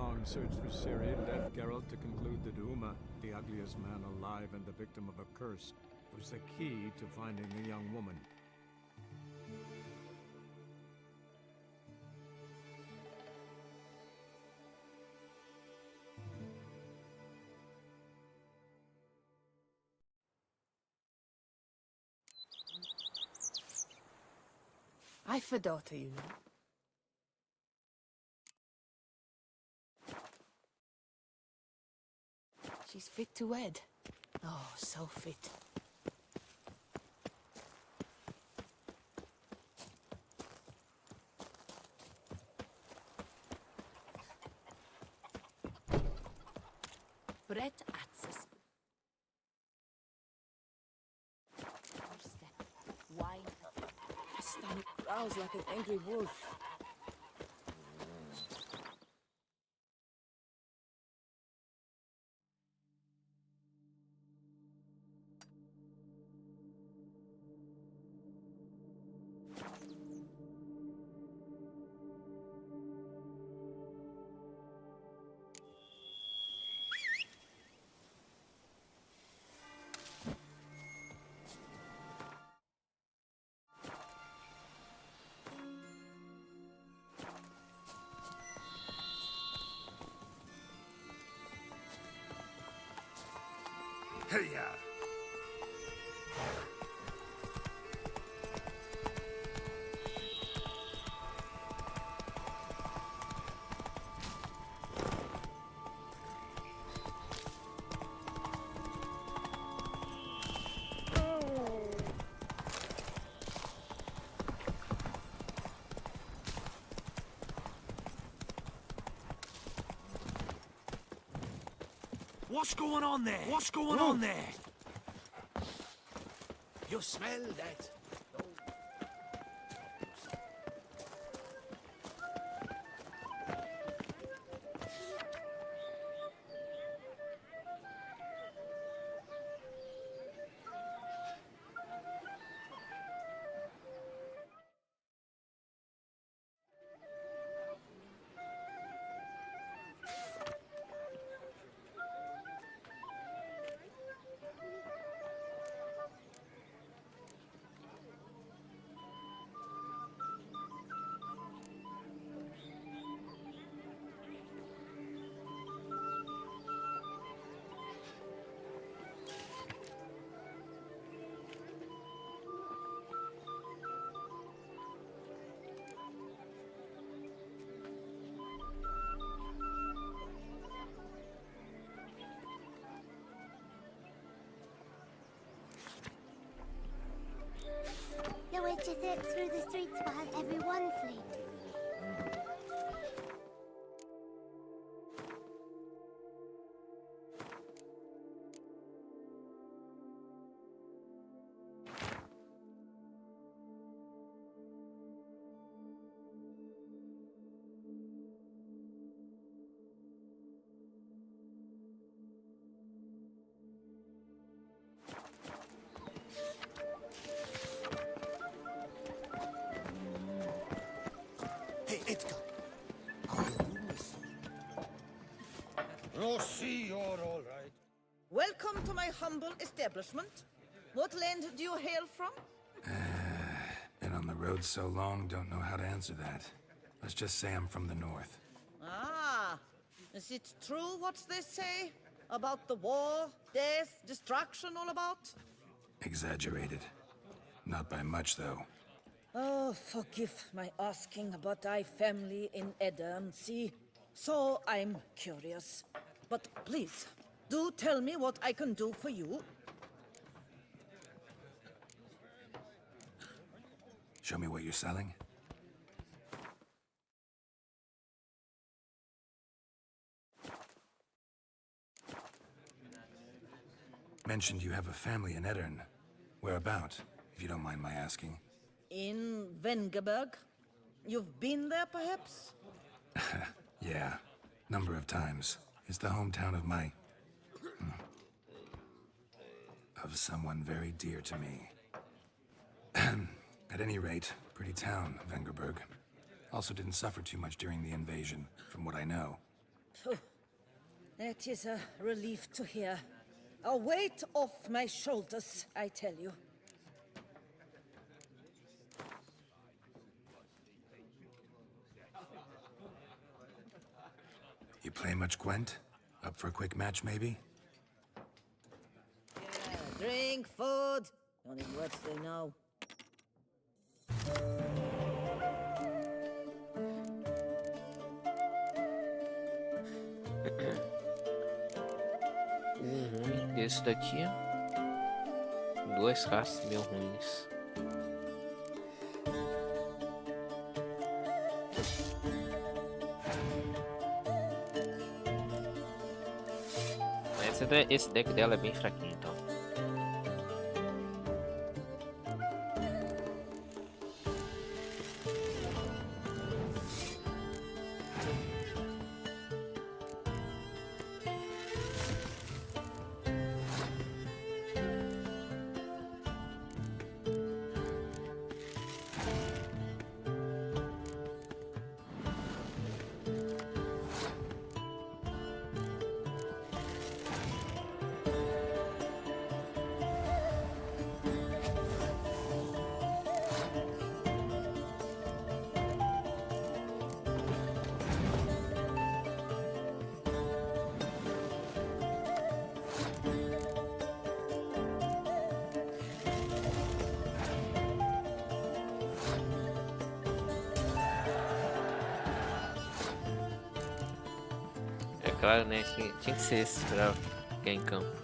long search for Ciri led Geralt to conclude that Uma, the ugliest man alive and the victim of a curse, was the key to finding the young woman. I've a daughter, you know. She's fit to wed. Oh, so fit. Brett Atzes. Step. Wine. His stomach growls like an angry wolf. Hey-ya! What's going on there? What's going on there? You smell that? The witches it through the streets while everyone sleeps. Hey, Edgar. Rossi, you're all right. Welcome to my humble establishment. What land do you hail from? Been on the road so long, don't know how to answer that. Let's just say I'm from the north. Ah, is it true what they say? About the war, death, destruction all about? Exaggerated. Not by much, though. Oh, forgive my asking, but I family in Edam, see? So I'm curious. But please, do tell me what I can do for you. Show me what you're selling. Mentioned you have a family in Edirn. Whereabout, if you don't mind my asking? In Vengerberg? You've been there, perhaps? Yeah, number of times. It's the hometown of my... of someone very dear to me. At any rate, pretty town, Vengerberg. Also didn't suffer too much during the invasion, from what I know. Phew. That is a relief to hear. A weight off my shoulders, I tell you. You play much, Gwent? Up for a quick match, maybe? Yeah, drink, food. The only words they know. Ruim desse daqui. Duas raças meio ruins. Mas esse deck dela é bem fraquinho, então. É claro, né? Que tinha que ser esse pra ficar em campo.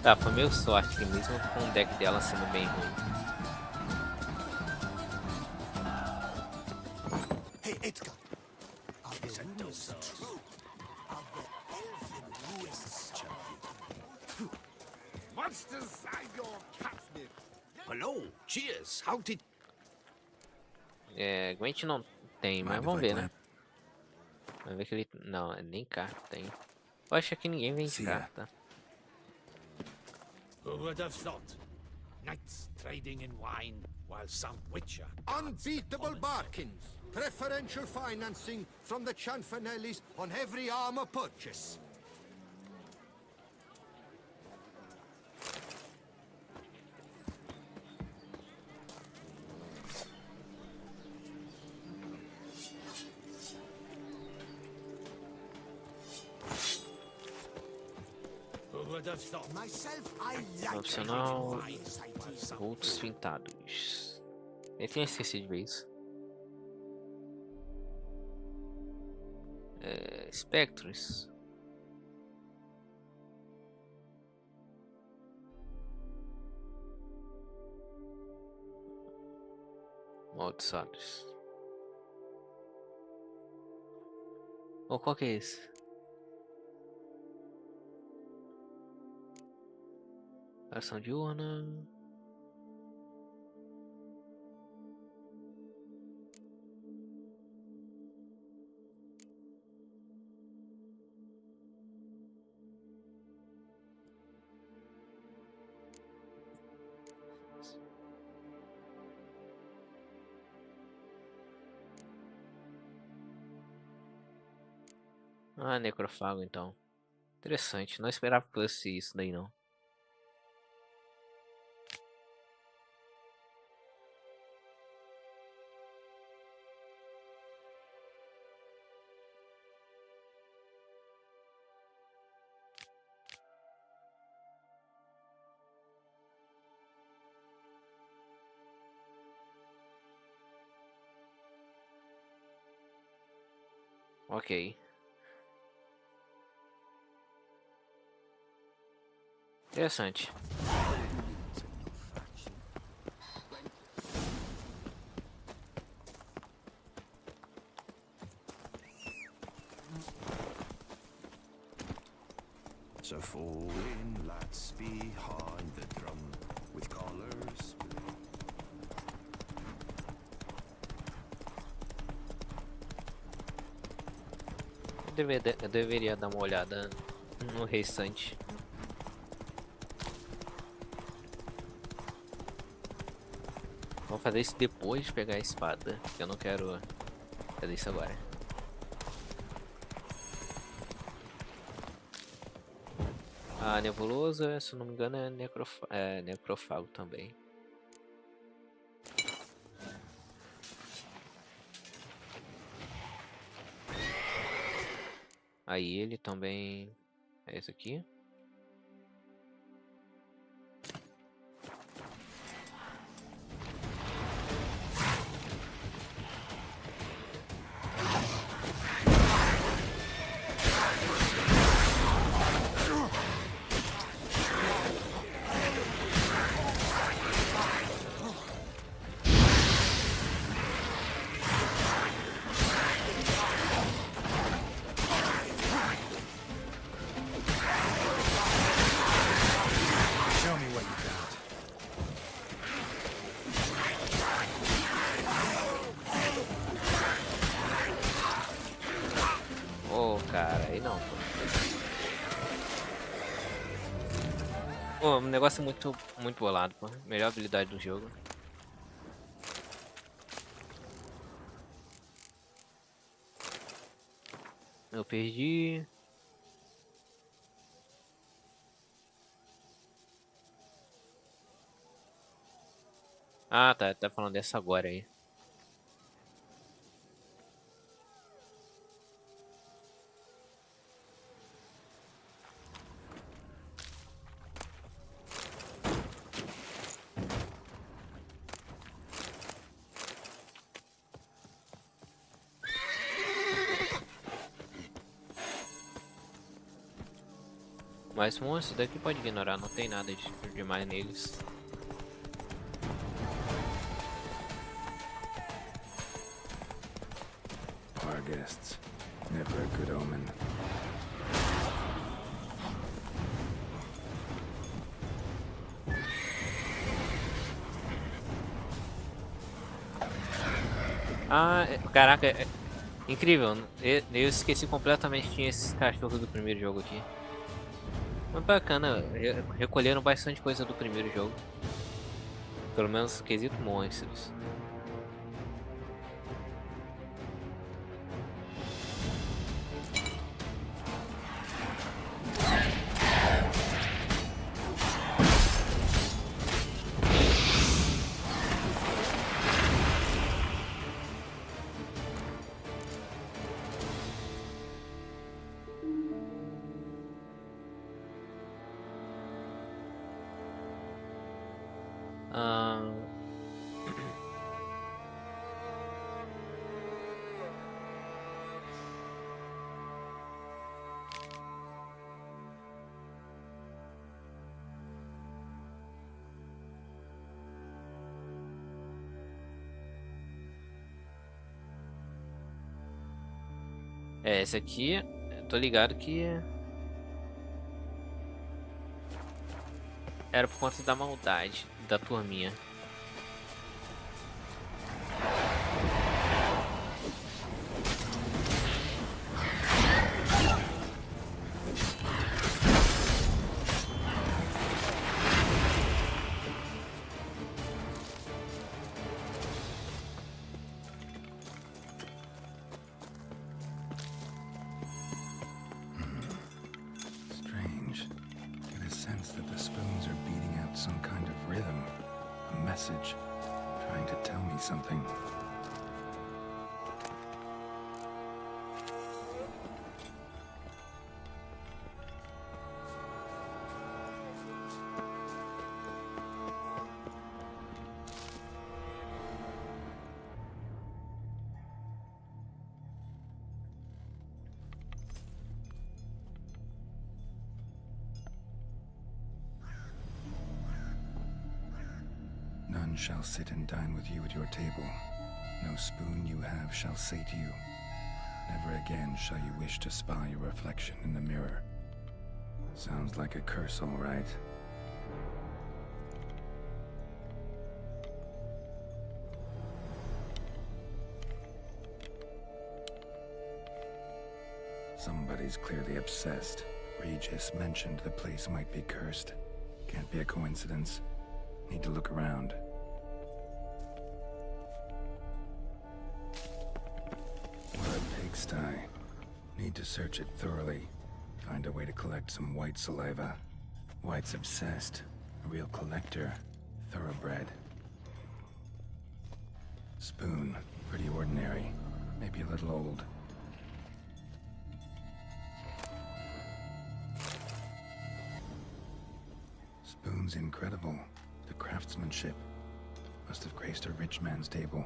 Tá, foi meio sorte mesmo com o deck dela sendo bem ruim. Hey, Edgar. Are the rumors true of the elfin Lewis champion? Monsters are your catnip. Hello, cheers. How did... É, Gwent não tem, mas Mind vamos if I ver, né? clap? Vamos ver que ele... Não, nem carta tem. Eu acho que ninguém vende See ya. carta. Who would have thought? Knights trading in wine while some witcher... Unbeatable bargains. Preferential financing from the Chanfanellis on every armor purchase. Who would have thought? Myself, I like Opcional. trading wine while some... Outros pintados. Eu tinha esquecido de ver isso. É, Spectros. Maldiçados. Ou qual que é esse? Ação diurna. Ah, necrofago então. Interessante, não esperava que fosse isso daí não. Ok. Interessante. So fall in, lads, behind the drum with collars. Eu deveria dar uma olhada no restante. Vou fazer isso depois de pegar a espada, que eu não quero fazer isso agora. A nebulosa, se eu não me engano, é necrofago também. Aí ele também é esse aqui. Show me what you got. Oh, cara, aí não. Pô, o negócio é muito bolado, pô. Melhor habilidade do jogo. Eu perdi. Ah, tá falando dessa agora aí. Mas monstros daqui pode ignorar, não tem nada de demais neles. Our guests. Never a good omen. Ah, caraca, incrível. Eu esqueci completamente que tinha esses cachorros do primeiro jogo aqui. Mas bacana, recolheram bastante coisa do primeiro jogo. Pelo menos quesito monstros. É, esse aqui, eu tô ligado que era por conta da maldade da turminha. passage, trying to tell me something. None shall sit and dine with you at your table. No spoon you have shall say to you, never again shall you wish to spy your reflection in the mirror. Sounds like a curse, all right. Somebody's clearly obsessed. Regis mentioned the place might be cursed. Can't be a coincidence. Need to look around. What a pigsty. Need to search it thoroughly. Find a way to collect some white saliva. White's obsessed. A real collector. Thoroughbred. Spoon. Pretty ordinary. Maybe a little old. Spoon's incredible. The craftsmanship must have graced a rich man's table.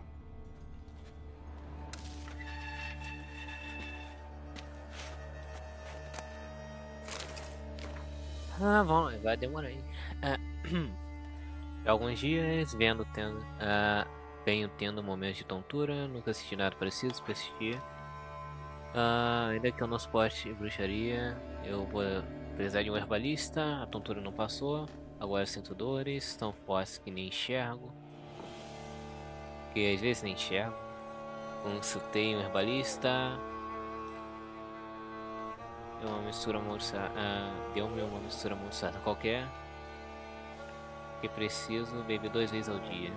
Ah, vamos, vai demorar, hein? Alguns dias venho tendo momentos de tontura, nunca assisti nada parecido, se persistir. Ainda que eu não suporte bruxaria, eu vou precisar de um herbalista, a tontura não passou. Agora sinto dores, tão fortes que nem enxergo. Que às vezes nem enxergo. Consultei um herbalista. Deu-me uma mistura amaldiçoada qualquer. Que preciso beber 2 vezes ao dia.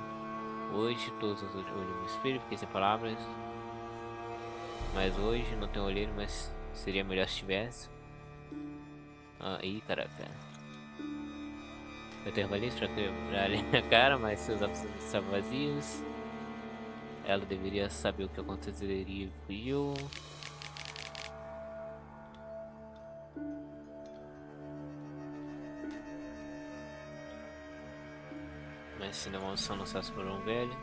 Hoje todos os olhos no espelho, fiquei sem palavras. Mas hoje não tenho olheiro, mas seria melhor se tivesse. Ih, caraca. Eu tenho herbalista pra quebrar a cara, mas seus óculos estavam vazios. Ela deveria saber o que aconteceria e eu. Mas se a maldição não se por um velho.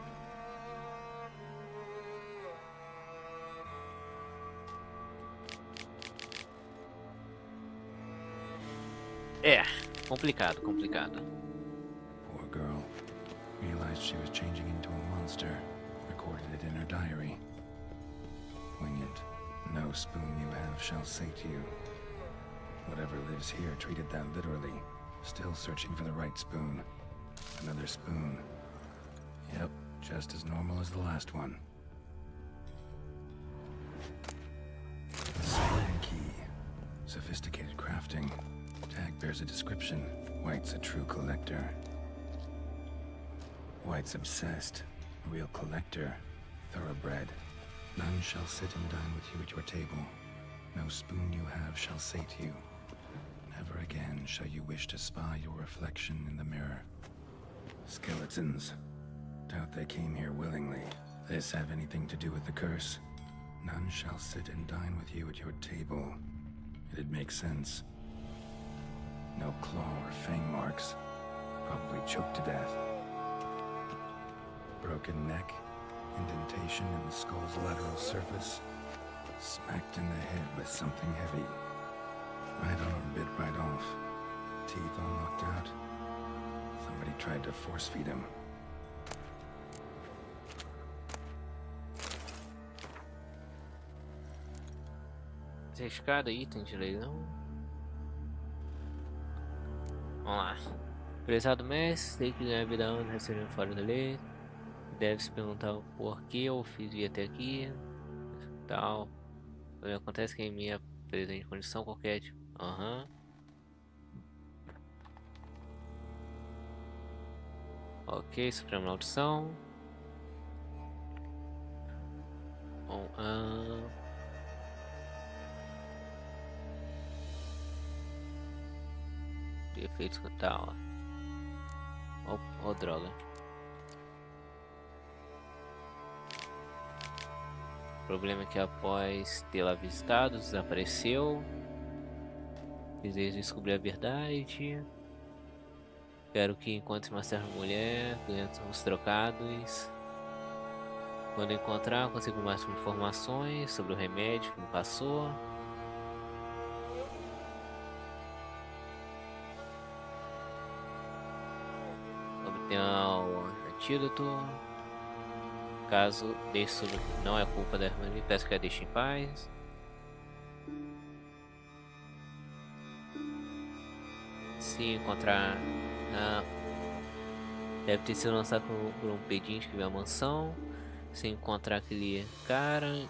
Complicado. Poor girl. Realized she was changing into a monster. Recorded it in her diary. Poignant. No spoon you have shall say to you. Whatever lives here treated that literally. Still searching for the right spoon. Another spoon. Yep, just as normal as the last one. Spoon key. Sophisticated crafting. Tag bears a description. White's a true collector. White's obsessed. A real collector. Thoroughbred. None shall sit and dine with you at your table. No spoon you have shall say to you, never again shall you wish to spy your reflection in the mirror. Skeletons. Doubt they came here willingly. This have anything to do with the curse? None shall sit and dine with you at your table. It'd make sense. No claw or fang marks. Probably choked to death. Broken neck. Indentation in the skull's lateral surface. Smacked in the head with something heavy. Right arm bit right off. Teeth all knocked out. Somebody tried to force feed him. Essa escada aí tem de leilão. Vamos lá. Prezado mestre, sei que ganha vida anos recebendo fora da lei. Deve se perguntar o porquê eu fiz vir até aqui. Tal. Acontece que em minha presente condição qualquer tipo. Ok, suprema maldição. Bom, efeitos com tal. Ó, droga. O problema é que após tê-la visitado, desapareceu. Desejo descobrir a verdade. Quero que encontre uma certa mulher, ganhe uns trocados. Quando encontrar, consigo mais informações sobre o remédio que me passou. Obtenha o antídoto. Caso isso não é culpa da irmã, peço que a deixe em paz. Se encontrar, deve ter sido lançado por um pedinte que veio à mansão. Se encontrar aquele cara,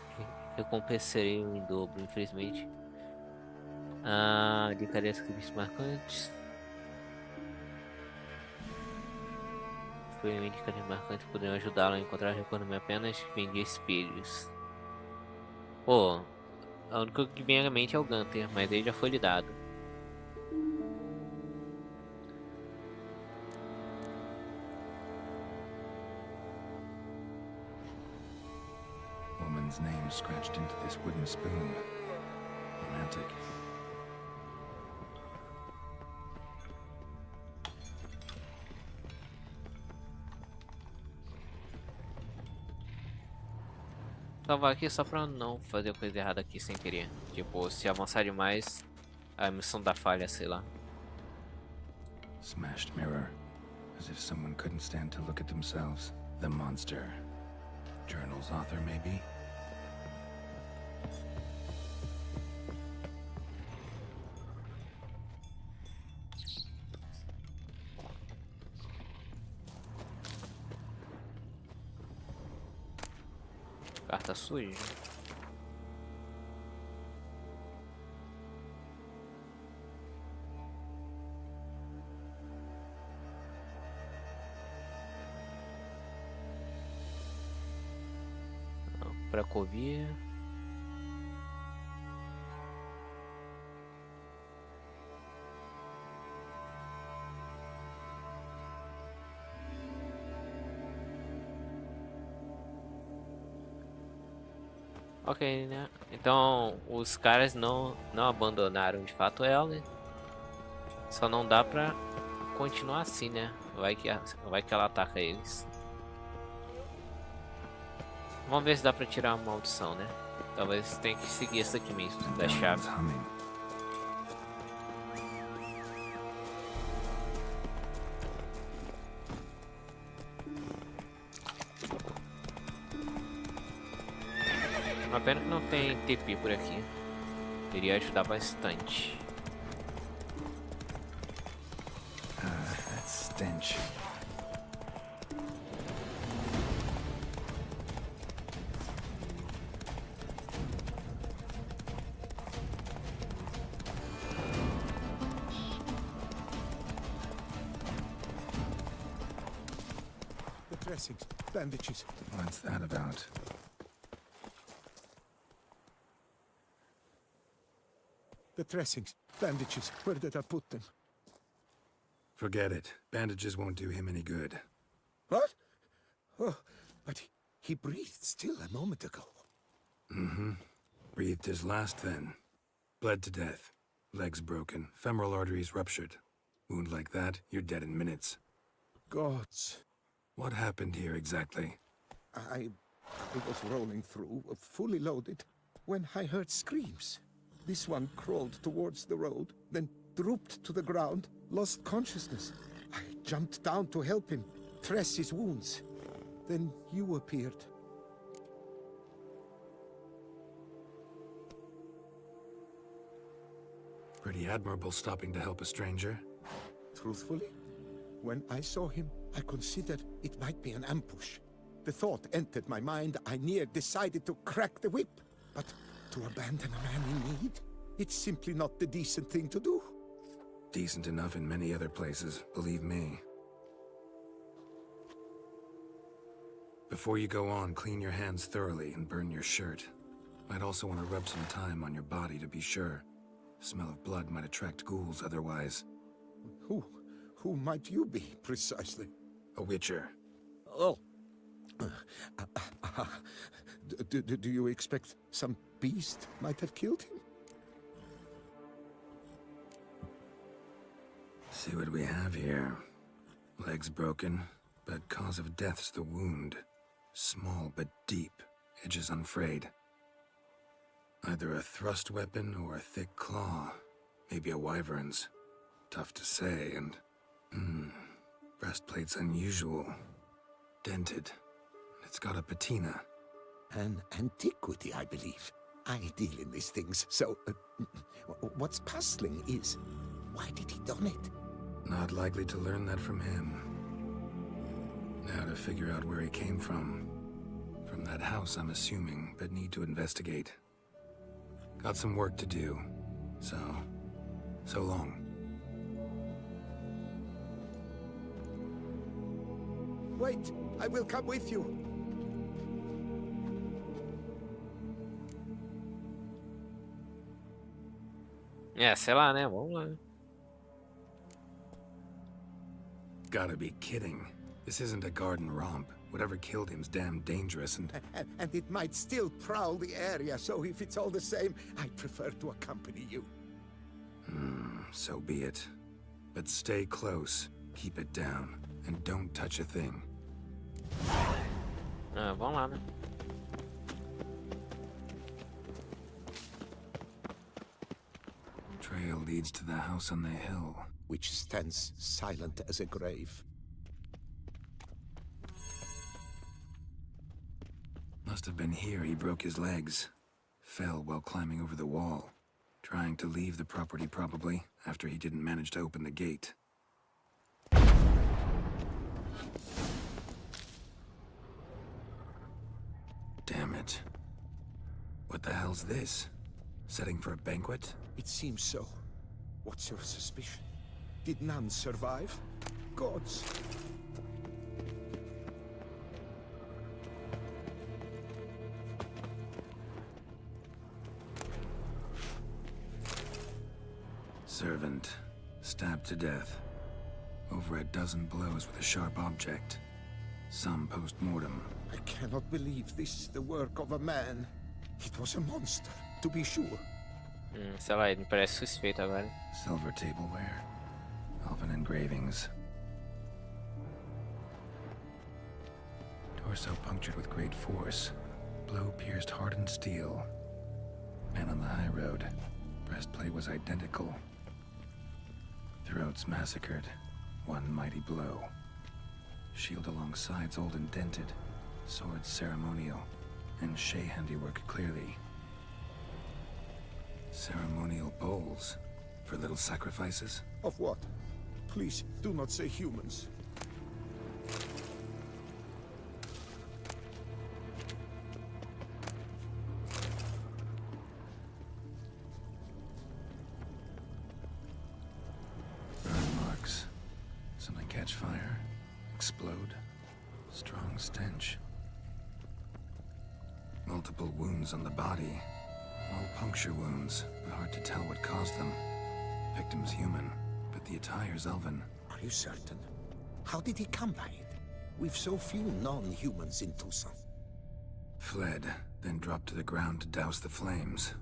recompensarei em dobro, infelizmente. De características marcantes. Foi indicadores marcantes que poderiam ajudá-lo a encontrar recordando apenas que vendia espelhos. Pô, a única que vem à mente é o Gunther, mas ele já foi lhe dado. Woman's name scratched into this wooden spoon. Romantic. Salvar aqui só pra não fazer coisa errada aqui sem querer. Tipo, se avançar demais, a missão da falha, sei lá. Smashed mirror. As if someone couldn't stand to look at themselves. The monster. Journal's author, maybe? Carta suja. Cracovia. Ok, né? Então os caras não abandonaram de fato ela. Só não dá pra continuar assim, né? Vai que ela ataca eles. Vamos ver se dá pra tirar a maldição, né? Talvez tenha que seguir essa aqui mesmo, da chave. Uma pena que não tem TP por aqui. Iria ajudar bastante. That stench. The dressings, bandages. What's that about? The dressings, bandages. Where did I put them? Forget it. Bandages won't do him any good. What? Oh, but he breathed still a moment ago. Mm-hmm. Breathed his last then. Bled to death. Legs broken. Femoral arteries ruptured. Wound like that, you're dead in minutes. Gods. What happened here exactly? I was rolling through, fully loaded, when I heard screams. This one crawled towards the road, then drooped to the ground, lost consciousness. I jumped down to help him, dress his wounds. Then you appeared. Pretty admirable stopping to help a stranger. Truthfully, when I saw him, I considered it might be an ambush. The thought entered my mind, I near decided to crack the whip. But to abandon a man in need? It's simply not the decent thing to do. Decent enough in many other places, believe me. Before you go on, clean your hands thoroughly and burn your shirt. Might also want to rub some thyme on your body to be sure. Smell of blood might attract ghouls otherwise. Who might you be, precisely? A witcher. Oh. Do you expect some beast might have killed him? See what we have here. Legs broken, but cause of death's the wound. Small but deep, edges unfrayed. Either a thrust weapon or a thick claw. Maybe a wyvern's. Tough to say, and... breastplate's unusual. Dented. It's got a patina. An antiquity, I believe. I deal in these things, so... what's puzzling is... why did he don it? Not likely to learn that from him. Now to figure out where he came from. From that house, I'm assuming, but need to investigate. Got some work to do. So long. Wait, I will come with you. É, sei lá, né? Vamos lá. Gotta be kidding. This isn't a garden romp. Whatever killed him's damn dangerous and... And it might still prowl the area, so if it's all the same, I prefer to accompany you. So be it. But stay close, keep it down, and don't touch a thing. Ah, vamos lá, né? Trail leads to the house on the hill. Which stands silent as a grave. Must have been here he broke his legs. Fell while climbing over the wall. Trying to leave the property probably, after he didn't manage to open the gate. Damn it. What the hell's this? Setting for a banquet? It seems so. What's your suspicion? Did none survive? Gods. Servant. Stabbed to death. Over a dozen blows with a sharp object. Some post-mortem. I cannot believe this is the work of a man. It was a monster, to be sure. Sei lá, ele me parece suspeito agora. Silver tableware. Elven engravings. Torso punctured with great force. Blow pierced hardened steel. Man on the high road. Breastplate was identical. Throats massacred. One mighty blow. Shield along sides old and dented. Sword ceremonial. And Shay handiwork clearly. Ceremonial bowls. For little sacrifices? Of what? Please, do not say humans. Burn marks. Something catch fire. Explode. Strong stench. Multiple wounds on the body. All puncture wounds, but hard to tell what caused them. Victim's human, but the attire's elven. Are you certain? How did he come by it? We've so few non-humans in Tucson. Fled, then dropped to the ground to douse the flames.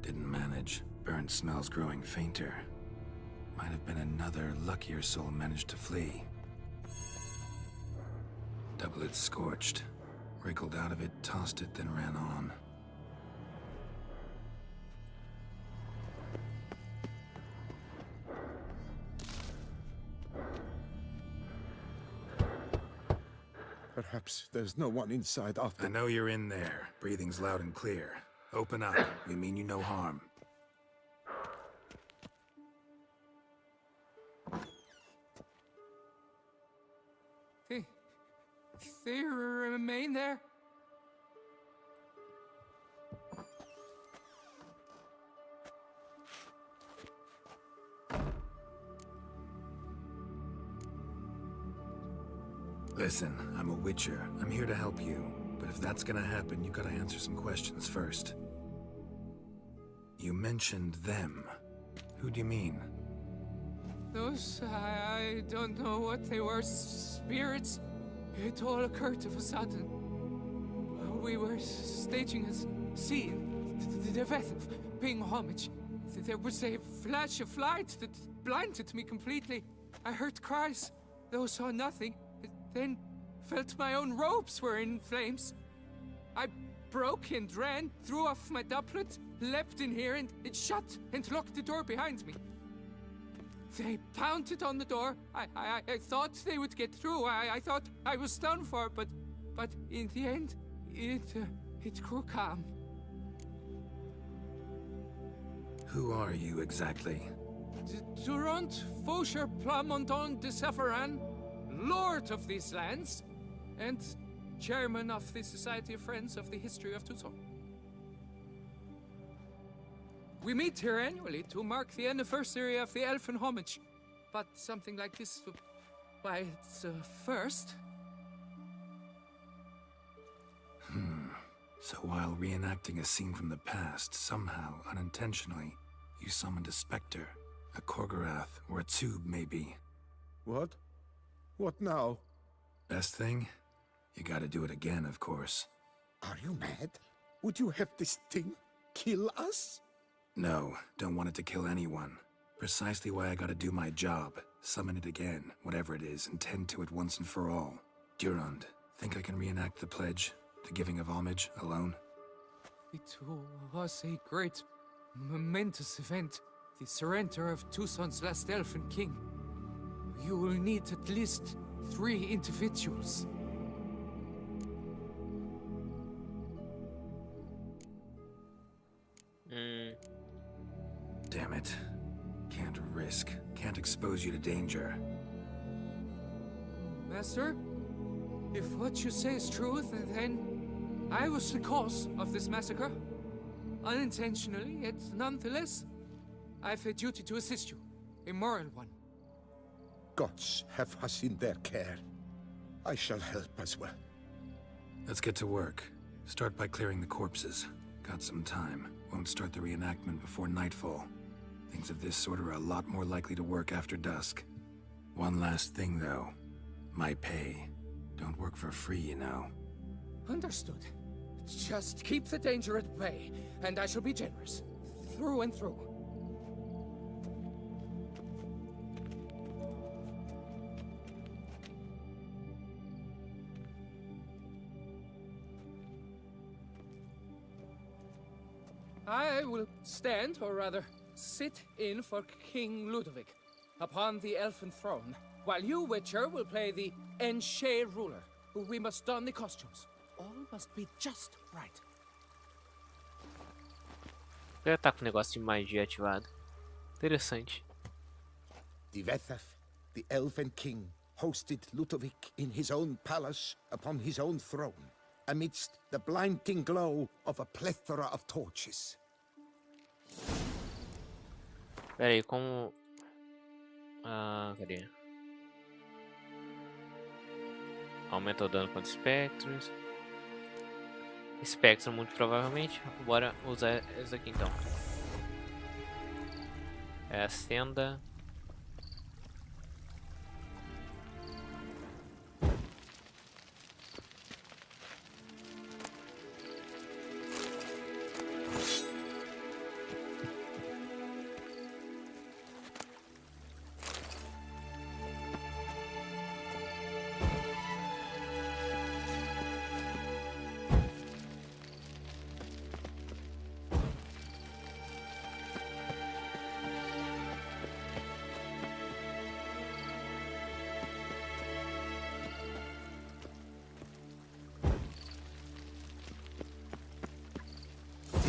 Didn't manage. Burnt smells growing fainter. Might have been another luckier soul managed to flee. Doublet scorched. Wriggled out of it, tossed it, then ran on. Perhaps there's no one inside after... I know you're in there. Breathing's loud and clear. Open up. We mean you no harm. They remain there? Listen, I'm a witcher. I'm here to help you. But if that's gonna happen, you gotta answer some questions first. You mentioned them. Who do you mean? Those, I don't know what they were. Spirits? It all occurred of a sudden. we were staging a scene, the death of paying homage. There was a flash of light that blinded me completely. I heard cries, though saw nothing. Then felt my own robes were in flames. I broke and ran, threw off my doublet, leapt in here, and it shut and locked the door behind me. They pounded on the door. I thought they would get through. I thought I was done for, but in the end, it grew calm. Who are you exactly? Durant Faucher Plamondon de Severin, Lord of these lands, and Chairman of the Society of Friends of the History of Toussaint. We meet here annually to mark the anniversary of the Elfin Homage, but something like this, why, it's a first. So while reenacting a scene from the past, somehow, unintentionally, you summoned a specter, a Korgorath, or a tube, maybe. What? What now? Best thing? You gotta do it again, of course. Are you mad? Would you have this thing kill us? No, don't want it to kill anyone. Precisely why I gotta do my job. Summon it again, whatever it is, and tend to it once and for all. Durand, think I can reenact the pledge, the giving of homage, alone? It was a great, momentous event. The surrender of Toussaint's last elfin king. You will need at least 3 individuals. Damn it. Can't risk. Can't expose you to danger. Master, if what you say is true, then I was the cause of this massacre. Unintentionally, yet nonetheless, I have a duty to assist you, a moral one. Gods have us in their care. I shall help as well. Let's get to work. Start by clearing the corpses. Got some time. Won't start the reenactment before nightfall. Things of this sort are a lot more likely to work after dusk. One last thing, though. My pay. Don't work for free, you know. Understood. Just keep the danger at bay, and I shall be generous. Through and through. I will stand, or rather, sit in for King Ludovic upon the elfin throne, while you, Witcher, will play the Enche ruler. We must don the costumes. All must be just right. Ele tá com o negócio de magia ativado. Interessante. Divethaf, the Elven King, hosted Ludovic in his own palace upon his own throne, amidst the blinding glow of a plethora of torches. Pera aí, como... cadê? Aumenta o dano contra espectros. Espectro, muito provavelmente. Bora usar esse aqui então. É a senda.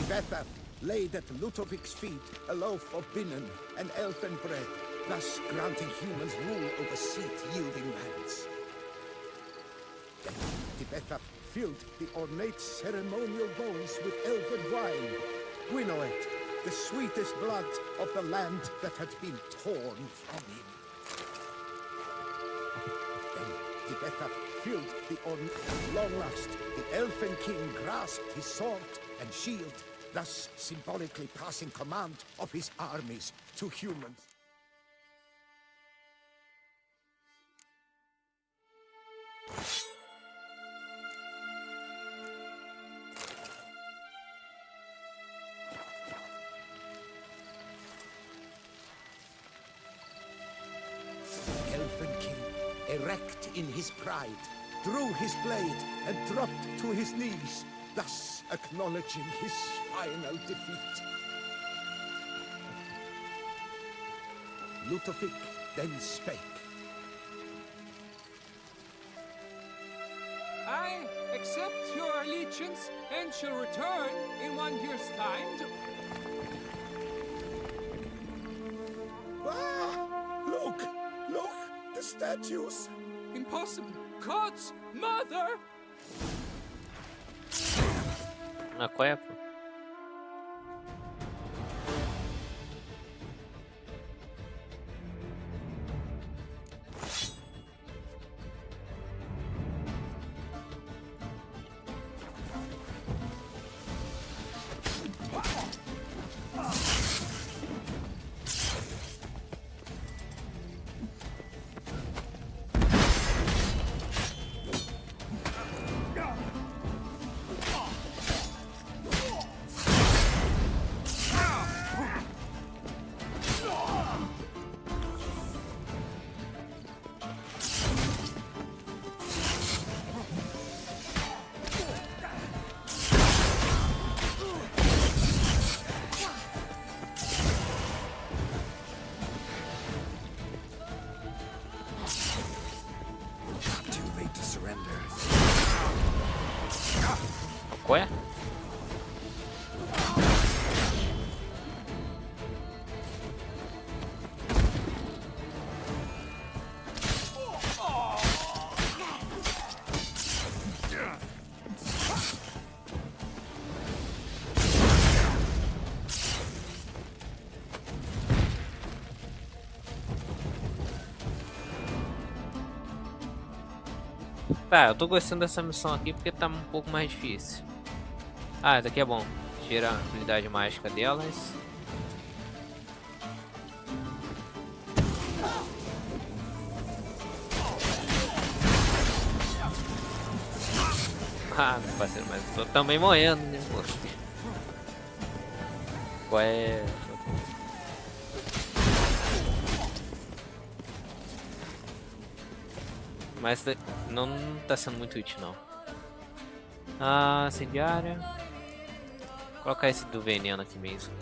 Divethaf laid at Ludovic's feet a loaf of binnen and elfin bread, thus granting humans rule over seat-yielding lands. Then Divethaf filled the ornate ceremonial bowls with elven wine, Gwinoet, the sweetest blood of the land that had been torn from him. Then Divethaf filled the at long last, the Elfin King grasped his sword and shield, thus symbolically passing command of his armies to humans. Elven king, erect in his pride, drew his blade and dropped to his knees, thus acknowledging his final defeat. Ludovic then spake. I accept your allegiance and shall return in 1 year's time to... Ah! Look! Look! The statues! Impossible! God's mother! Ah, qual é, pô? Qual é? Tá, eu tô gostando dessa missão aqui porque tá um pouco mais difícil. Ah, essa aqui é bom. Tira a habilidade mágica delas. Ah, meu parceiro, mas eu tô também morrendo, né, poxa. Qual é... Mas não tá sendo muito útil, não. Ah, incendiária. Vou colocar esse do veneno aqui mesmo.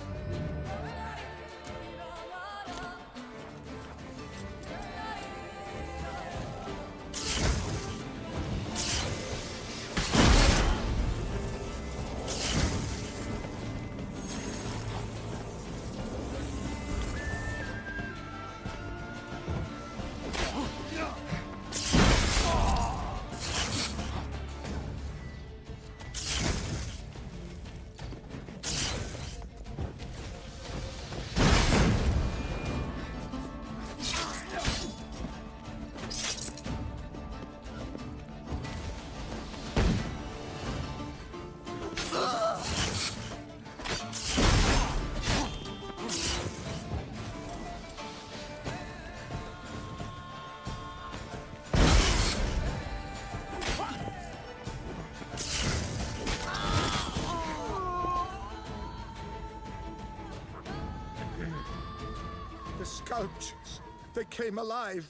The sculptures, they came alive.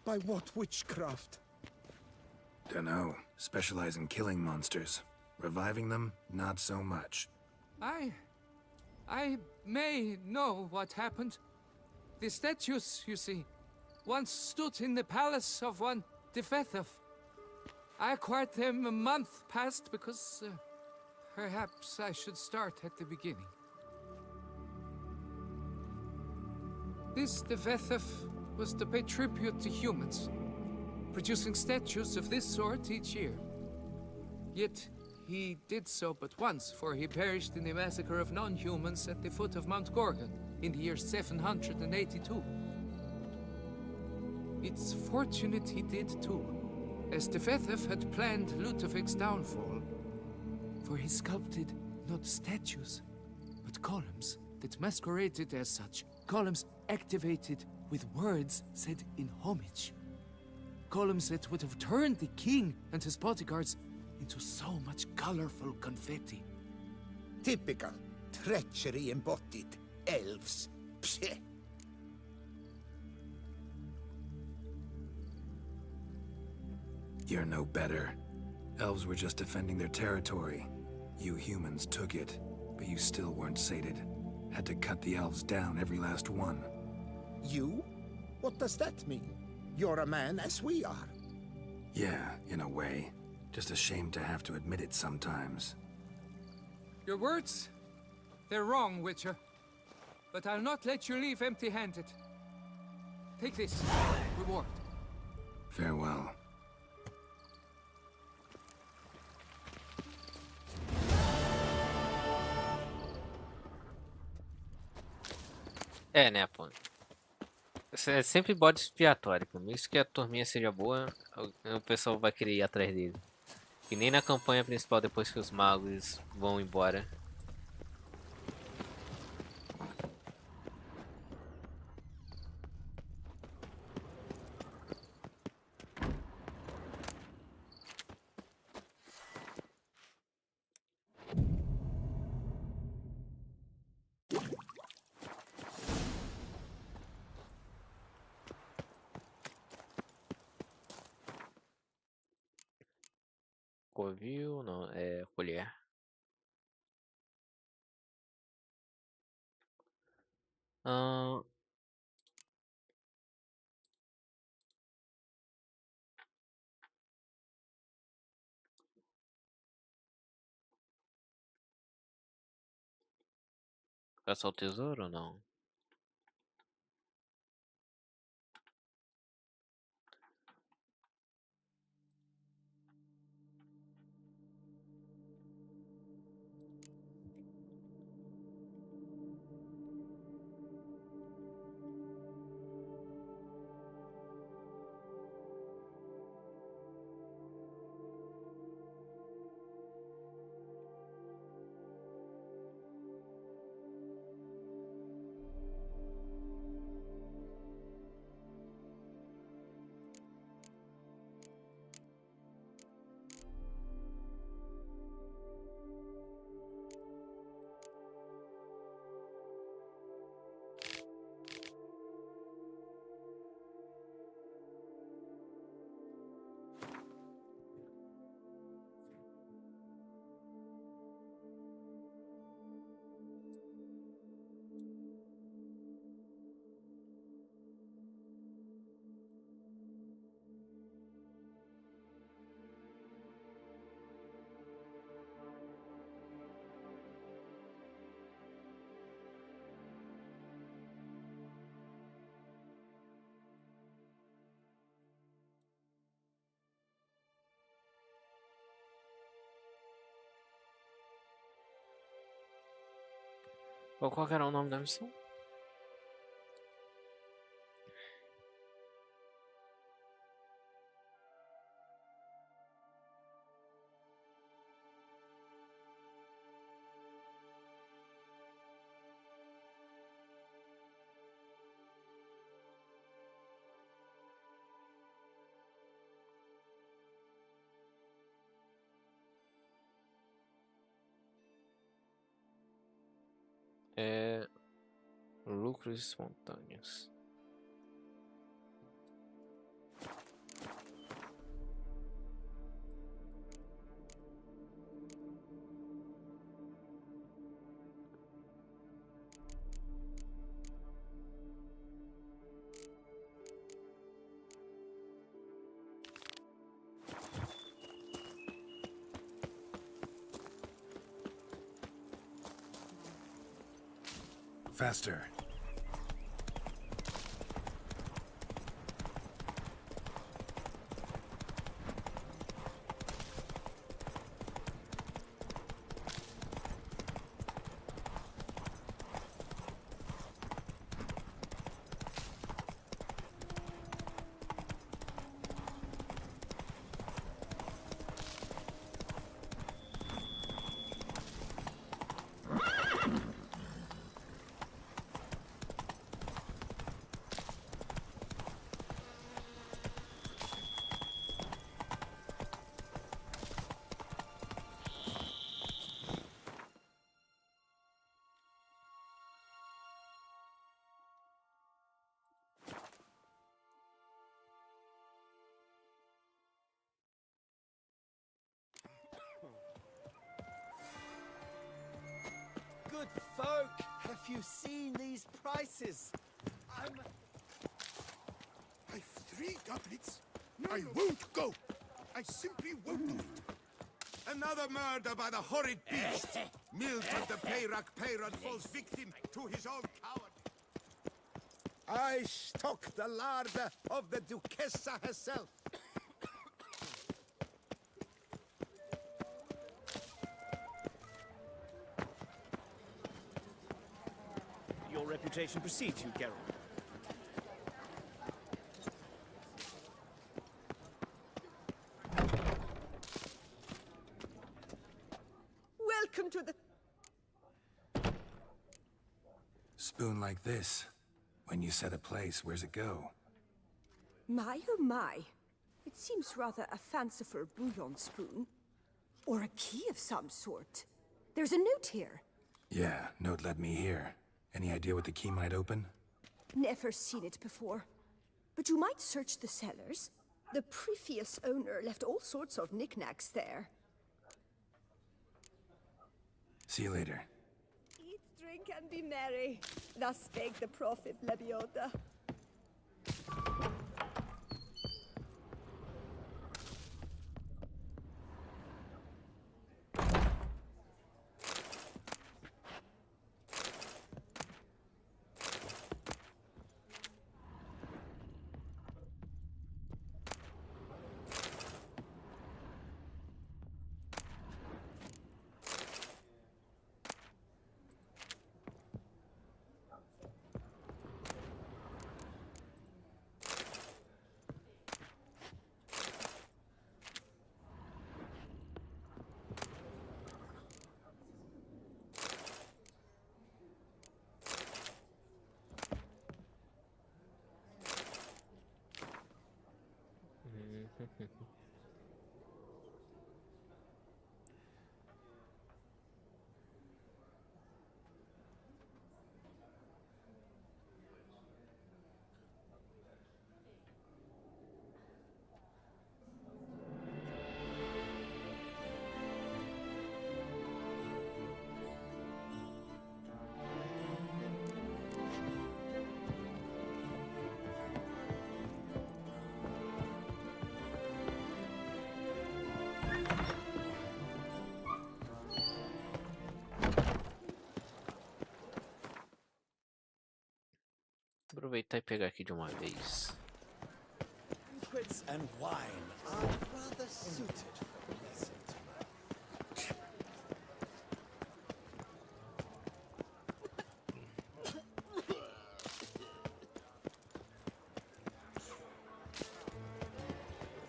By what witchcraft? Dunno. Specialize in killing monsters. Reviving them, not so much. I may know what happened. The statues, you see, once stood in the palace of one Defethov. I acquired them a month past because perhaps I should start at the beginning. This Defethov was to pay tribute to humans, producing statues of this sort each year. Yet he did so but once, for he perished in the massacre of non-humans at the foot of Mount Gorgon in the year 782. It's fortunate he did too, as Defethov had planned Ludovic's downfall, for he sculpted not statues, but columns that masqueraded as such. Columns activated with words said in homage. Columns that would have turned the king and his bodyguards into so much colorful confetti. Typical. Treachery embodied. Elves. Pseh. You're no better. Elves were just defending their territory. You humans took it, but you still weren't sated. Had to cut the elves down, every last one. You? What does that mean? You're a man as we are. Yeah, in a way. Just ashamed to have to admit it sometimes. Your words? They're wrong, Witcher. But I'll not let you leave empty-handed. Take this. Reward. Farewell. É, né, pô. É sempre bode expiatório. Por isso que a turminha seja boa, o pessoal vai querer ir atrás dele. E nem na campanha principal, depois que os magos vão embora. Covil, não, é colher. Ahn, caçar o tesouro ou não? Qual que era o nome da missão? É... lucros espontâneos. Faster. Have you seen these prices? I've 3 goblets. I won't go. I simply won't do it. Another murder by the horrid beast. Milton the Peyrac Peyrod falls victim to his own coward. I stock the larder of the Duchessa herself. Your reputation precedes you, Geralt. Welcome to the... Spoon like this. When you set a place, where's it go? My oh my. It seems rather a fanciful bouillon spoon. Or a key of some sort. There's a note here. Yeah, note led me here. Any idea what the key might open? Never seen it before. But you might search the cellars. The previous owner left all sorts of knickknacks there. See you later. Eat, drink, and be merry. Thus spake the prophet Lebioda. Aproveitar e pegar aqui de uma vez. Banquets and wine are rather suited for pleasant mirth.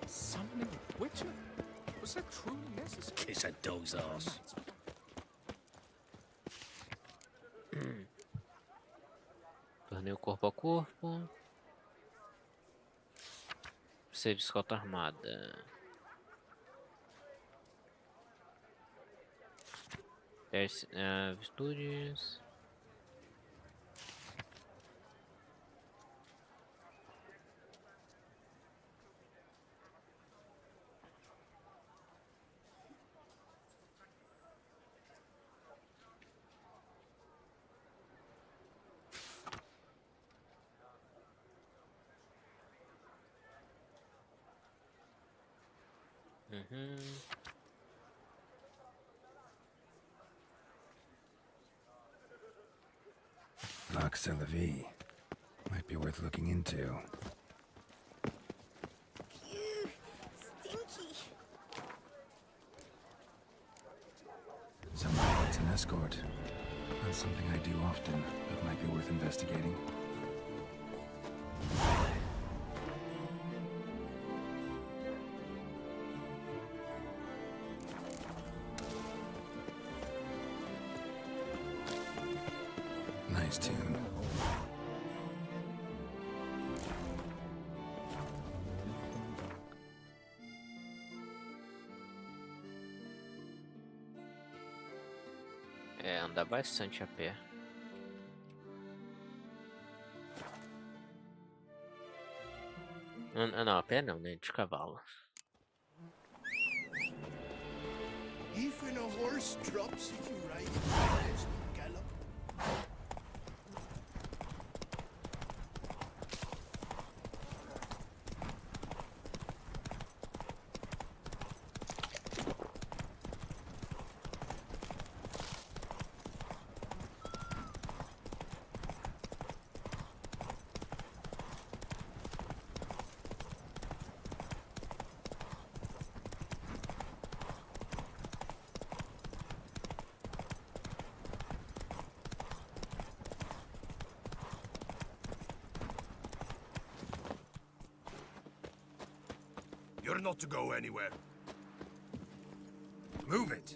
Summoning a Witcher? Was that truly necessary? Kiss a dog's ass. Torneio corpo a corpo. Precisa de escolta armada. Virtudes. Marc Celavie. Might be worth looking into. Phew, stinky. Somebody needs an escort. Not something I do often, but might be worth investigating. Nice tune. É, andar bastante a pé. Não, a pé não, né? De cavalo. Even a horse drops if you ride it fast and gallop. You're not to go anywhere. Move it!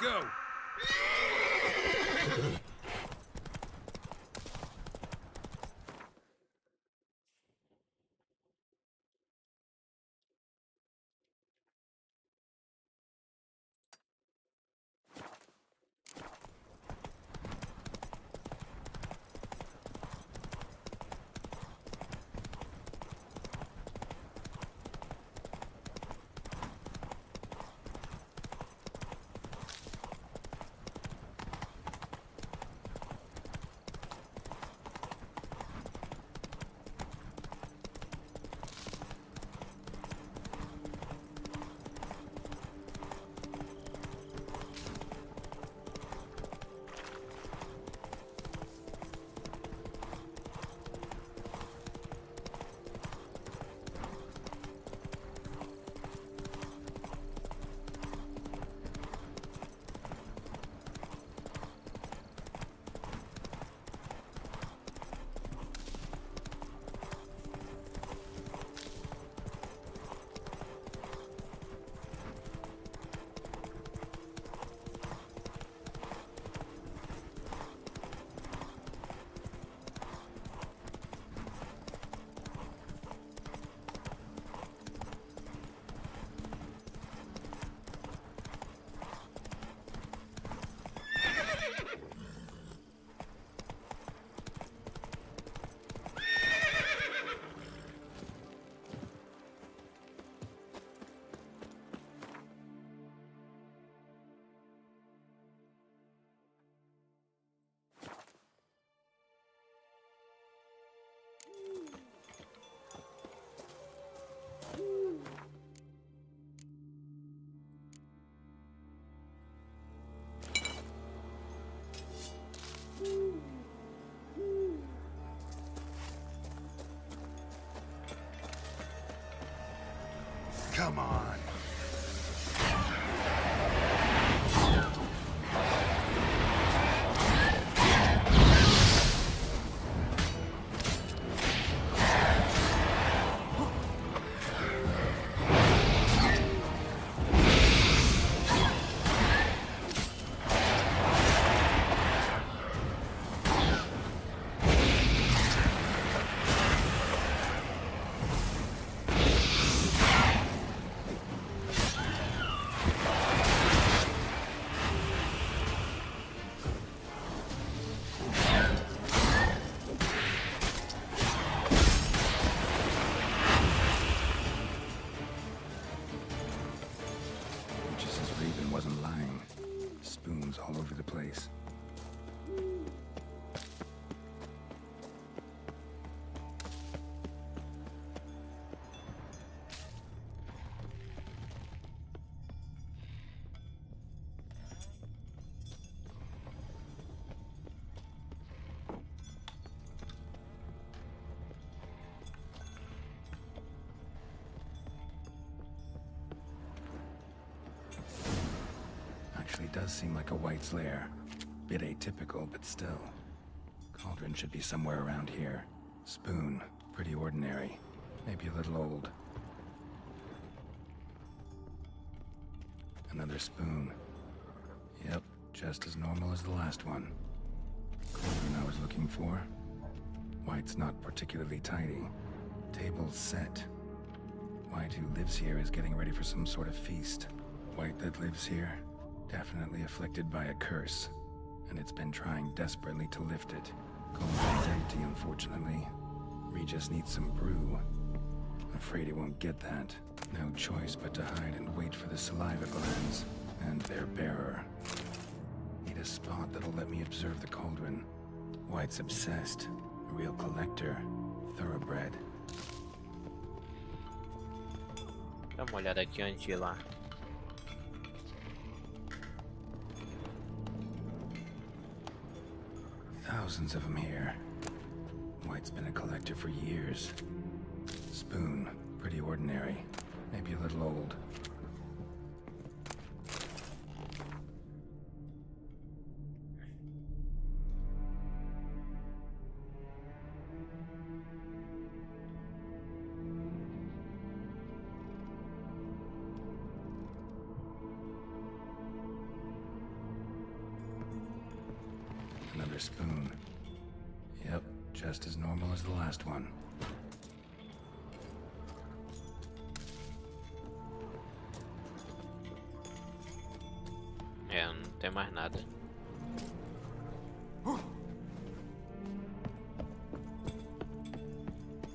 go! Raven wasn't lying. Spoons all over the place. Actually does seem like a White's lair. Bit atypical, but still. Cauldron should be somewhere around here. Spoon, pretty ordinary. Maybe a little old. Another spoon. Yep, just as normal as the last one. Cauldron I was looking for. White's not particularly tidy. Table's set. White who lives here is getting ready for some sort of feast. White that lives here, definitely afflicted by a curse. And it's been trying desperately to lift it. Cauldron's empty, unfortunately. Regis needs some brew. Afraid he won't get that. No choice but to hide and wait for the saliva glands and their bearer. Need a spot that'll let me observe the cauldron. White's obsessed. A real collector. Thoroughbred. Dá uma olhada aqui antes de ir lá. Thousands of them here. White's been a collector for years. Spoon, pretty ordinary. Maybe a little old. Another spoon. Yep, just as normal as the last one. É, não tem mais nada.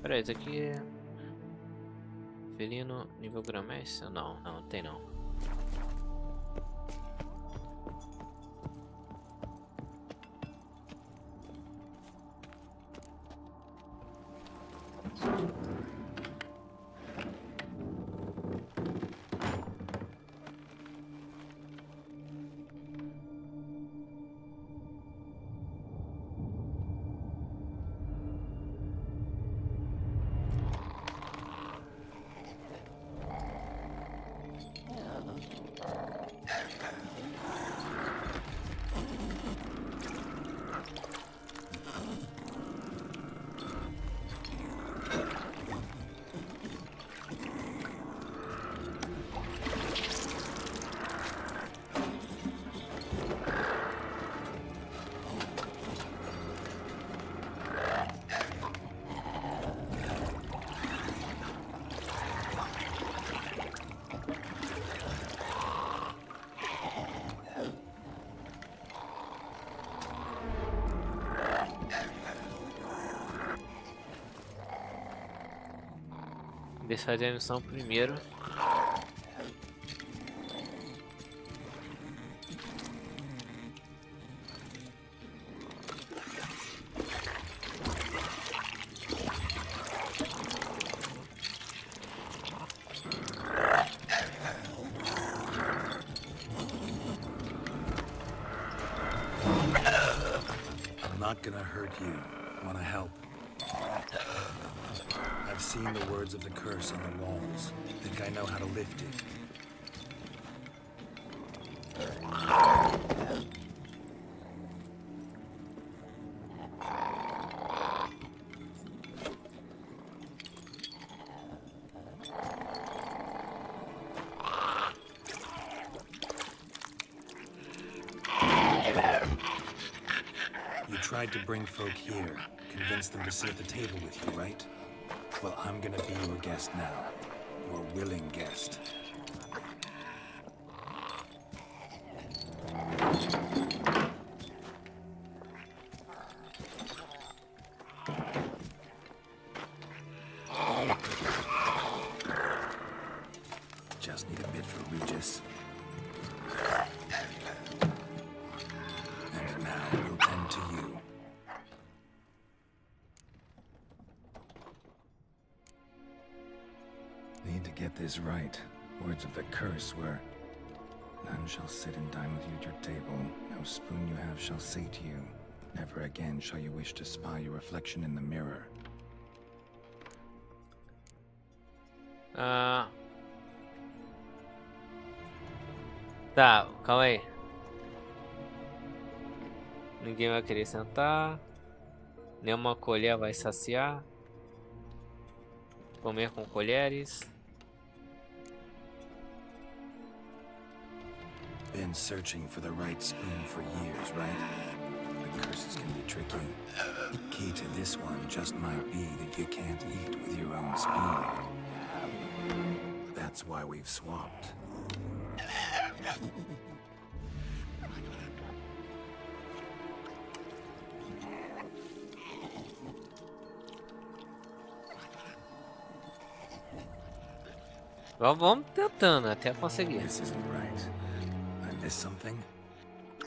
Pera aí, isso aqui é... Felino nível Gromestre? Não, não tem não. Deixa eu fazer a missão primeiro. I'm not gonna hurt you. Wanna help? I've seen the words of the curse on the walls. Think I know how to lift it. You tried to bring folk here, convince them to sit at the table with you, right? Well, I'm gonna be your guest now. Your willing guest. Just need a bit for Regis. got this right. Words of the curse were, "None shall sit and dine with you at your table. No spoon you have shall sate you. Never again shall you wish to spy your reflection in the mirror." Tá, calma aí. Ninguém vai querer sentar. Nenhuma colher vai saciar. Comer com colheres. Been searching for the right spoon for years, right? The curses can be tricky. Key to this one just might be that you can't eat with your own spoon. That's why we've swapped. Vamos tentando até conseguir. This isn't right. I missed something?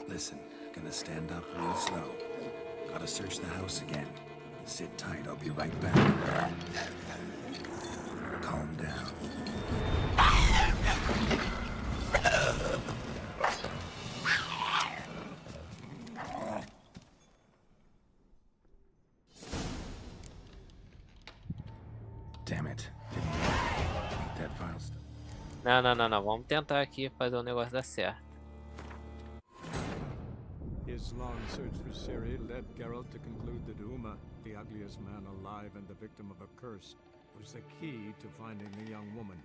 Listen, gonna stand up real slow. Gotta search the house again. Sit tight, I'll be right back. Calm down. Damn it. Didn't need that file stuff. Não. Vamos tentar aqui fazer o negócio dar certo. His long search for Ciri led Geralt to conclude that Uma, the ugliest man alive and the victim of a curse, was the key to finding the young woman.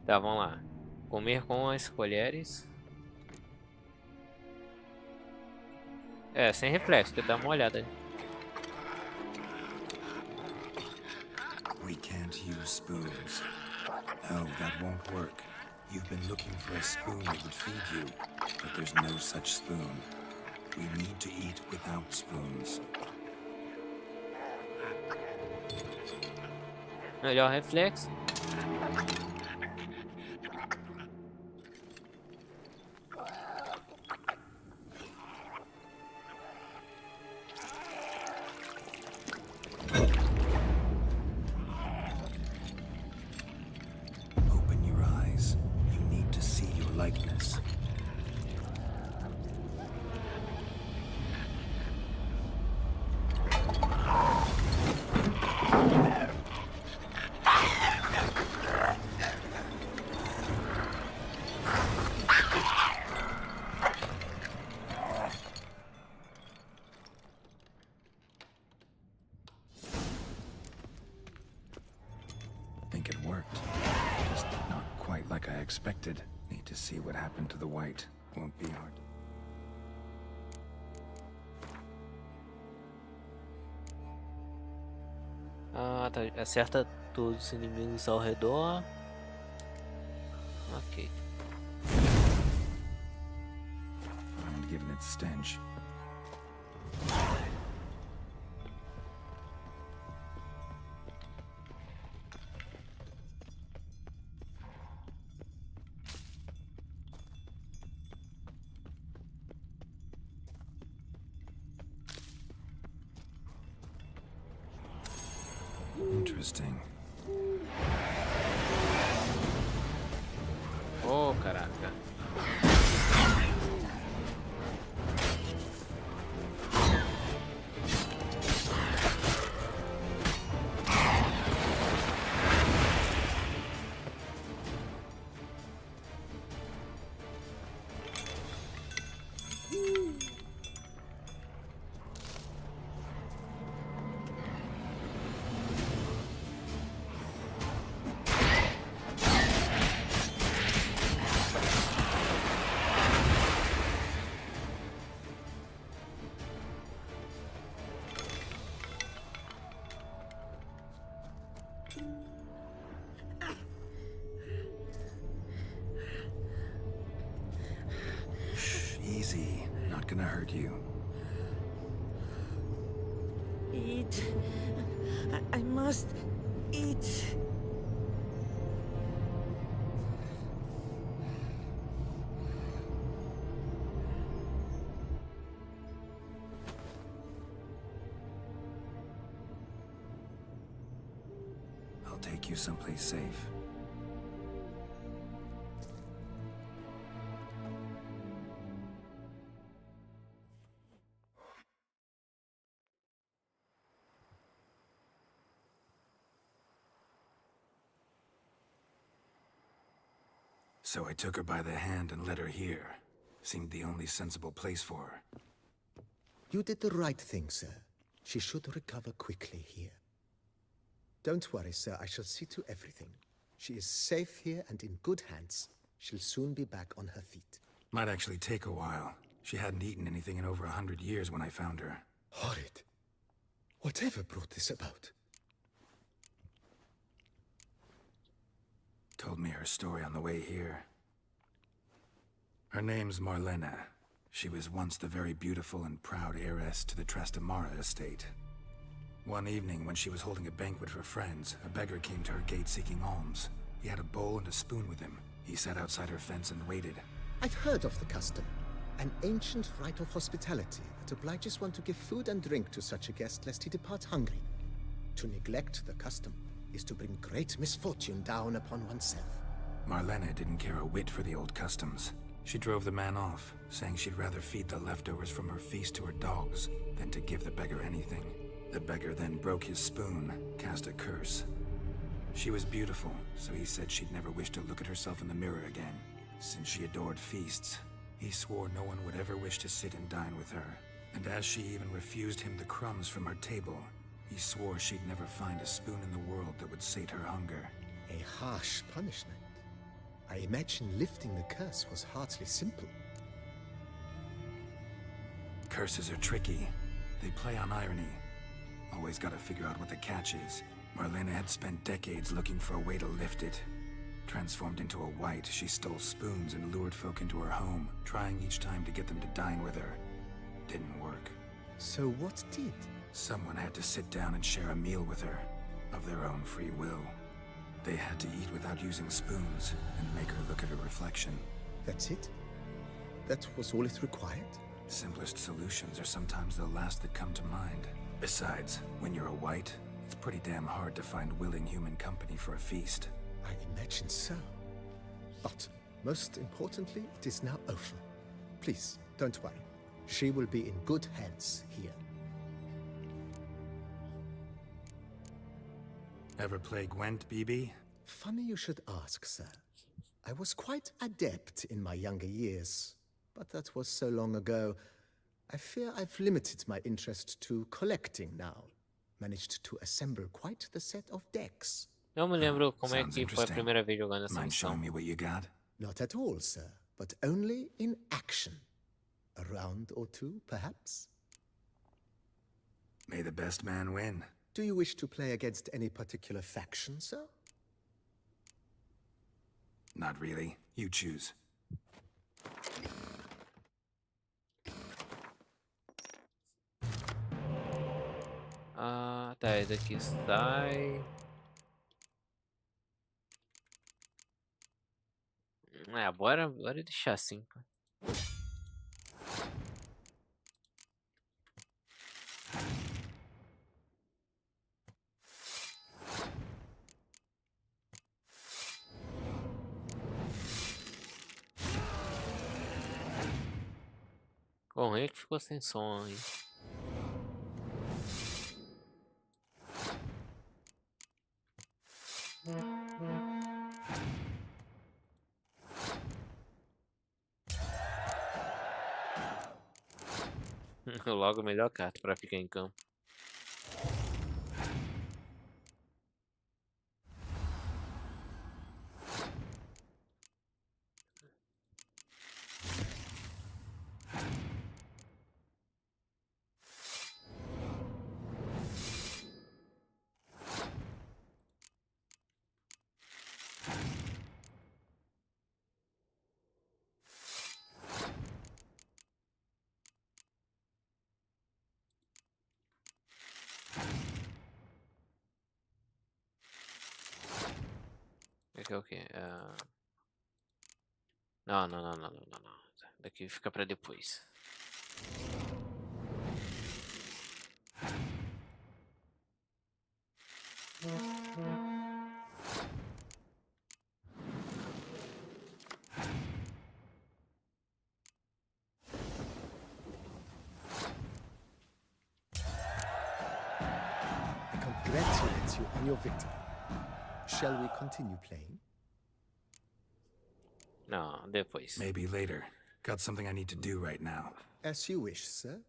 Tá, vamos lá. Comer com as colheres. É, sem reflexo, dá uma olhada. We can't use spoons. No, that won't work. You've been looking for a spoon that would feed you, but there's no such spoon. We need to eat without spoons. Melhor reflexo. Open your eyes. You need to see your likeness. Think it worked. Just not quite like I expected. Need to see what happened to the white. Won't be hard. Ah, tá. Acerta todos os inimigos ao redor. Ok. I'm giving it stench. Interesting. Oh, caraca. gonna hurt you. Eat. I must eat. I'll take you someplace safe. So I took her by the hand and led her here. Seemed the only sensible place for her. You did the right thing, sir. She should recover quickly here. Don't worry, sir. I shall see to everything. She is safe here and in good hands. She'll soon be back on her feet. Might actually take a while. She hadn't eaten anything in over 100 years when I found her. Horrid. Whatever brought this about? Told me her story on the way here. Her name's Marlena. She was once the very beautiful and proud heiress to the Trastamara estate. One evening, when she was holding a banquet for friends, a beggar came to her gate seeking alms. He had a bowl and a spoon with him. He sat outside her fence and waited. I've heard of the custom. An ancient rite of hospitality that obliges one to give food and drink to such a guest lest he depart hungry. To neglect the custom is to bring great misfortune down upon oneself. Marlena didn't care a whit for the old customs. She drove the man off, saying she'd rather feed the leftovers from her feast to her dogs than to give the beggar anything. The beggar then broke his spoon, cast a curse. She was beautiful, so he said she'd never wish to look at herself in the mirror again. Since she adored feasts, he swore no one would ever wish to sit and dine with her. And as she even refused him the crumbs from her table, he swore she'd never find a spoon in the world that would sate her hunger. A harsh punishment. I imagine lifting the curse was hardly simple. Curses are tricky. They play on irony. Always gotta figure out what the catch is. Marlena had spent decades looking for a way to lift it. Transformed into a wight, she stole spoons and lured folk into her home, trying each time to get them to dine with her. Didn't work. So what did? Someone had to sit down and share a meal with her, of their own free will. They had to eat without using spoons, and make her look at her reflection. That's it? That was all it required? Simplest solutions are sometimes the last that come to mind. Besides, when you're a wight, it's pretty damn hard to find willing human company for a feast. I imagine so. But, most importantly, it is now over. Please, don't worry. She will be in good hands here. Ever play Gwent, BB? Funny you should ask, sir. I was quite adept in my younger years, but that was so long ago. I fear I've limited my interest to collecting now. Managed to assemble quite the set of decks. Não me lembro como é que foi a primeira vez jogando essa Mind missão. showing me what you got? Not at all, sir, but only in action. A round or two, perhaps? May the best man win. Do you wish to play against any particular faction, sir? Not really. You choose. Ah, tá, esse daqui sai. Bora deixar assim. Bom, ele que ficou sem som aí. Logo o melhor carta para ficar em campo. Aqui é o quê? Não, não, não, não, não, não, não. Daqui fica pra depois. I congratulate you on your victory. Shall we continue playing? Não, depois. Maybe later. Got something I need to do right now. As you wish, sir.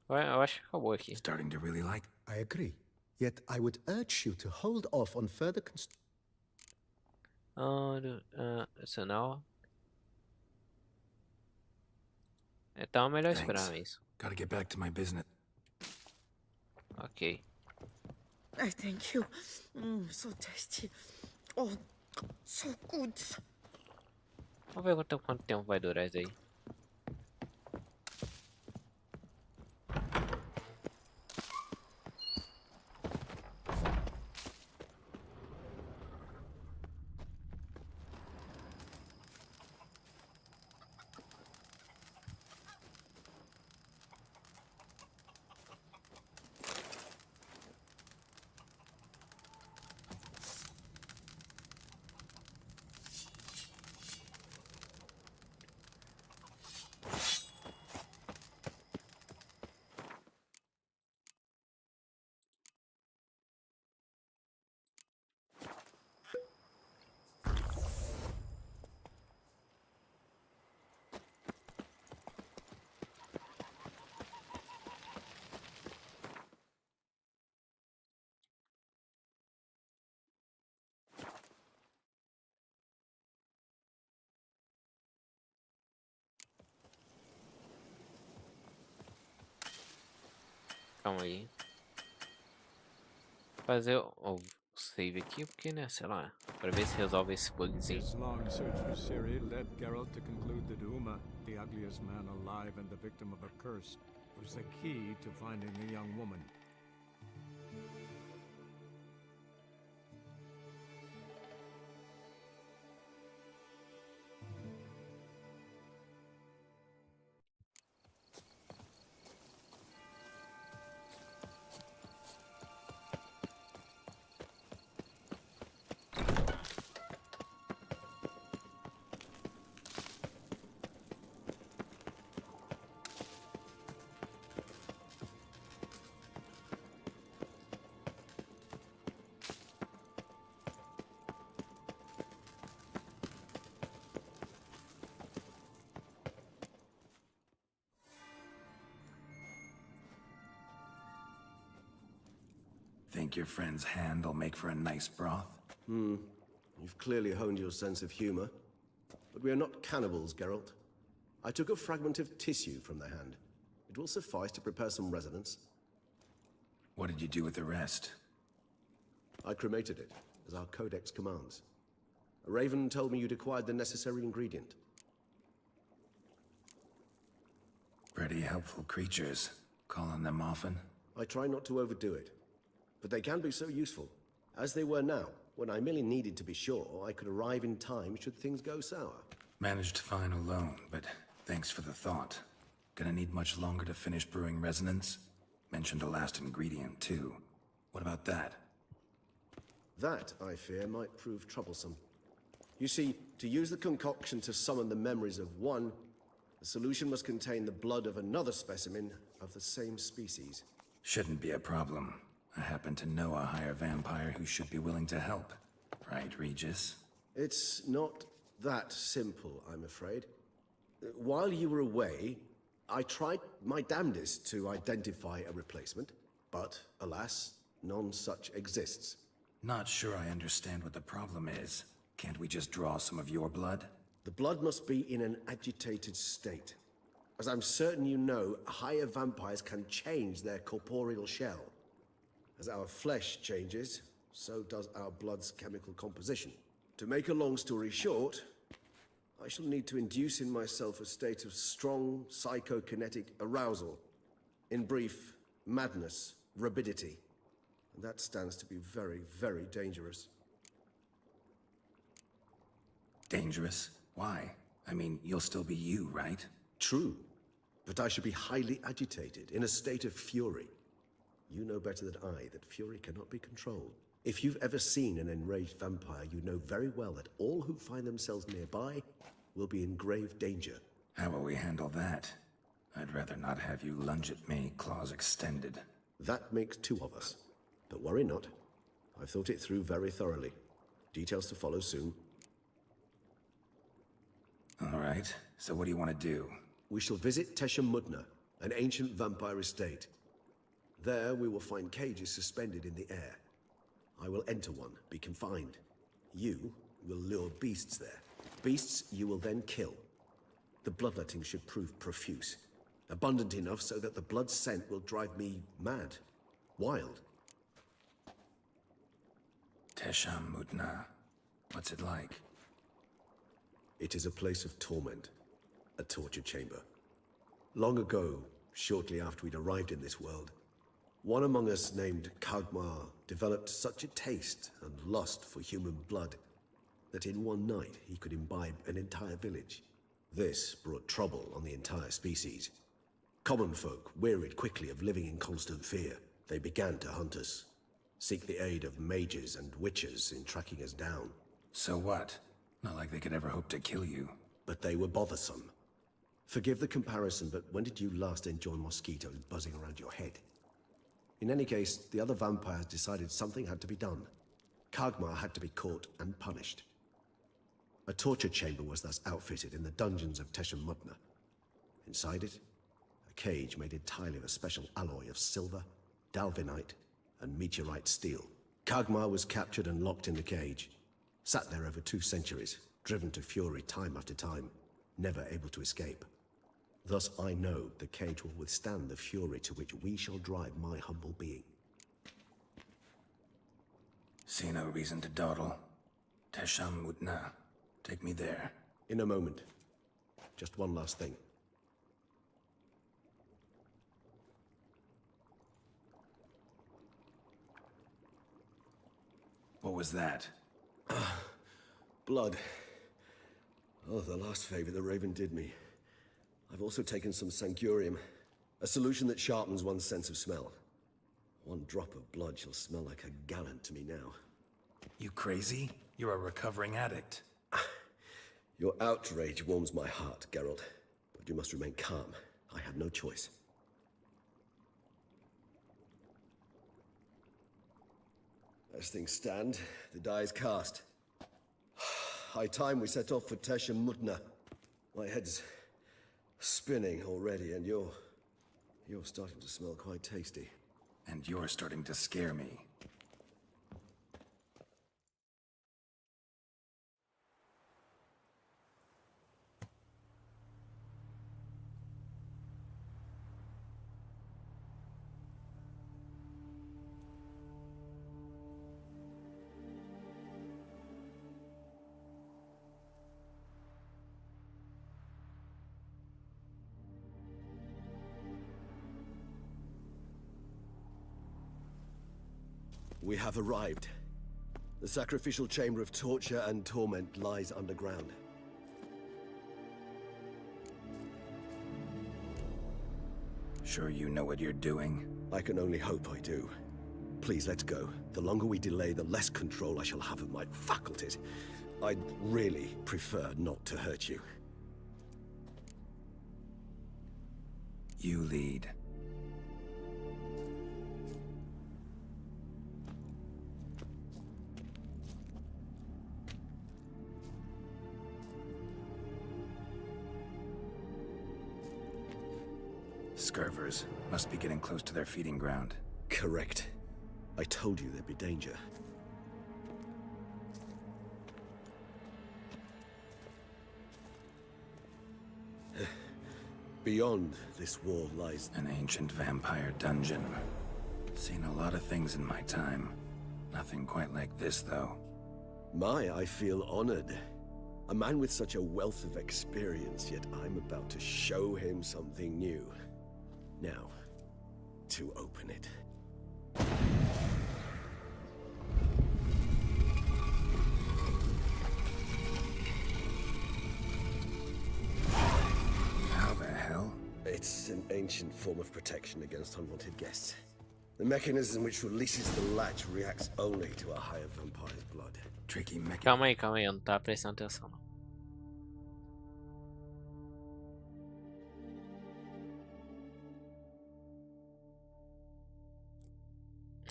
Eu acho que acabou aqui. Starting to really like. I agree. Yet I would urge you to hold off on further Adicional. Então é melhor esperar isso. Gotta get back to my business. Ok. I thank you. So tasty. Oh, so good. Vamos ver quanto tempo vai durar isso aí. Calma aí. Fazer o save aqui, porque, né, sei lá, pra ver se resolve esse bugzinho. His long search for Ciri led Geralt to conclude that Uma, the ugliest man alive and the victim of a curse, was the key to finding the young woman. Think your friend's hand will make for a nice broth? You've clearly honed your sense of humor. But we are not cannibals, Geralt. I took a fragment of tissue from the hand. It will suffice to prepare some resonance. What did you do with the rest? I cremated it, as our codex commands. A raven told me you'd acquired the necessary ingredient. Pretty helpful creatures. Call on them often? I try not to overdo it. But they can be so useful, as they were now, when I merely needed to be sure I could arrive in time should things go sour. Managed fine alone, but thanks for the thought. Gonna need much longer to finish brewing resonance? Mentioned a last ingredient, too. What about that? That, I fear, might prove troublesome. You see, to use the concoction to summon the memories of one, the solution must contain the blood of another specimen of the same species. Shouldn't be a problem. I happen to know a higher vampire who should be willing to help. Right, Regis? It's not that simple, I'm afraid. While you were away, I tried my damnedest to identify a replacement, but alas, none such exists. Not sure I understand what the problem is. Can't we just draw some of your blood? The blood must be in an agitated state. As I'm certain you know, higher vampires can change their corporeal shell. As our flesh changes, so does our blood's chemical composition. To make a long story short, I shall need to induce in myself a state of strong psychokinetic arousal. In brief, madness, rabidity. That stands to be very, very dangerous. Dangerous? Why? I mean, you'll still be you, right? True, but I should be highly agitated, in a state of fury. You know better than I that fury cannot be controlled. If you've ever seen an enraged vampire, you know very well that all who find themselves nearby will be in grave danger. How will we handle that? I'd rather not have you lunge at me, claws extended. That makes two of us. But worry not. I've thought it through very thoroughly. Details to follow soon. All right, so what do you want to do? We shall visit Tesha Mudna, an ancient vampire estate. There we will find cages suspended in the air. I will enter one, be confined. You will lure beasts there. Beasts you will then kill. The bloodletting should prove profuse. Abundant enough so that the blood scent will drive me mad. Wild. Tesha Mudna. What's it like? It is a place of torment. A torture chamber. Long ago, shortly after we'd arrived in this world, one among us named Kagmar developed such a taste and lust for human blood that in one night he could imbibe an entire village. This brought trouble on the entire species. Common folk wearied quickly of living in constant fear. They began to hunt us, seek the aid of mages and witches in tracking us down. So what? Not like they could ever hope to kill you. But they were bothersome. Forgive the comparison, but when did you last enjoy mosquitoes buzzing around your head? In any case, the other vampires decided something had to be done. Kagmar had to be caught and punished. A torture chamber was thus outfitted in the dungeons of Tesha Mudna. Inside it, a cage made entirely of a special alloy of silver, dalvinite, and meteorite steel. Kagmar was captured and locked in the cage. Sat there over 2 centuries, driven to fury time after time, never able to escape. Thus I know the cage will withstand the fury to which we shall drive my humble being. See no reason to dawdle. Tesha Mudna. Take me there. In a moment. Just one last thing. What was that? Blood. Oh, the last favor the Raven did me. I've also taken some Sangurium, a solution that sharpens one's sense of smell. One drop of blood shall smell like a gallon to me now. You crazy? You're a recovering addict. Your outrage warms my heart, Geralt. But you must remain calm. I had no choice. As things stand, the die is cast. High time we set off for Tesha Mudna. My head's spinning already, and you're starting to smell quite tasty. And you're starting to scare me. We have arrived. The sacrificial chamber of torture and torment lies underground. Sure you know what you're doing? I can only hope I do. Please, let's go. The longer we delay, the less control I shall have of my faculties. I'd really prefer not to hurt you. You lead. Scurvers must be getting close to their feeding ground. Correct. I told you there'd be danger. Beyond this wall lies an ancient vampire dungeon. Seen a lot of things in my time. Nothing quite like this, though. I feel honored. A man with such a wealth of experience, yet I'm about to show him something new. Now, to open it. It's an ancient form of protection against unwanted guests. The mechanism which releases the latch reacts only to a higher vampire's blood. Tricky mechanism. Calma aí, eu não tava prestando atenção não.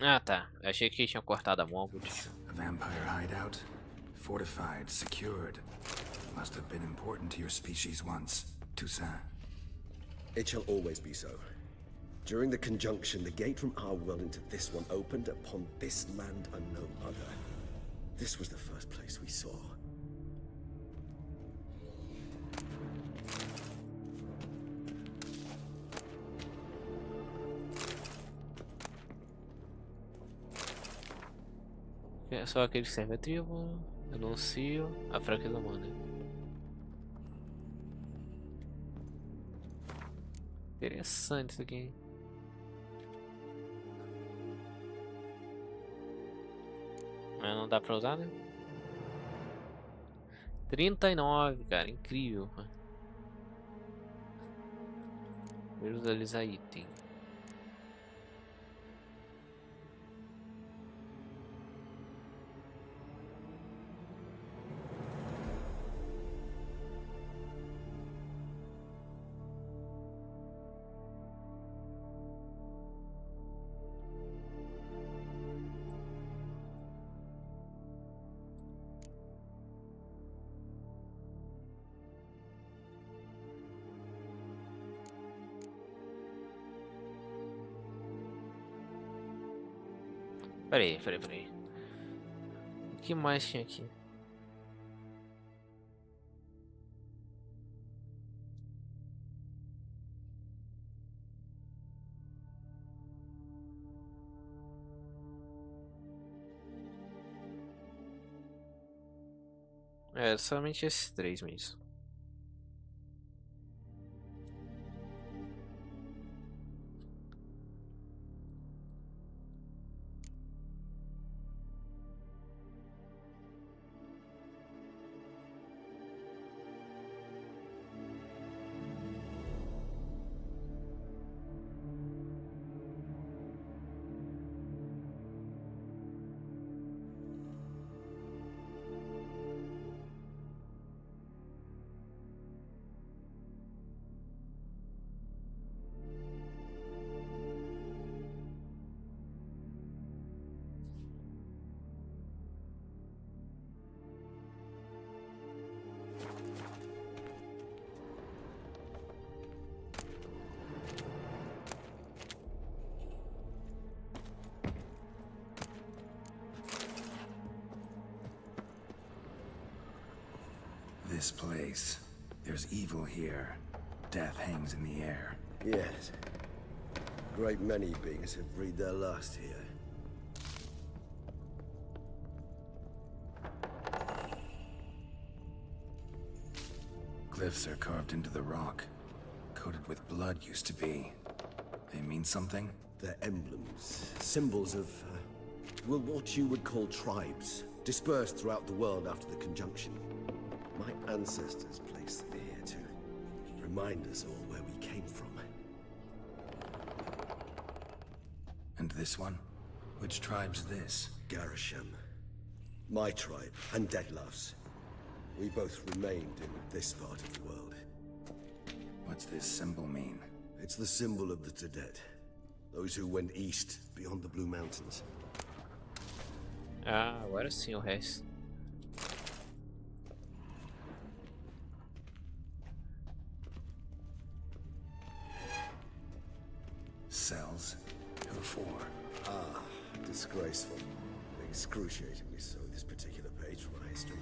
Ah tá, eu achei que tinham cortado a Mongold. A vampire hideout? Fortified, secured. Must have been important to your species once, Toussaint. It shall always be so. During the conjunction, the gate from our world into this one opened upon this land and no other. This was the first place we saw. É só aquele que serve a tribo, anuncio a fraqueza humana. Interessante isso aqui, hein? Mas não dá pra usar, né? 39, cara, incrível. Visualizar item. Peraí. O que mais tinha aqui? É, somente esses 3 mesmo. This place. There's evil here. Death hangs in the air. Yes. A great many beings have breathed their last here. Glyphs are carved into the rock. Coated with blood used to be. They mean something? They're emblems, symbols of, well, what you would call tribes, dispersed throughout the world after the conjunction. My ancestors placed them here to remind us all where we came from. And this one? Which tribe's this? Garisham. My tribe, and Deadloves. We both remained in this part of the world. What's this symbol mean? It's the symbol of the Tedet. Those who went east, beyond the Blue Mountains. Ah, agora sim o resto. Cells? Who for? Ah, disgraceful. Excruciatingly so, this particular page from our history.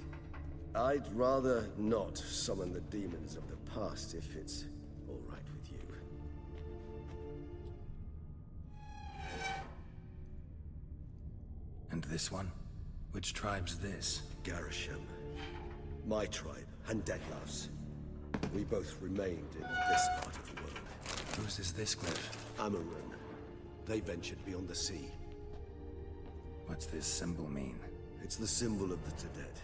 I'd rather not summon the demons of the past if it's all right with you. And this one? Which tribe's this? Garisham. My tribe, and Deadloves. We both remained in this part of the world. Whose is this glyph? Amarun. They ventured beyond the sea. What's this symbol mean? It's the symbol of the Tedet.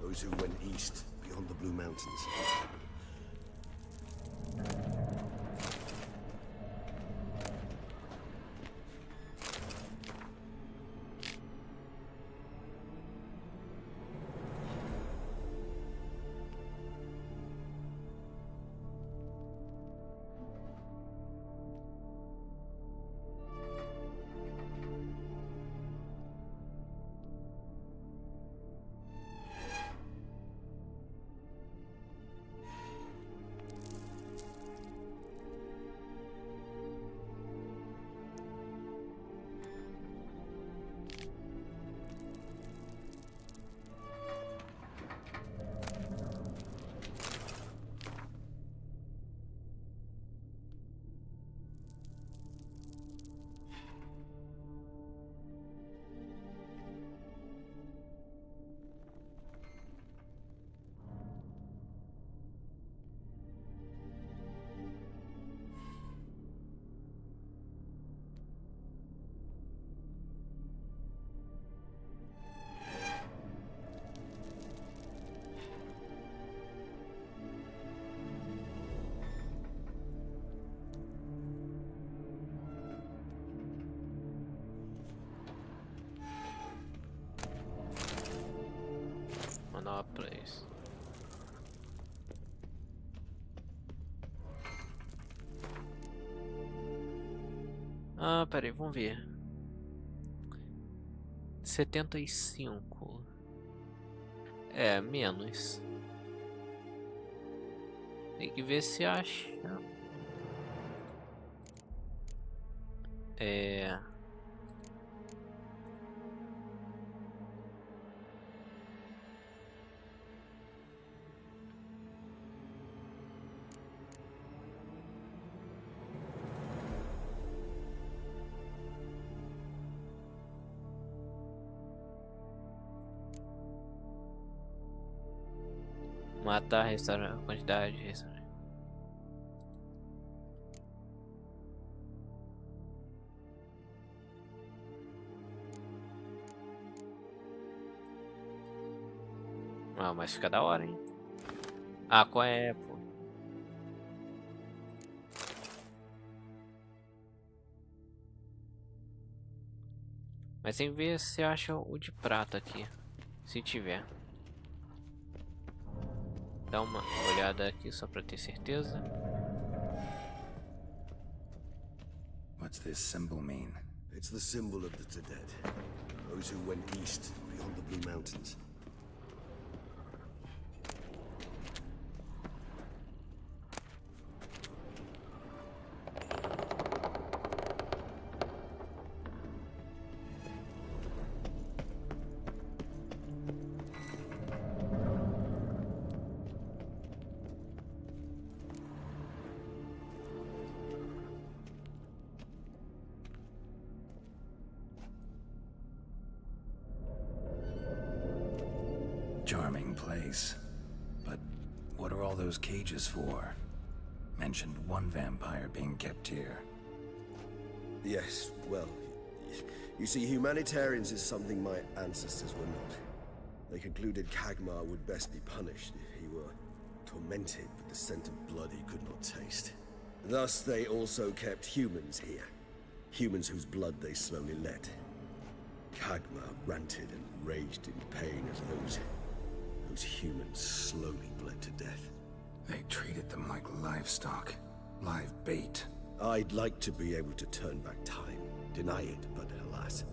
Those who went east, beyond the Blue Mountains. Nice. Ah, peraí, vamos ver. 75. É, menos. Tem que ver se acha. É. Matar, restaurar a quantidade, restaurar. Ah, mas fica da hora, hein? Ah, qual é, pô? Mas tem que ver se acha o de prata aqui. Se tiver. Dá uma olhada aqui só pra ter certeza. What's this symbol mean? It's the symbol of the Dead. Those who went east beyond the Blue Mountains. Charming place. But what are all those cages for? Mentioned one vampire being kept here. Yes, well, you see, humanitarians is something my ancestors were not. They concluded Kagmar would best be punished if he were tormented with the scent of blood he could not taste. Thus, they also kept humans here. Humans whose blood they slowly let. Kagmar ranted and raged in pain as those humans slowly bled to death. They treated them like livestock. Live bait. I'd like to be able to turn back time, deny it, but alas,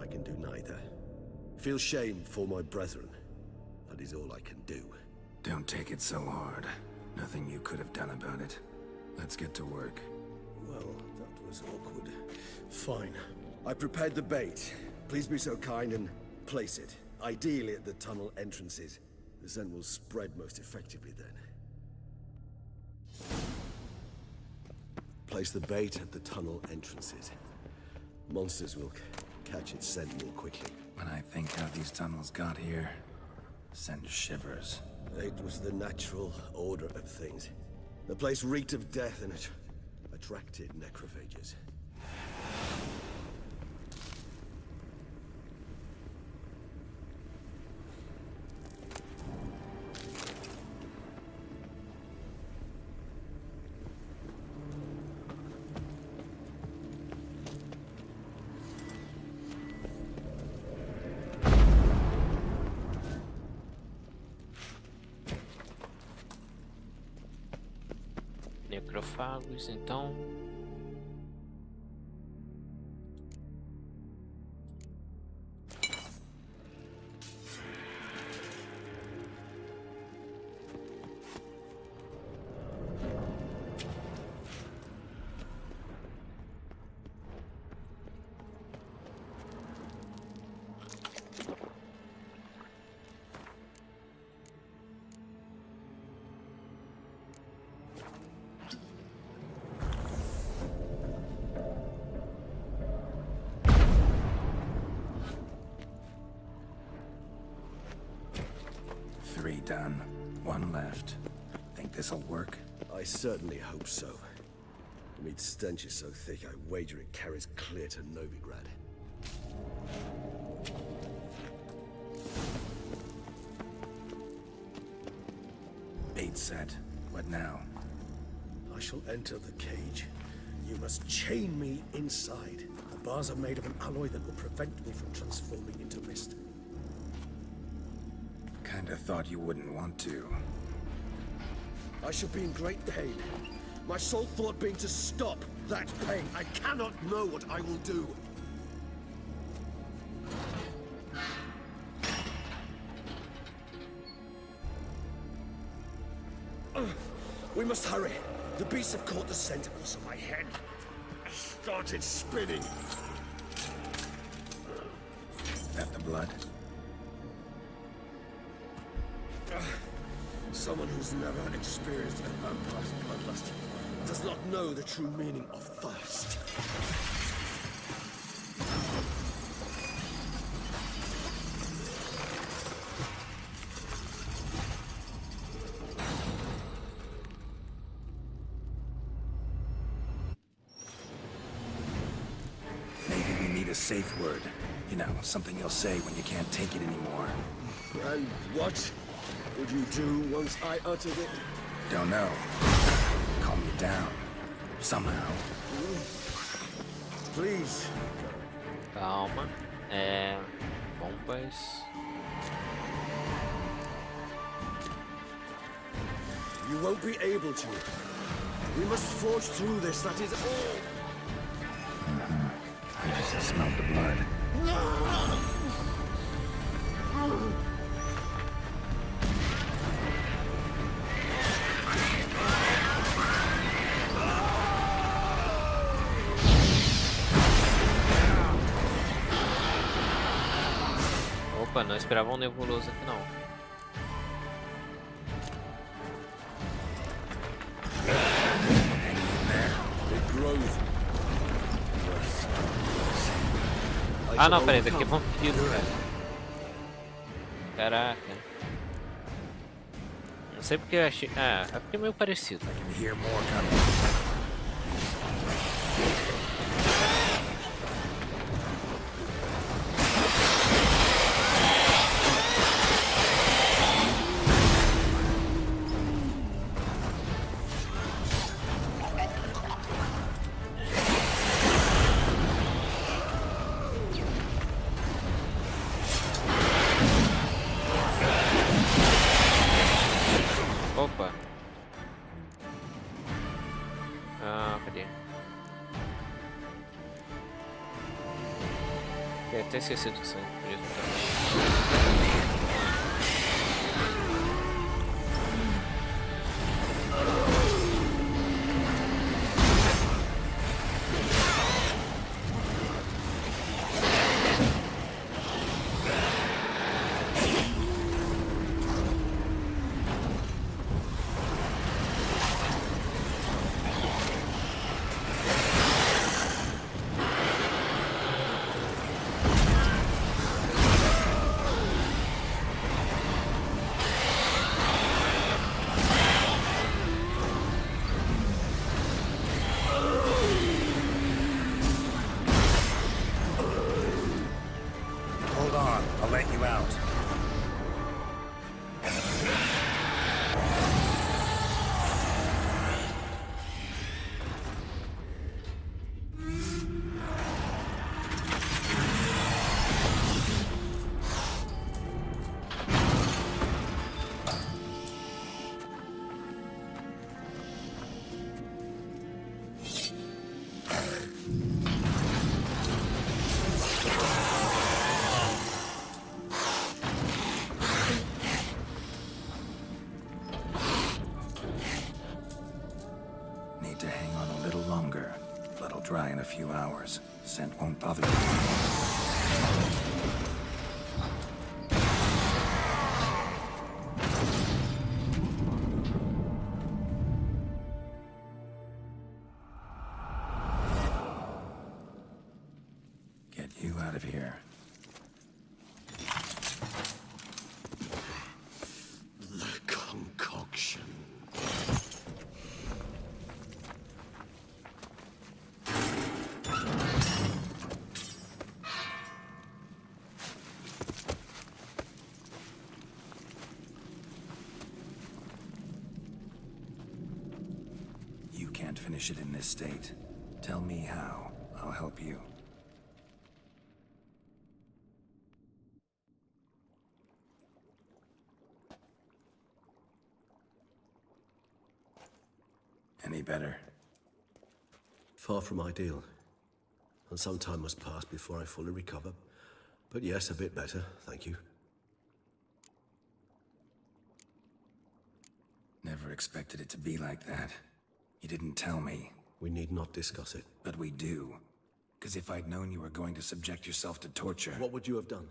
I can do neither. Feel shame for my brethren. That is all I can do. Don't take it so hard. Nothing you could have done about it. Let's get to work. Well, that was awkward. Fine. I prepared the bait. Please be so kind and place it. Ideally at the tunnel entrances. The scent will spread most effectively then. Place the bait at the tunnel entrances. Monsters will catch its scent more quickly. When I think how these tunnels got here, send shivers. It was the natural order of things. The place reeked of death and it attracted necrophages. Necrófagos, então. Three done. One left. Think this'll work? I certainly hope so. The meat stench is so thick, I wager it carries clear to Novigrad. Bait set. What now? I shall enter the cage. You must chain me inside. The bars are made of an alloy that will prevent me from transforming into mist. Kinda thought you wouldn't want to. I shall be in great pain. My sole thought being to stop that pain. I cannot know what I will do. We must hurry. The beasts have caught the scent also my head. I started spinning. That the blood? Someone who's never experienced a vampire's bloodlust does not know the true meaning of thirst. Maybe we need a safe word. You know, something you'll say when you can't take it anymore. And what would you do once I uttered it? Don't know. Calm you down. Somehow. Please. Calma. Bombas. You won't be able to. We must forge through this, that is all. I just smelled the blood. Opa, não esperava um nebuloso aqui não. Ah não, peraí, daqui é vampiro, velho. Caraca. Não sei porque eu achei. Ah, é porque é meio parecido. Opa. Ah, cadê? Eu até esqueci do sangue. Hold on, I'll let you out. Need to hang on a little longer. Blood'll dry in a few hours. Scent won't bother you. Get you out of here. The concoction. You can't finish it in this state. Tell me how. I'll help you. Any better? Far from ideal. And some time must pass before I fully recover. But yes, a bit better, thank you. Never expected it to be like that. You didn't tell me. We need not discuss it. But we do. Because if I'd known you were going to subject yourself to torture... What would you have done?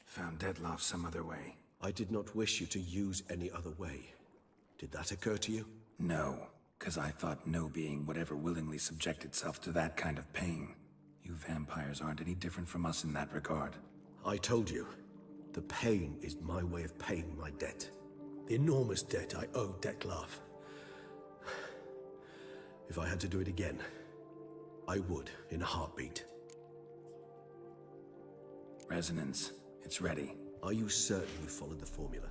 Found Detloff some other way. I did not wish you to use any other way. Did that occur to you? No, because I thought no being would ever willingly subject itself to that kind of pain. You vampires aren't any different from us in that regard. I told you, the pain is my way of paying my debt. The enormous debt I owe Detlaff. If I had to do it again, I would, in a heartbeat. Resonance. It's ready. Are you certain you followed the formula?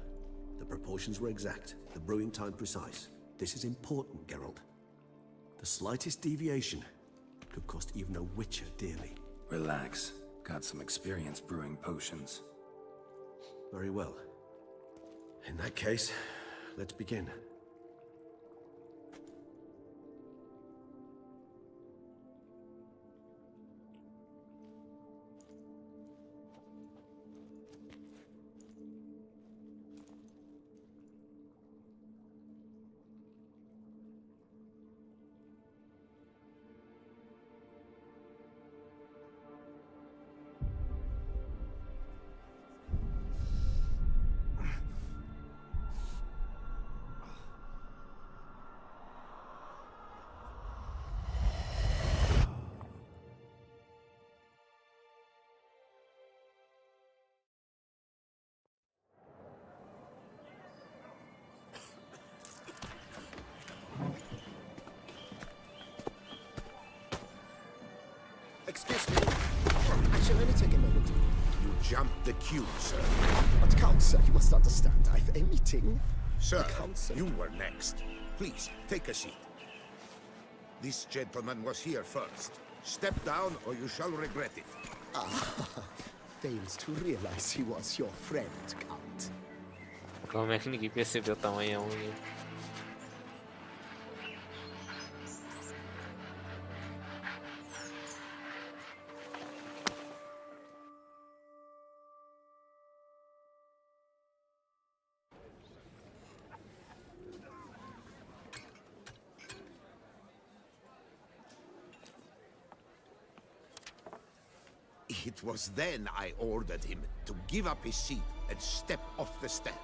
The proportions were exact, the brewing time precise. This is important, Geralt. The slightest deviation could cost even a witcher dearly. Relax. Got some experience brewing potions. Very well. In that case, let's begin. Excuse me. Actually, let me take a moment. You jumped the queue, sir. But Count, sir, you must understand. I've a meeting. Sir, The council. you were next. Please, take a seat. This gentleman was here first. Step down or you shall regret it. Fails to realize he was your friend, Count. Como é que ninguém percebeu o tamanho da unha? It was then I ordered him to give up his seat and step off the stand.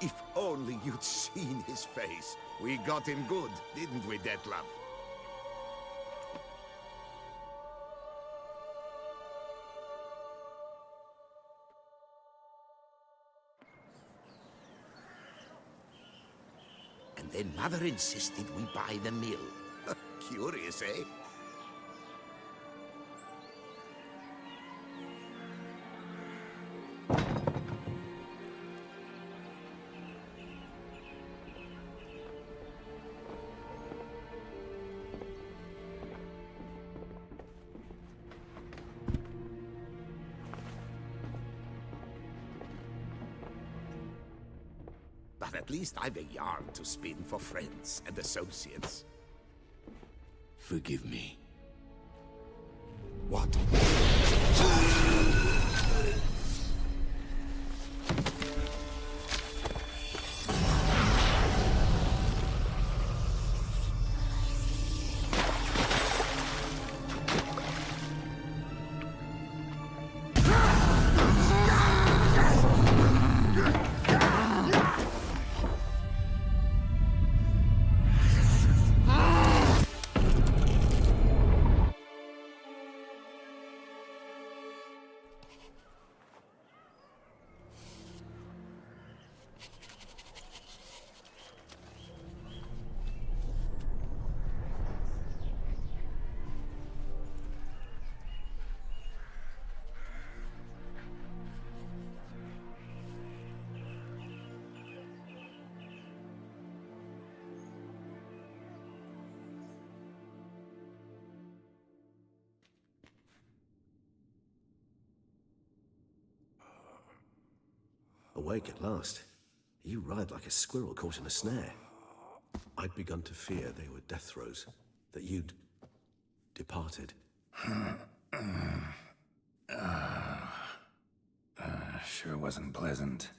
If only you'd seen his face. We got him good, didn't we, Detlaff? And then Mother insisted we buy the mill. Curious, eh? But at least I've a yarn to spin for friends and associates. Forgive me. What? Awake at last. You ride like a squirrel caught in a snare. I'd begun to fear they were death throes, that you'd departed. Sure wasn't pleasant,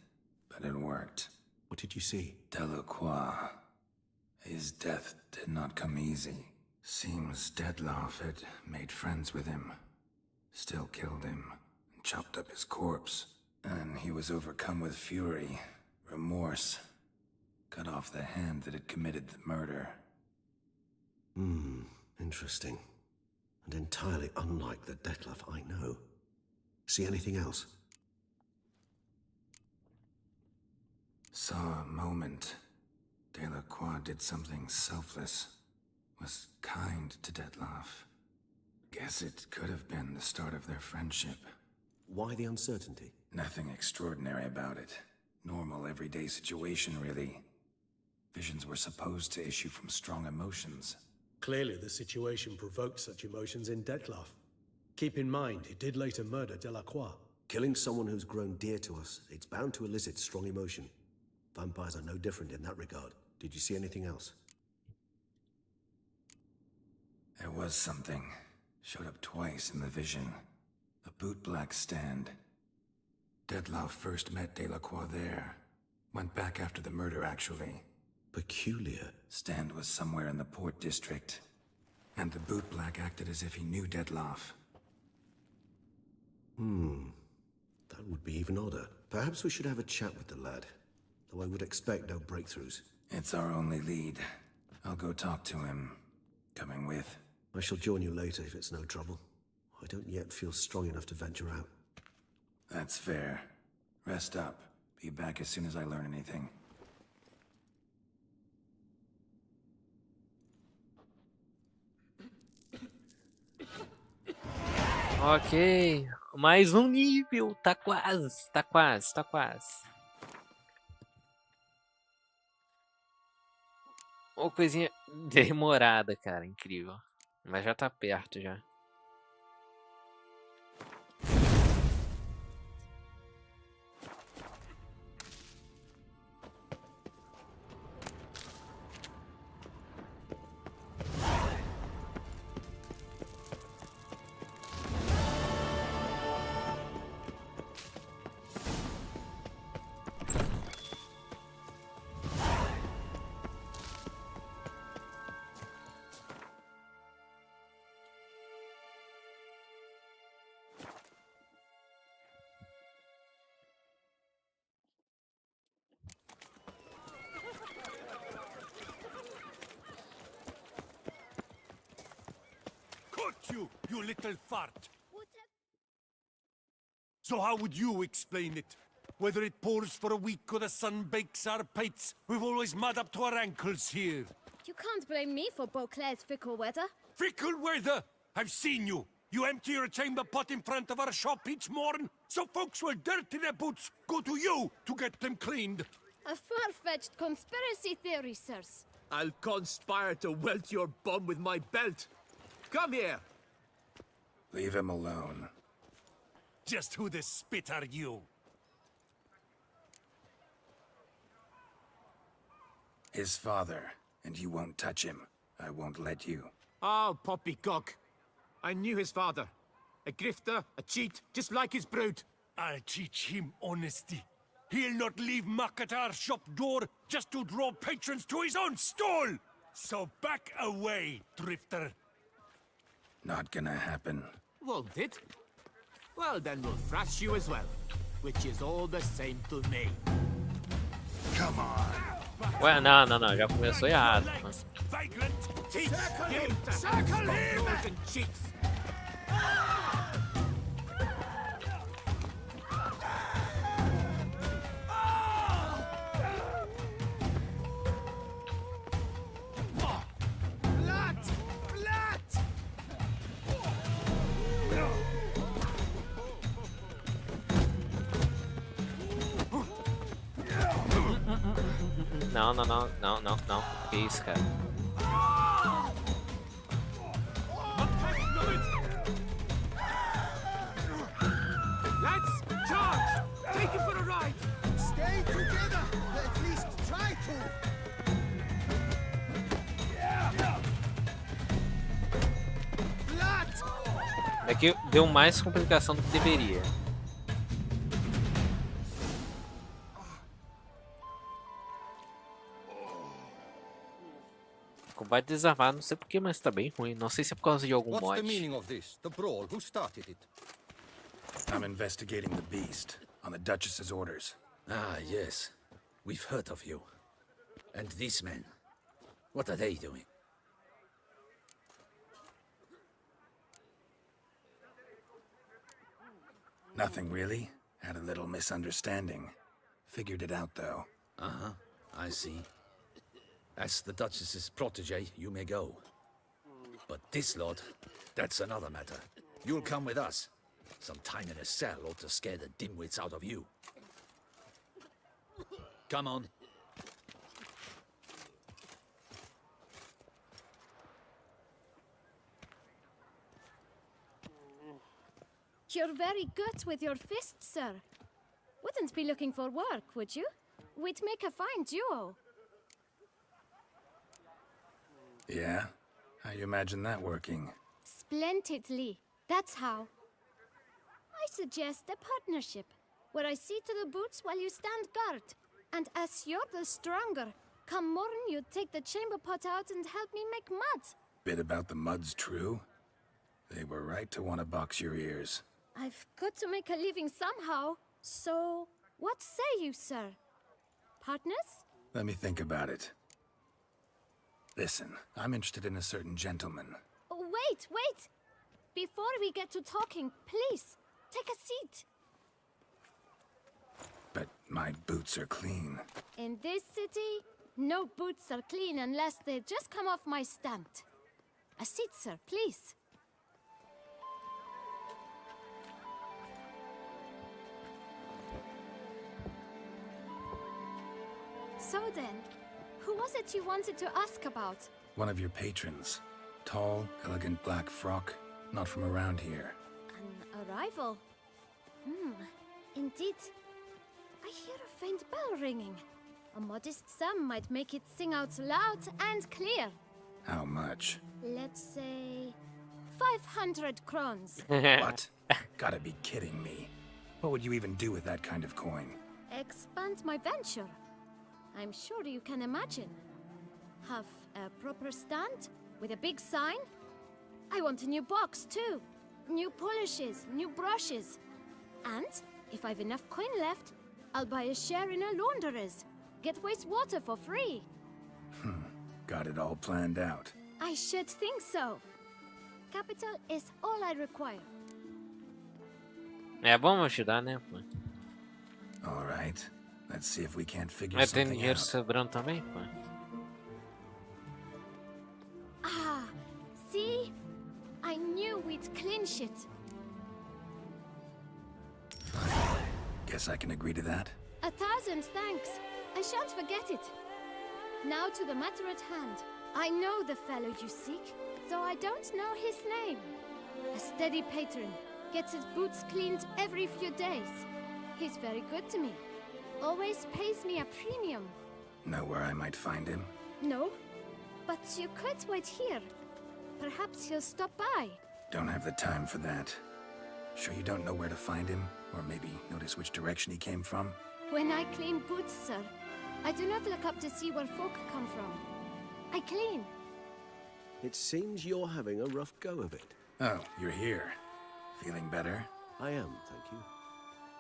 but it worked. What did you see? Delacroix. His death did not come easy. Seems Dettlaff had made friends with him, still killed him, and chopped up his corpse. And he was overcome with fury, remorse, cut off the hand that had committed the murder. Interesting. And entirely unlike the Dettlaff I know. See anything else? Saw a moment. Delacroix did something selfless. Was kind to Dettlaff. Guess it could have been the start of their friendship. Why the uncertainty? Nothing extraordinary about it. Normal, everyday situation, really. Visions were supposed to issue from strong emotions. Clearly, the situation provoked such emotions in Dettlaff. Keep in mind, he did later murder Delacroix. Killing someone who's grown dear to us, it's bound to elicit strong emotion. Vampires are no different in that regard. Did you see anything else? There was something. Showed up twice in the vision. A bootblack stand. Dettlaff first met Delacroix there. Went back after the murder, actually. Peculiar. Stand was somewhere in the Port District. And the bootblack acted as if he knew Dettlaff. That would be even odder. Perhaps we should have a chat with the lad. Though I would expect no breakthroughs. It's our only lead. I'll go talk to him. Coming with. I shall join you later if it's no trouble. I don't yet feel strong enough to venture out. That's fair. Rest up. Be back as soon as I learn anything. Ok, mais um nível, tá quase, tá quase, tá quase. Uma coisinha demorada, cara, incrível. Mas já tá perto já. You little fart! So how would you explain it? Whether it pours for a week or the sun bakes our pates, we've always mud up to our ankles here. You can't blame me for Beauclair's fickle weather. Fickle weather! I've seen you! You empty your chamber pot in front of our shop each morn, so folks will dirty their boots, go to you to get them cleaned. A far-fetched conspiracy theory, sirs. I'll conspire to welt your bum with my belt. Come here! Leave him alone. Just who the spit are you? His father, and you won't touch him. I won't let you. Oh, poppycock. I knew his father. A grifter, a cheat, just like his brood. I'll teach him honesty. He'll not leave muck at our shop door just to draw patrons to his own stall! So back away, drifter. Not gonna happen. Won't it? Well, then we'll thrash you as well. Which is all the same to me. Come on! Ué, não, já começou errado. Vagrant! Teach him to Circle him! and cheats! Não. Que isso, cara? Let's charge! Take him for a ride! Stay together! At least try to! É que deu mais complicação do que deveria. Combate desarmado, não sei porquê, mas tá bem ruim. Não sei se é por causa de algum What's mod. the meaning of this? The brawl? Who started it? I'm investigating the beast on the Duchess's orders. Ah, yes. We've heard of you. And these men. What are they doing? Nothing really. Had a little misunderstanding. Figured it out though. Uh-huh. I see. As the Duchess's protege, you may go. But this lot, that's another matter. You'll come with us. Some time in a cell ought to scare the dimwits out of you. Come on. You're very good with your fists, sir. Wouldn't be looking for work, would you? We'd make a fine duo. Yeah? How you imagine that working? Splendidly. That's how. I suggest a partnership, where I see to the boots while you stand guard. And as you're the stronger, come morn you take the chamber pot out and help me make mud. Bit about the mud's true? They were right to want to box your ears. I've got to make a living somehow. So, what say you, sir? Partners? Let me think about it. Listen, I'm interested in a certain gentleman. Oh, wait, wait! Before we get to talking, please, take a seat. But my boots are clean. In this city, no boots are clean unless they just come off my stand. A seat, sir, please. So then, who was it you wanted to ask about? One of your patrons. Tall, elegant black frock. Not from around here. An arrival? Indeed. I hear a faint bell ringing. A modest sum might make it sing out loud and clear. How much? Let's say 500 crowns. What? Gotta be kidding me. What would you even do with that kind of coin? Expand my venture. I'm sure you can imagine. Have a proper stand with a big sign. I want a new box too. New polishes, new brushes. And if I've enough coin left, I'll buy a share in a launderer's. Get wastewater for free. Got it all planned out. I should think so. Capital is all I require. É bom ajudar, né? Pô? All right. Let's see if we can't figure Mas tem something dinheiro out. sobrando também, pô. Ah, see? I knew we'd clinch it. Guess I can agree to that. 1,000 thanks. I shan't forget it. Now to the matter at hand. I know the fellow you seek, though I don't know his name. A steady patron, gets his boots cleaned every few days. He's very good to me. Always pays me a premium. Know where I might find him? No, but you could wait here. Perhaps he'll stop by. Don't have the time for that. Sure you don't know where to find him? Or maybe notice which direction he came from? When I clean boots, sir, I do not look up to see where folk come from. I clean. It seems you're having a rough go of it. Oh, you're here. Feeling better? I am, thank you.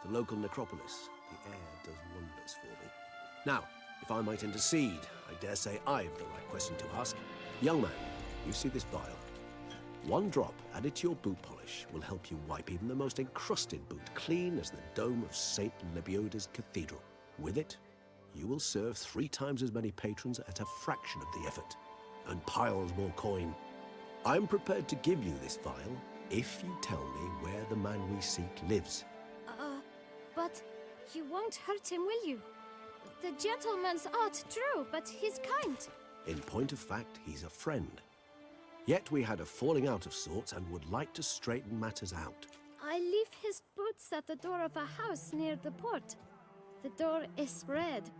The local necropolis. The air does wonders for me. Now, if I might intercede, I dare say I've the right question to ask. Young man, you see this vial? One drop added to your boot polish will help you wipe even the most encrusted boot clean as the dome of St. Lebioda's Cathedral. With it, you will serve 3 times as many patrons at a fraction of the effort, and piles more coin. I'm prepared to give you this vial if you tell me where the man we seek lives. But you won't hurt him, will you? The gentleman's art true, but he's kind. In point of fact, he's a friend. Yet we had a falling out of sorts and would like to straighten matters out. I leave his boots at the door of a house near the port. The door is red,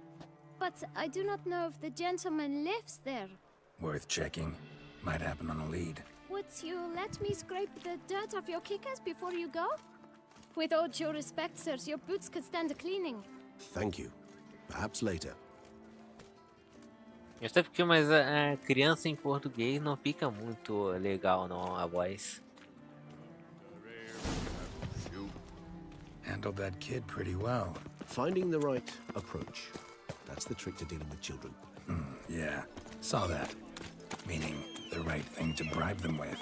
but I do not know if the gentleman lives there. Worth checking. Might happen on a lead. Would you let me scrape the dirt off your kickers before you go? With all due respect, sirs, your boots could stand a cleaning. Thank you. Perhaps later. Até porque, mas a criança em português não fica muito legal, não, a voz. Handled that kid pretty well. Finding the right approach. That's the trick to dealing with children. Yeah, saw that. Meaning, the right thing to bribe them with.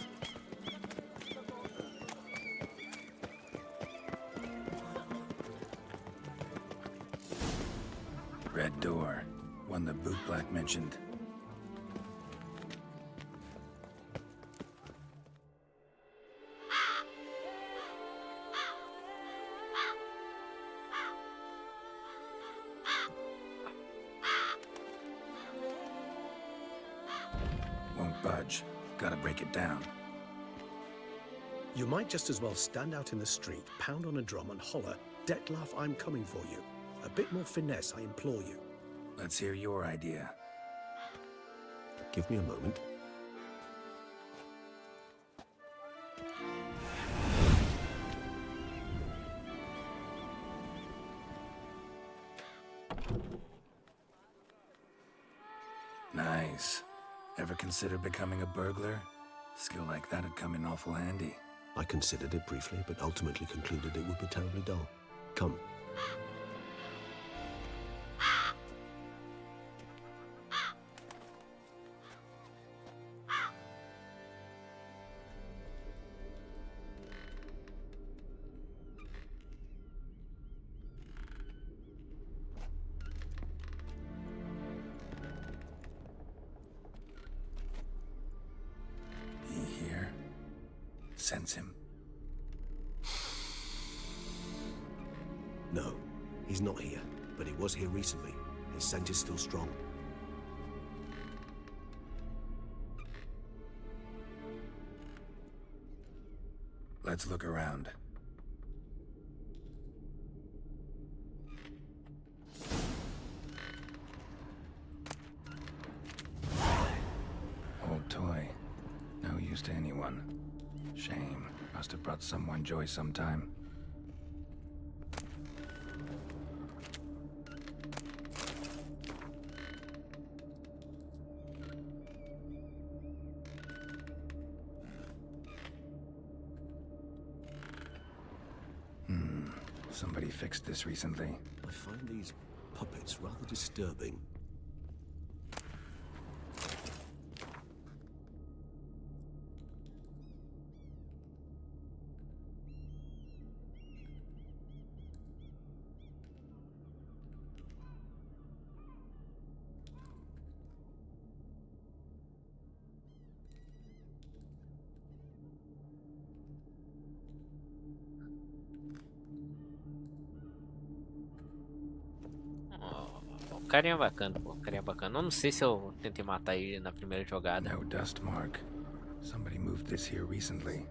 Red door. One the bootblack mentioned. Won't budge. Gotta break it down. You might just as well stand out in the street, pound on a drum and holler, "Dettlaff, I'm coming for you." A bit more finesse, I implore you. Let's hear your idea. Give me a moment. Nice. Ever consider becoming a burglar? Skill like that'd come in awful handy. I considered it briefly, but ultimately concluded it would be terribly dull. Come. Sense him. No, he's not here, but he was here recently. His scent is still strong. Let's look around. Old toy. No use to anyone. Shame. Must have brought someone joy sometime. Somebody fixed this recently. I find these puppets rather disturbing. Carinha bacana, pô. Carinha bacana. Eu não sei se eu tentei matar ele na primeira jogada. No dust mark. Somebody moved this here recently.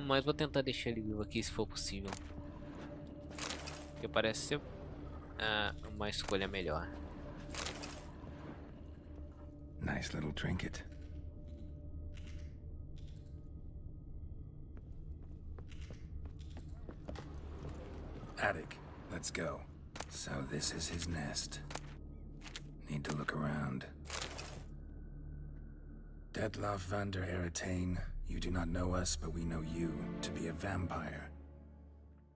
Mas vou tentar deixar ele vivo aqui se for possível. Porque parece ser uma escolha melhor. Nice little trinket. Attic, let's go. So this is his nest. Need to look around. Dettlaff van der Eretain, you do not know us, but we know you to be a vampire.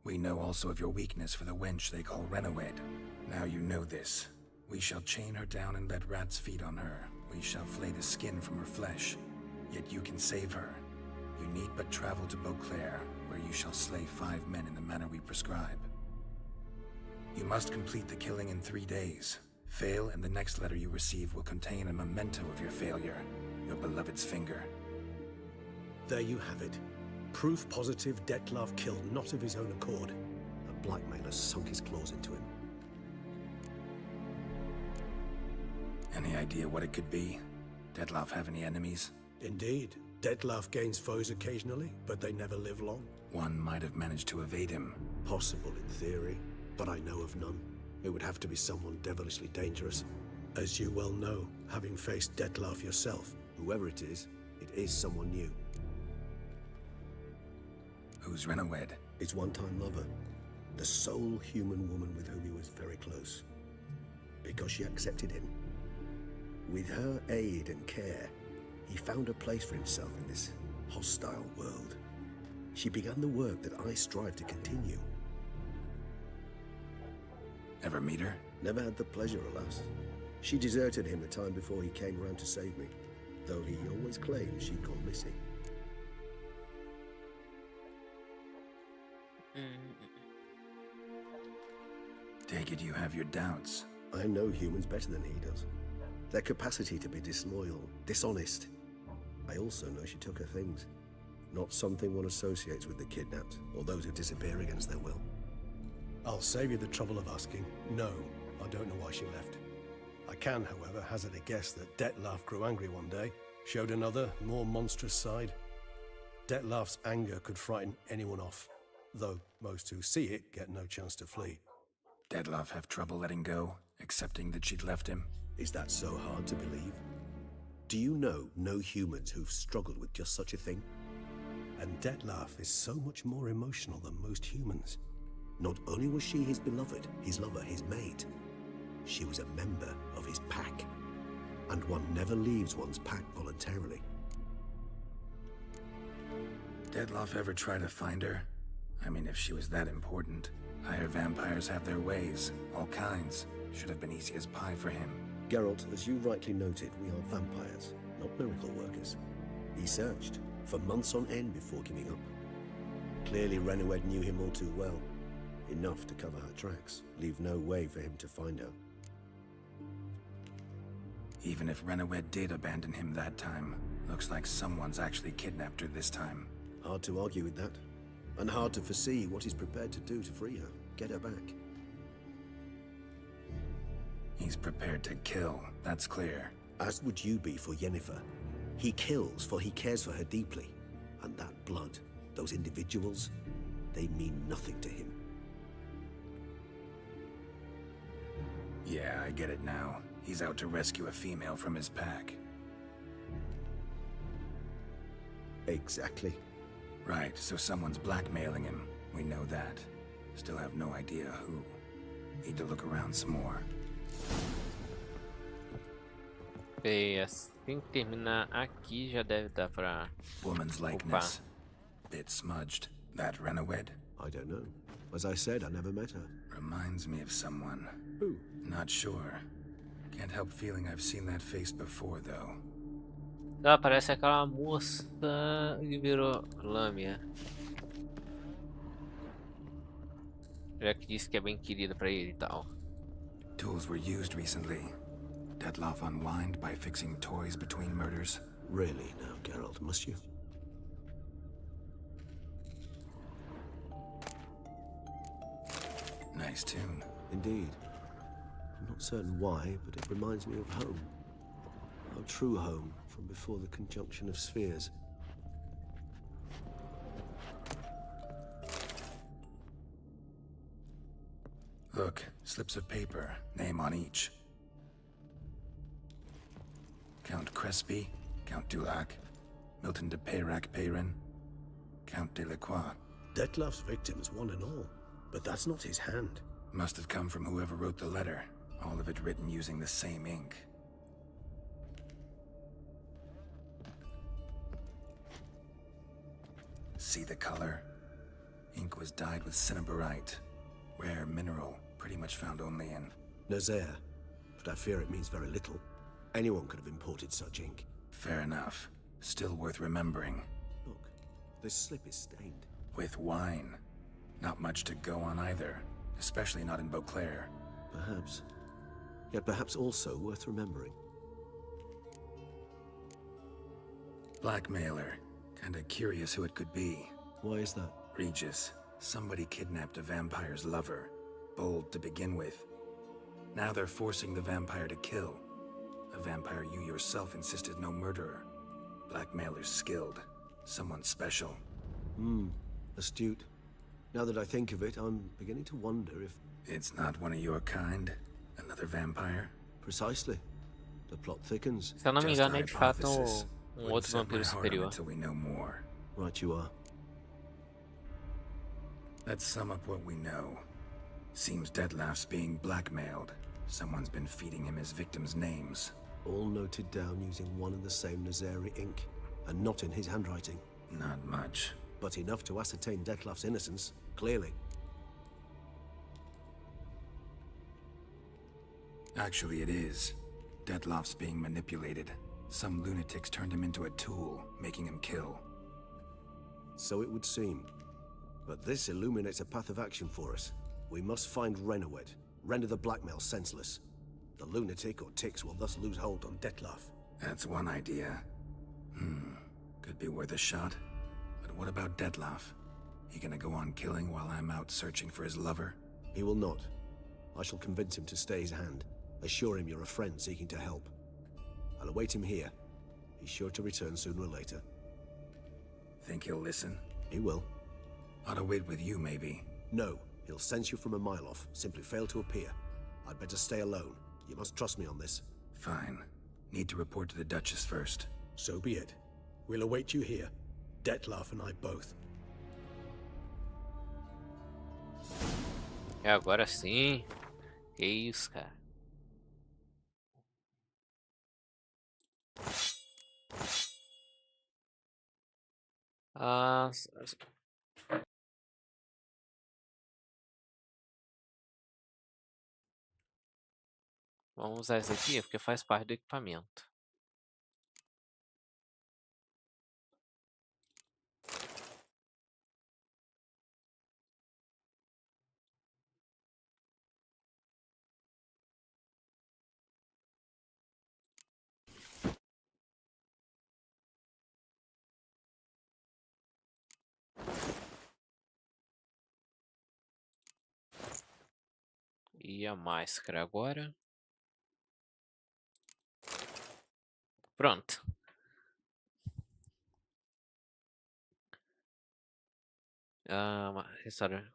We know also of your weakness for the wench they call Renawed. Now you know this. We shall chain her down and let rats feed on her. We shall flay the skin from her flesh. Yet you can save her. You need but travel to Beauclair, where you shall slay 5 men in the manner we prescribe. You must complete the killing in 3 days. Fail, and the next letter you receive will contain a memento of your failure. Your beloved's finger. There you have it. Proof positive Dettlaff killed not of his own accord. A blackmailer sunk his claws into him. Any idea what it could be? Dettlaff have any enemies? Indeed. Dettlaff gains foes occasionally, but they never live long. One might have managed to evade him. Possible in theory, but I know of none. It would have to be someone devilishly dangerous. As you well know, having faced Dettlaff yourself. Whoever it is, It is someone new. Who's Renowed? His one-time lover. The sole human woman with whom he was very close. Because she accepted him. With her aid and care, he found a place for himself in this hostile world. She began the work that I strive to continue. Ever meet her? Never had the pleasure, alas. She deserted him a time before he came around to save me, though he always claimed she'd gone missing. Take it you have your doubts. I know humans better than he does. Their capacity to be disloyal, dishonest. I also know she took her things. Not something one associates with the kidnapped, or those who disappear against their will. I'll save you the trouble of asking. No, I don't know why she left. I can, however, hazard a guess that Dettlaff grew angry one day, showed another, more monstrous side. Dettlaff's anger could frighten anyone off, though most who see it get no chance to flee. Dettlaff have trouble letting go, accepting that she'd left him? Is that so hard to believe? Do you know no humans who've struggled with just such a thing? And Dettlaff is so much more emotional than most humans. Not only was she his beloved, his lover, his mate, she was a member of his pack. And one never leaves one's pack voluntarily. Dettlaff ever try to find her? I mean, if she was that important. Higher vampires have their ways, all kinds. Should have been easy as pie for him. Geralt, as you rightly noted, we are vampires, not miracle workers. He searched for months on end before giving up. Clearly Renowed knew him all too well. Enough to cover her tracks, leave no way for him to find her. Even if Renowed did abandon him that time, looks like someone's actually kidnapped her this time. Hard to argue with that. And hard to foresee what he's prepared to do to free her, get her back. He's prepared to kill, that's clear. As would you be for Yennefer. He kills for he cares for her deeply. And that blood, those individuals, they mean nothing to him. Yeah, I get it now. He's out to rescue a female from his pack. Exactly. Right, so someone's blackmailing him. We know that. Still have no idea who. Need to look around some more. E assim que terminar aqui já deve dar pra Woman's likeness. Bit smudged. That Renowed? I don't know. As I said, I never met her. Reminds me of someone. Who? Not sure. Can't help feeling I've seen that face before, though. Ela parece aquela moça que virou lâmina. Já que disse que é bem querida pra ele e tal. Tools were used recently. Dettlaff unwind by fixing toys between murders. Really now, Geralt, must you? Nice tune. Indeed. I'm not certain why, but it reminds me of home. Our true home from before the conjunction of spheres. Look, slips of paper, name on each. Count Crespi, Count Dulac, Milton de Peyrac-Peyrin, Count Delacroix. Dettlaff's victims, one and all. But that's not his hand. Must have come from whoever wrote the letter. All of it written using the same ink. See the color? Ink was dyed with cinnabarite. Rare mineral, pretty much found only in Nazaire, but I fear it means very little. Anyone could have imported such ink. Fair enough. Still worth remembering. Look, this slip is stained. With wine. Not much to go on either, especially not in Beauclair. Perhaps. Yet perhaps also worth remembering. Blackmailer. Kinda curious who it could be. Why is that? Regis. Somebody kidnapped a vampire's lover. Bold to begin with. Now they're forcing the vampire to kill. A vampire you yourself insisted no murderer. Blackmailer's skilled. Someone special. Astute. Now that I think of it, I'm beginning to wonder if... It's not one of your kind? Another vampire? Precisely. The plot thickens. Se eu não me engano, é de fato outro set my vampiro heart on superior. it till we know more. Right you are. Let's sum up what we know. Seems Detlef's being blackmailed. Someone's been feeding him his victims' names. All noted down using one and the same Nazari ink, and not in his handwriting. Not much. But enough to ascertain Detlef's innocence, clearly. Actually, it is. Detlef's being manipulated. Some lunatics turned him into a tool, making him kill. So it would seem. But this illuminates a path of action for us. We must find Renowed, render the blackmail senseless. The lunatic or ticks will thus lose hold on Detlef. That's one idea. Could be worth a shot. But what about Detlef? He gonna go on killing while I'm out searching for his lover? He will not. I shall convince him to stay his hand. Assure him you're a friend seeking to help. I'll await him here. He's sure to return sooner or later. Think he'll listen? He will. Ought to wait with you, maybe. No. He'll sense you from a mile off. Simply fail to appear. I'd better stay alone. You must trust me on this. Fine. Need to report to the Duchess first. So be it. We'll await you here. Detlef and I both. É agora sim. Que isso, cara. Vamos usar esse aqui porque faz parte do equipamento. E a máscara agora. Pronto. Restaura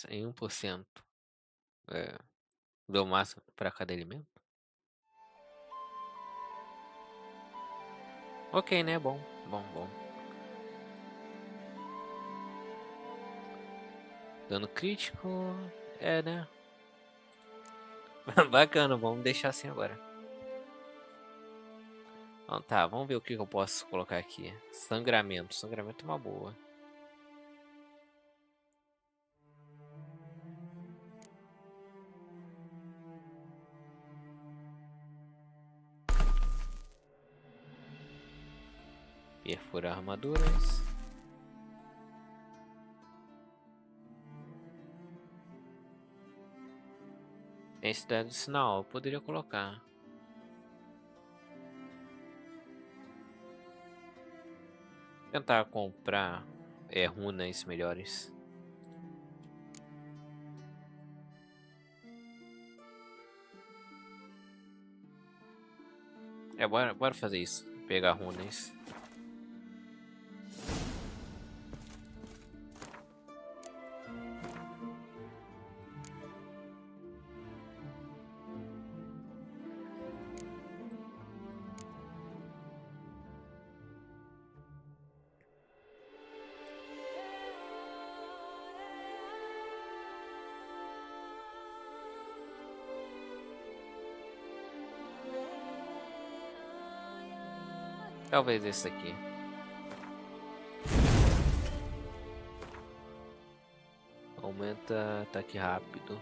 em 1%. Deu máximo para cada elemento. Ok, né? Bom. Dano crítico. Né? Bacana, vamos deixar assim agora. Então, tá, vamos ver o que eu posso colocar aqui. Sangramento. Sangramento é uma boa. Perfurar armaduras. Densidade do sinal, eu poderia colocar. Tentar comprar runas melhores. Bora fazer isso. Pegar runas. Talvez esse aqui. Aumenta ataque rápido.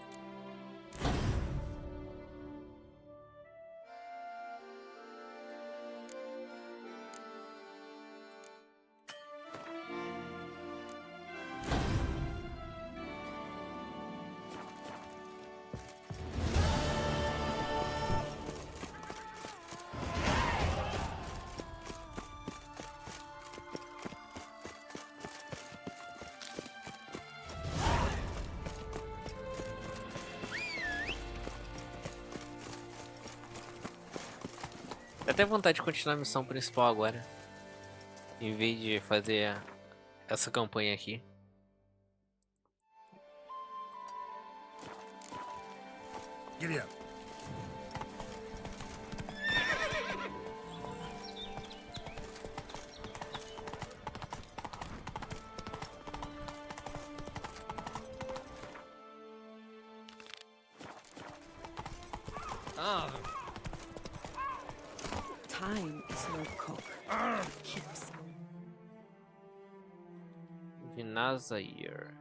Dá até vontade de continuar a missão principal agora, em vez de fazer essa campanha aqui. Giddy up. Time is no cook. Keeps. Vinazair.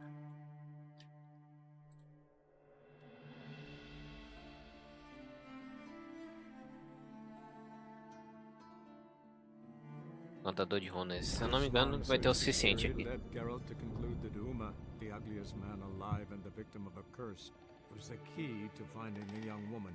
Contador de runas. Se eu não me engano, vai ter o suficiente aqui. Led Geralt to conclude that Uma, the ugliest man alive and the victim of a curse, was the key to finding the young woman.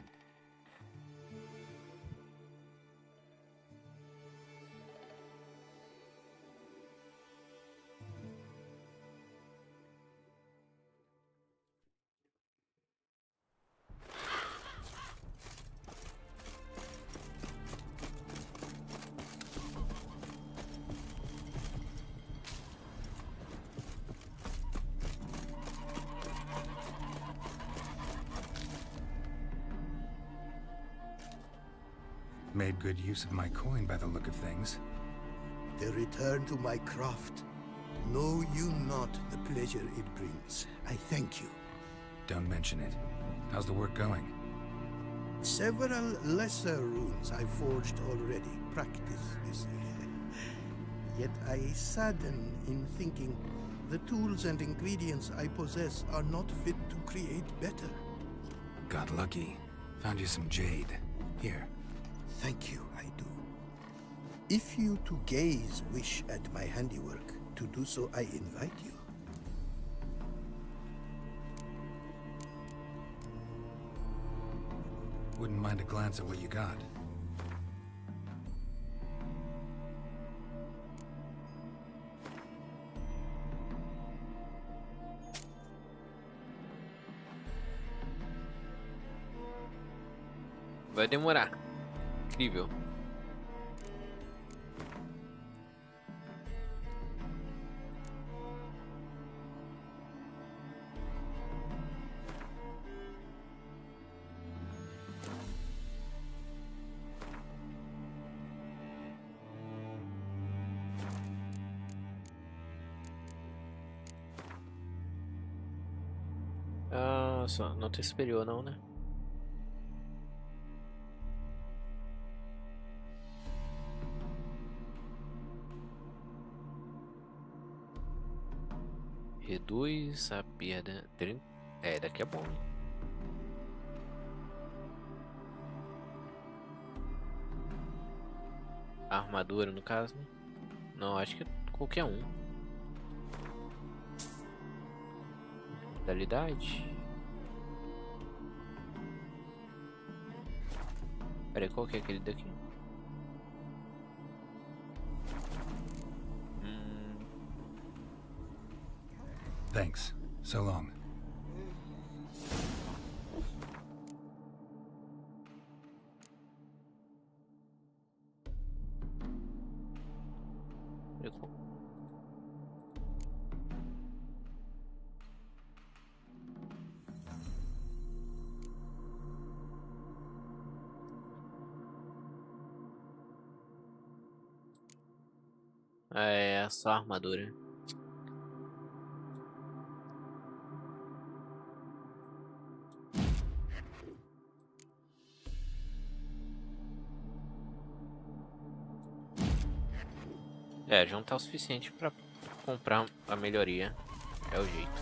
Made good use of my coin by the look of things. The return to my craft. Know you not the pleasure it brings. I thank you. Don't mention it. How's the work going? Several lesser runes I forged already. Practice, you see. Yet I sadden in thinking the tools and ingredients I possess are not fit to create better. Got lucky. Found you some jade. Here. Thank you, I do. If you to gaze wish at my handiwork, to do so I invite you. Wouldn't mind a glance at what you got. Vai demorar. Incrível. Ah, só não tem superior não, né? Reduz a perda. É, daqui é bom, né? A armadura, no caso, né? Não, acho que qualquer um. Vitalidade. Pera aí, qual que é aquele daqui? Thanks. So long. É só a armadura. É, juntar o suficiente pra comprar a melhoria. É o jeito.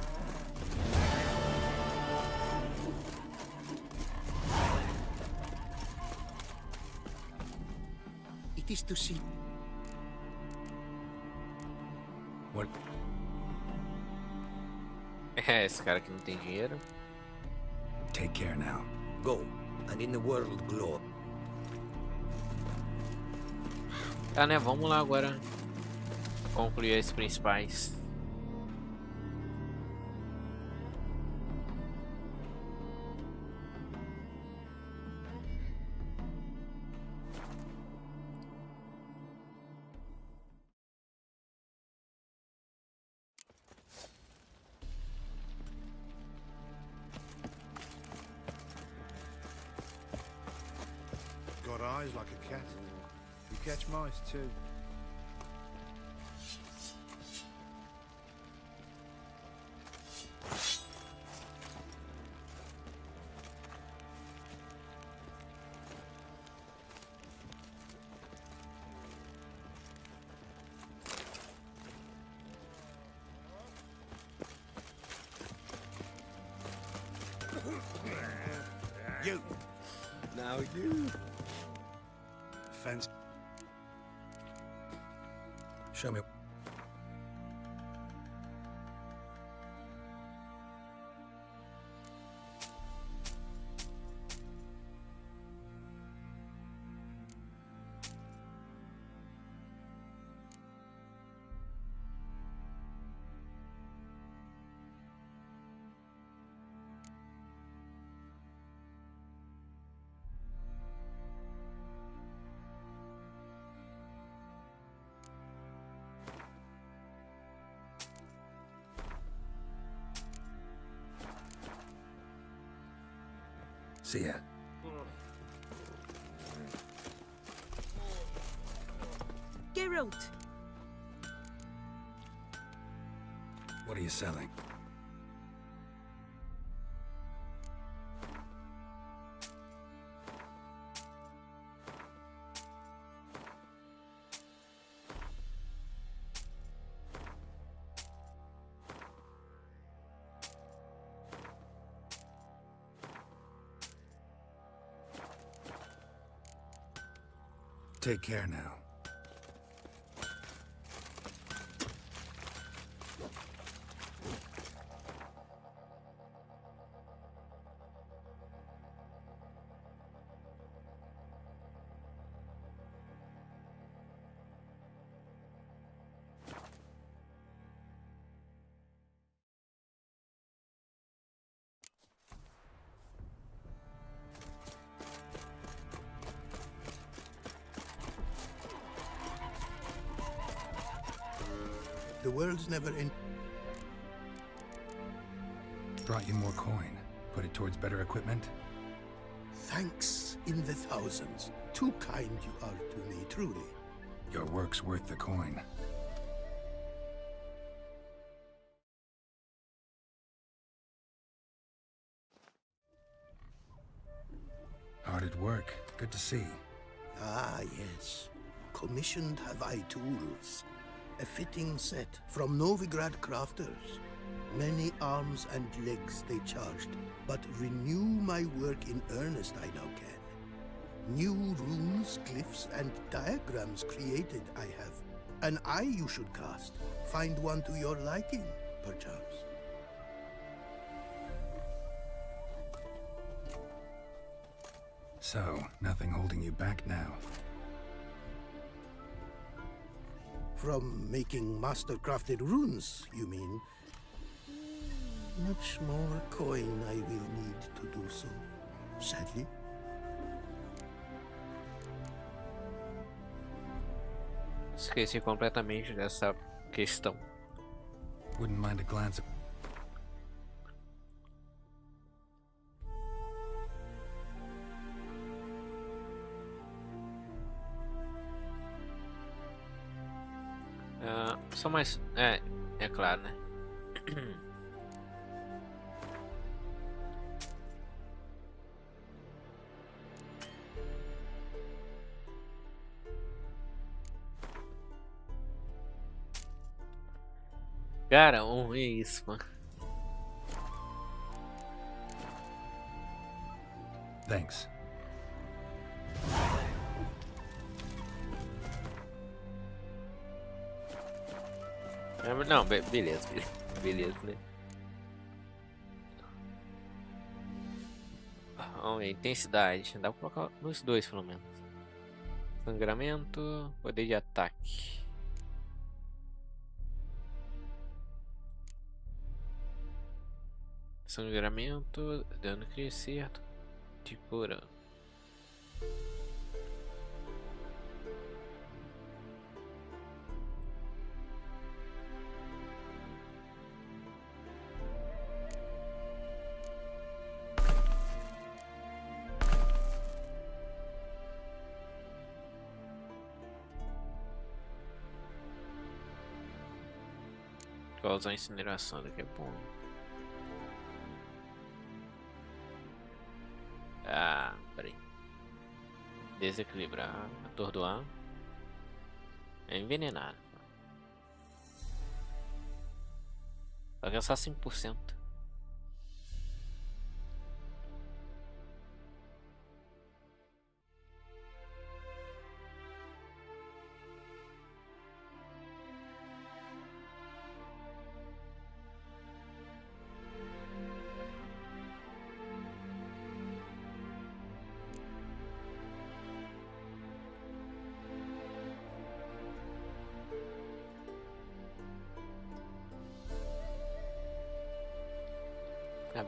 It is to see. What? É, esse cara que não tem dinheiro. Take care now. Go, and in the world glow. Tá, né? Vamos lá agora concluir as principais. Got eyes like a cat. You catch mice too. You. Now you. Fence. Show me. See ya. Geralt! What are you selling? Take care now. The world's never in. Brought you more coin. Put it towards better equipment? Thanks in the thousands. Too kind you are to me, truly. Your work's worth the coin. Hard at work. Good to see. Ah, yes. Commissioned have I tools. A fitting set from Novigrad crafters. Many arms and legs they charged, but renew my work in earnest I now can. New runes, glyphs, and diagrams created I have. An eye you should cast. Find one to your liking, perchance. So, nothing holding you back now. From making master-crafted runes, you mean? Much more coin I will need to do so, sadly. Esqueci completamente dessa questão. Wouldn't mind a glance at... Só mais... É claro, né? Cara, é isso, mano. Thanks. Não, beleza, né? Vamos ver, intensidade. Dá pra colocar nos dois, pelo menos. Sangramento, poder de ataque. Sangramento, dano crescer, de cura. Causar incineração daqui é bom. Ah, peraí. Desequilibrar, atordoar. Envenenar. Vai gastar 5%.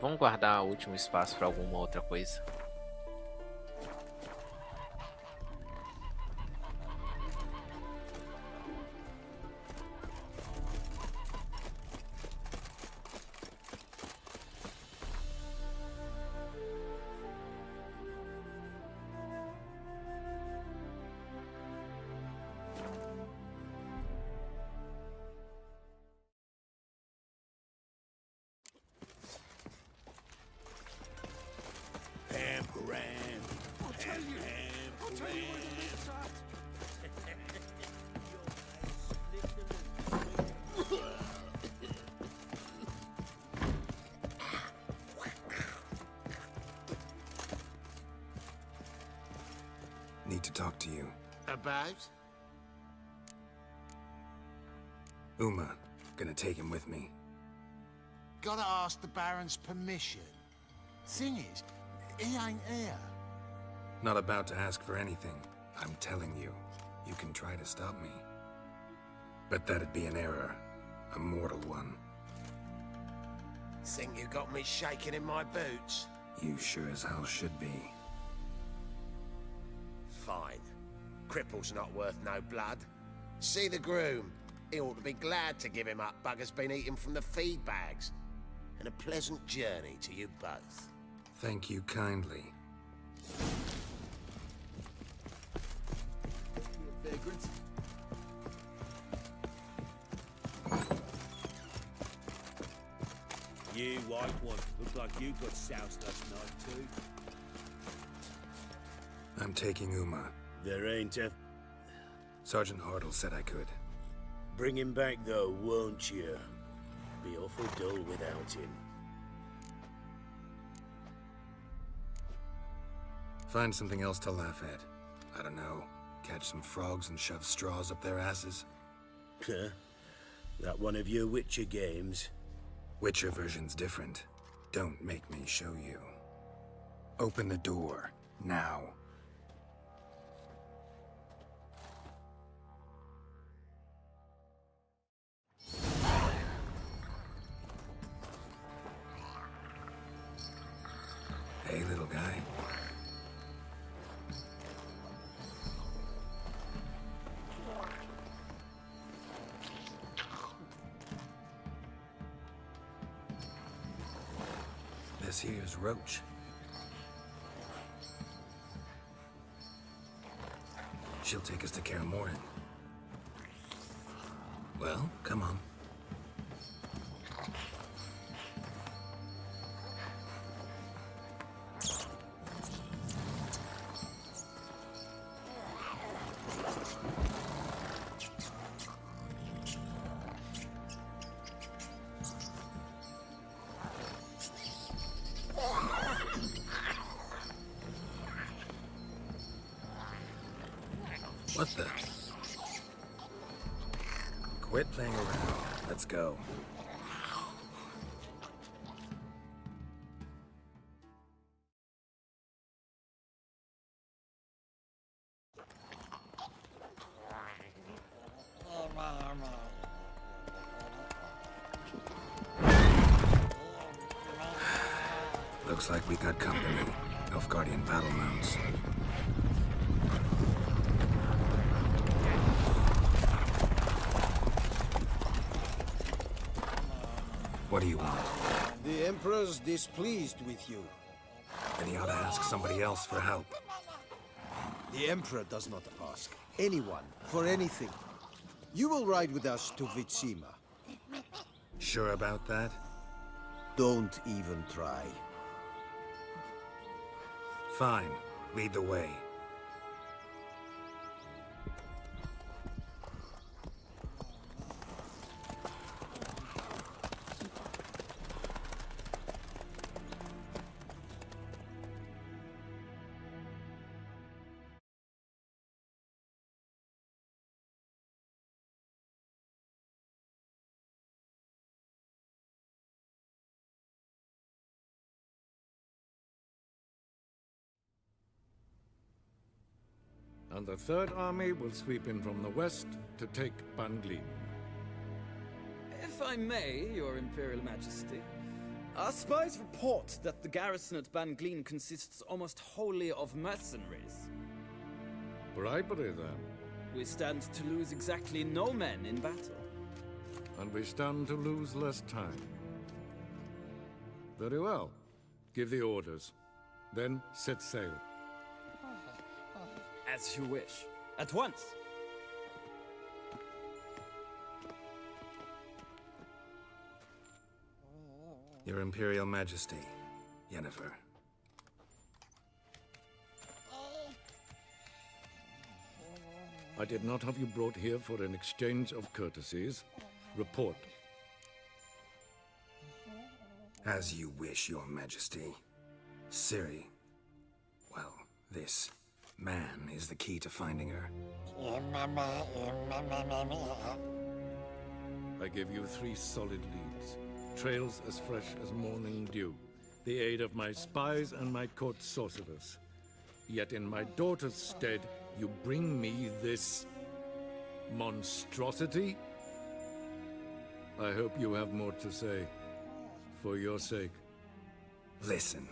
Vamos guardar o último espaço para alguma outra coisa. Need to talk to you. About? Uma, gonna take him with me. Gotta ask the Baron's permission. Thing is, he ain't here. Not about to ask for anything. I'm telling you, you can try to stop me. But that'd be an error. A mortal one. Think you got me shaking in my boots? You sure as hell should be. Fine. Cripple's not worth no blood. See the groom. He ought to be glad to give him up. Bugger's been eating from the feed bags. And a pleasant journey to you both. Thank you kindly. Vagrant. You white one. Look like you got soused last night too. I'm taking Uma. There ain't a... Sergeant Hartle said I could. Bring him back though, won't you? Be awful dull without him. Find something else to laugh at. I don't know. Catch some frogs and shove straws up their asses. Huh? That one of your Witcher games? Witcher version's different. Don't make me show you. Open the door. Now. Hey, little guy. This here's Roach. She'll take us to Kaer Morhen. Well, come on. What the? Quit playing around. Let's go. Looks like we got company. Nilfgaardian battle mounts. What do you want? The Emperor's displeased with you. Then he ought to ask somebody else for help. The Emperor does not ask anyone for anything. You will ride with us to Vitsima. Sure about that? Don't even try. Fine. Lead the way. And the Third Army will sweep in from the west to take Ban Glin. If I may, Your Imperial Majesty, Our spies report that the garrison at Ban Glean consists almost wholly of mercenaries. Bribery, then. We stand to lose exactly no men in battle. And we stand to lose less time. Very well. Give the orders. Then set sail. As you wish. At once. Your Imperial Majesty, Yennefer. I did not have you brought here for an exchange of courtesies. Report. As you wish, Your Majesty. Ciri. Well, this man is the key to finding her. I give you 3 solid leads. Trails as fresh as morning dew. The aid of my spies and my court sorcerers. Yet in my daughter's stead, you bring me this monstrosity? I hope you have more to say. For your sake. Listen,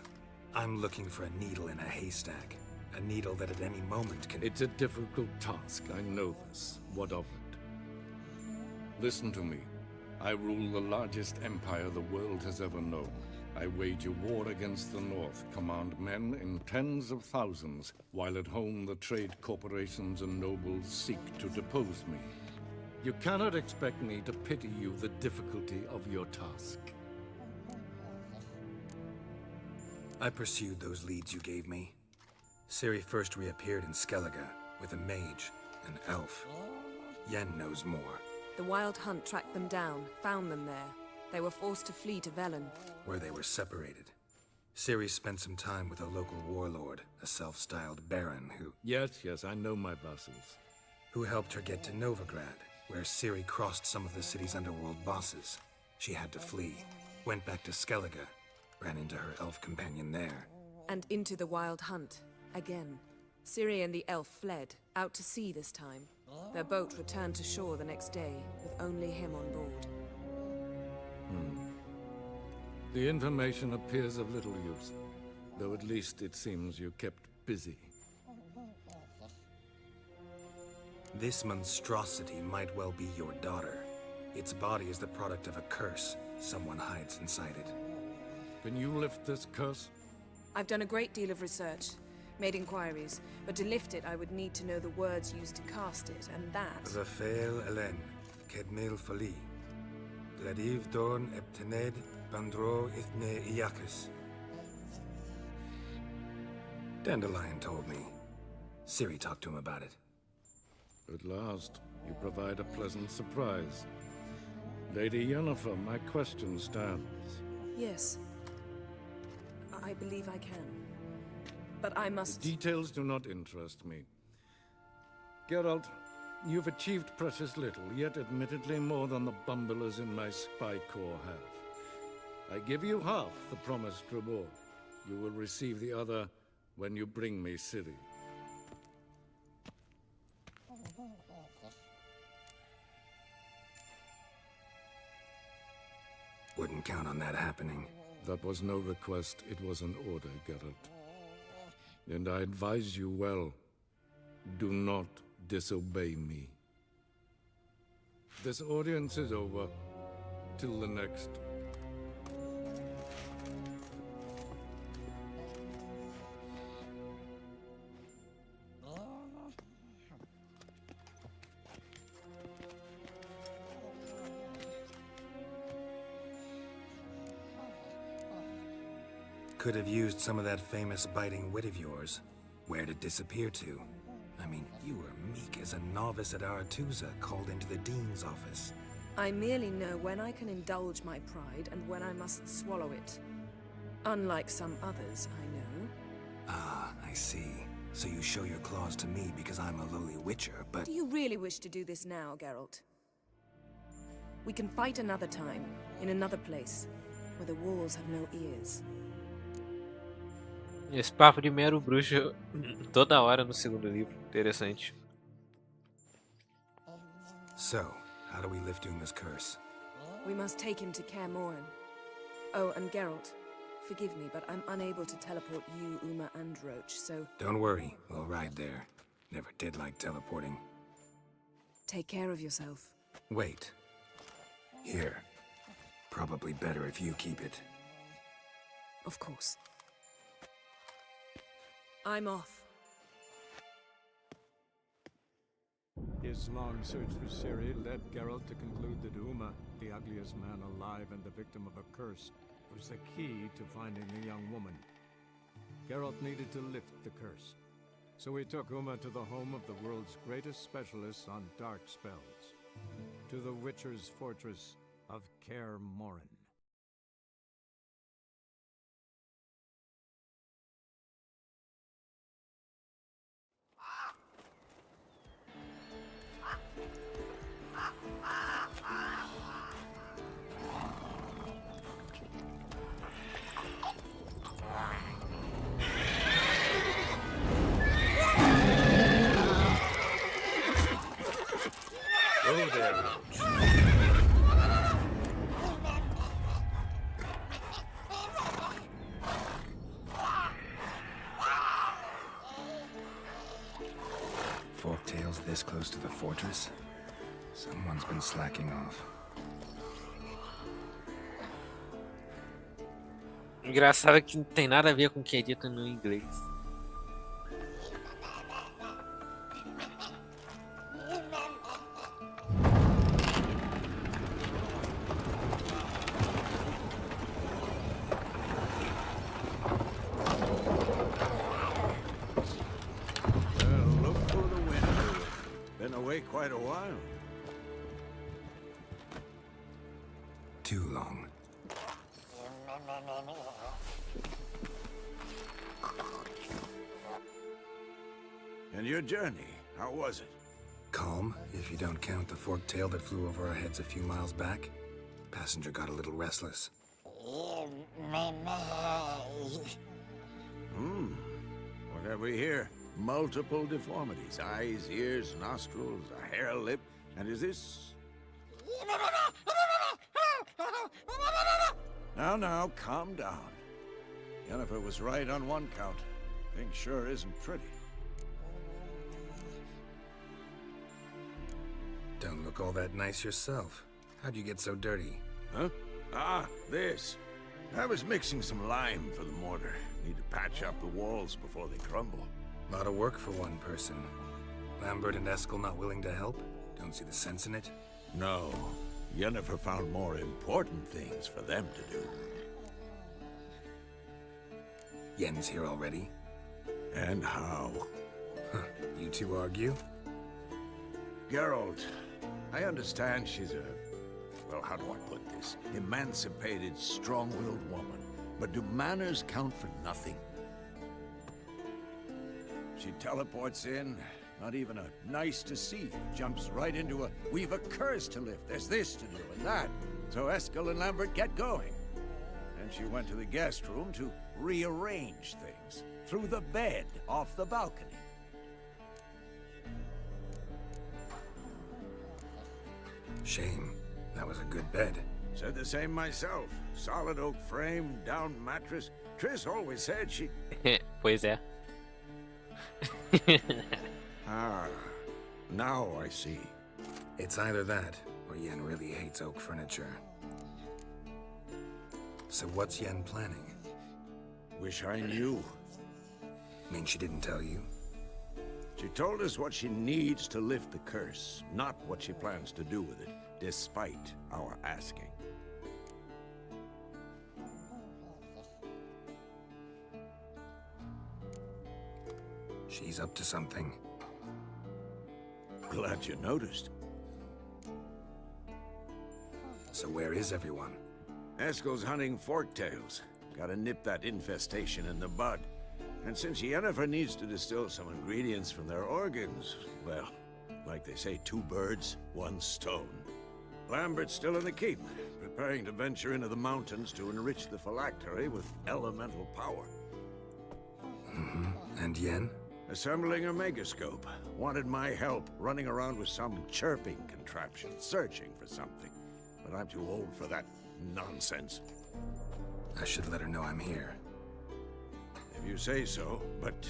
I'm looking for a needle in a haystack. A needle that at any moment can... It's a difficult task, I know this. What of it? Listen to me. I rule the largest empire the world has ever known. I wage a war against the North, command men in tens of thousands, while at home the trade corporations and nobles seek to depose me. You cannot expect me to pity you the difficulty of your task. I pursued those leads you gave me. Ciri first reappeared in Skellige with a mage, an elf. Yen knows more. The Wild Hunt tracked them down, found them there. They were forced to flee to Velen, Where they were separated. Ciri spent some time with a local warlord, a self-styled baron who... Yes, I know my vassals. Who helped her get to Novigrad, where Ciri crossed some of the city's underworld bosses. She had to flee, went back to Skellige, ran into her elf companion there. and into the Wild Hunt, again. Ciri and the elf fled, out to sea this time. Their boat returned to shore the next day, with only him on board. The information appears of little use, though at least it seems you kept busy. This monstrosity might well be your daughter. Its body is the product of a curse. Someone hides inside it. Can you lift this curse? I've done a great deal of research, made inquiries, but to lift it I would need to know the words used to cast it, and that... Raphael Elen, Kedmil Fali, Gladiv Dorn Eptened, Bandro Ithne Iacus. Dandelion told me. Ciri talked to him about it. At last, you provide a pleasant surprise. Lady Yennefer, my question stands. Yes. I believe I can. But I must... The details do not interest me. Geralt, you've achieved precious little, yet admittedly more than the bumblers in my spy corps have. I give you half the promised reward. You will receive the other when you bring me Ciri. Wouldn't count on that happening. That was no request, it was an order, Geralt. And I advise you well, do not disobey me. This audience is over. Till the next. Could have used some of that famous biting wit of yours. Where'd it disappear to? I mean, you were meek as a novice at Aretuza called into the Dean's office. I merely know when I can indulge my pride and when I must swallow it. Unlike some others, I know. Ah, I see. So you show your claws to me because I'm a lowly witcher, but... Do you really wish to do this now, Geralt? We can fight another time, in another place, where the walls have no ears. Esse papo de mero bruxo toda hora no segundo livro. Interessante. So, how do we lift Uma's curse? We must take him to Kaer Morhen. Oh, and Geralt, forgive me, but I'm unable to teleport you, Uma, and Roach, so Don't worry, we'll ride there. Never did like teleporting. take care of yourself. Wait. Here. Probably better if you keep it. Of course. I'm off. His long search for Ciri led Geralt to conclude that Uma, the ugliest man alive and the victim of a curse, was the key to finding the young woman. Geralt needed to lift the curse, so he took Uma to the home of the world's greatest specialists on dark spells, to the Witcher's fortress of Kaer Morhen. Go there, Roach. Forktail's this close to the fortress? Someone's been slacking off. Engraçado que não tem nada a ver com o que é dito no inglês. Well, look for the window. Been away quite a while. Too long. And your journey, how was it? Calm, if you don't count the forktail that flew over our heads a few miles back. Passenger got a little restless. What have we here? Multiple deformities. Eyes, ears, nostrils, a hair lip. And is this... Now, calm down. Yennefer was right on one count. Thing sure isn't pretty. Don't look all that nice yourself. How'd you get so dirty? Huh? Ah, this. I was mixing some lime for the mortar. Need to patch up the walls before they crumble. Lot of work for one person. Lambert and Eskel not willing to help? Don't see the sense in it? No. Yennefer found more important things for them to do. Yen's here already? And how? You two argue? Geralt, I understand she's a... well, how do I put this? Emancipated, strong-willed woman. But do manners count for nothing? She teleports in, not even a nice to see you, jumps right into a, we've a curse to lift, there's this to do and that. So Eskel and Lambert get going. And she went to the guest room to rearrange things. Through the bed, off the balcony. Shame. That was a good bed. Said the same myself. Solid oak frame, down mattress. Triss always said she... Pois é. Ah, now I see. It's either that, or Yen really hates oak furniture. So what's Yen planning? Wish I knew. Mean she didn't tell you? She told us what she needs to lift the curse, not what she plans to do with it, despite our asking. She's up to something. Glad you noticed. So where is everyone? Eskel's hunting forktails. Gotta nip that infestation in the bud. And since Yennefer needs to distill some ingredients from their organs, well, like they say, 2 birds, 1 stone. Lambert's still in the keep, preparing to venture into the mountains to enrich the phylactery with elemental power. And Yen? Assembling a megascope. Wanted my help running around with some chirping contraption, searching for something. But I'm too old for that nonsense. I should let her know I'm here. If you say so, but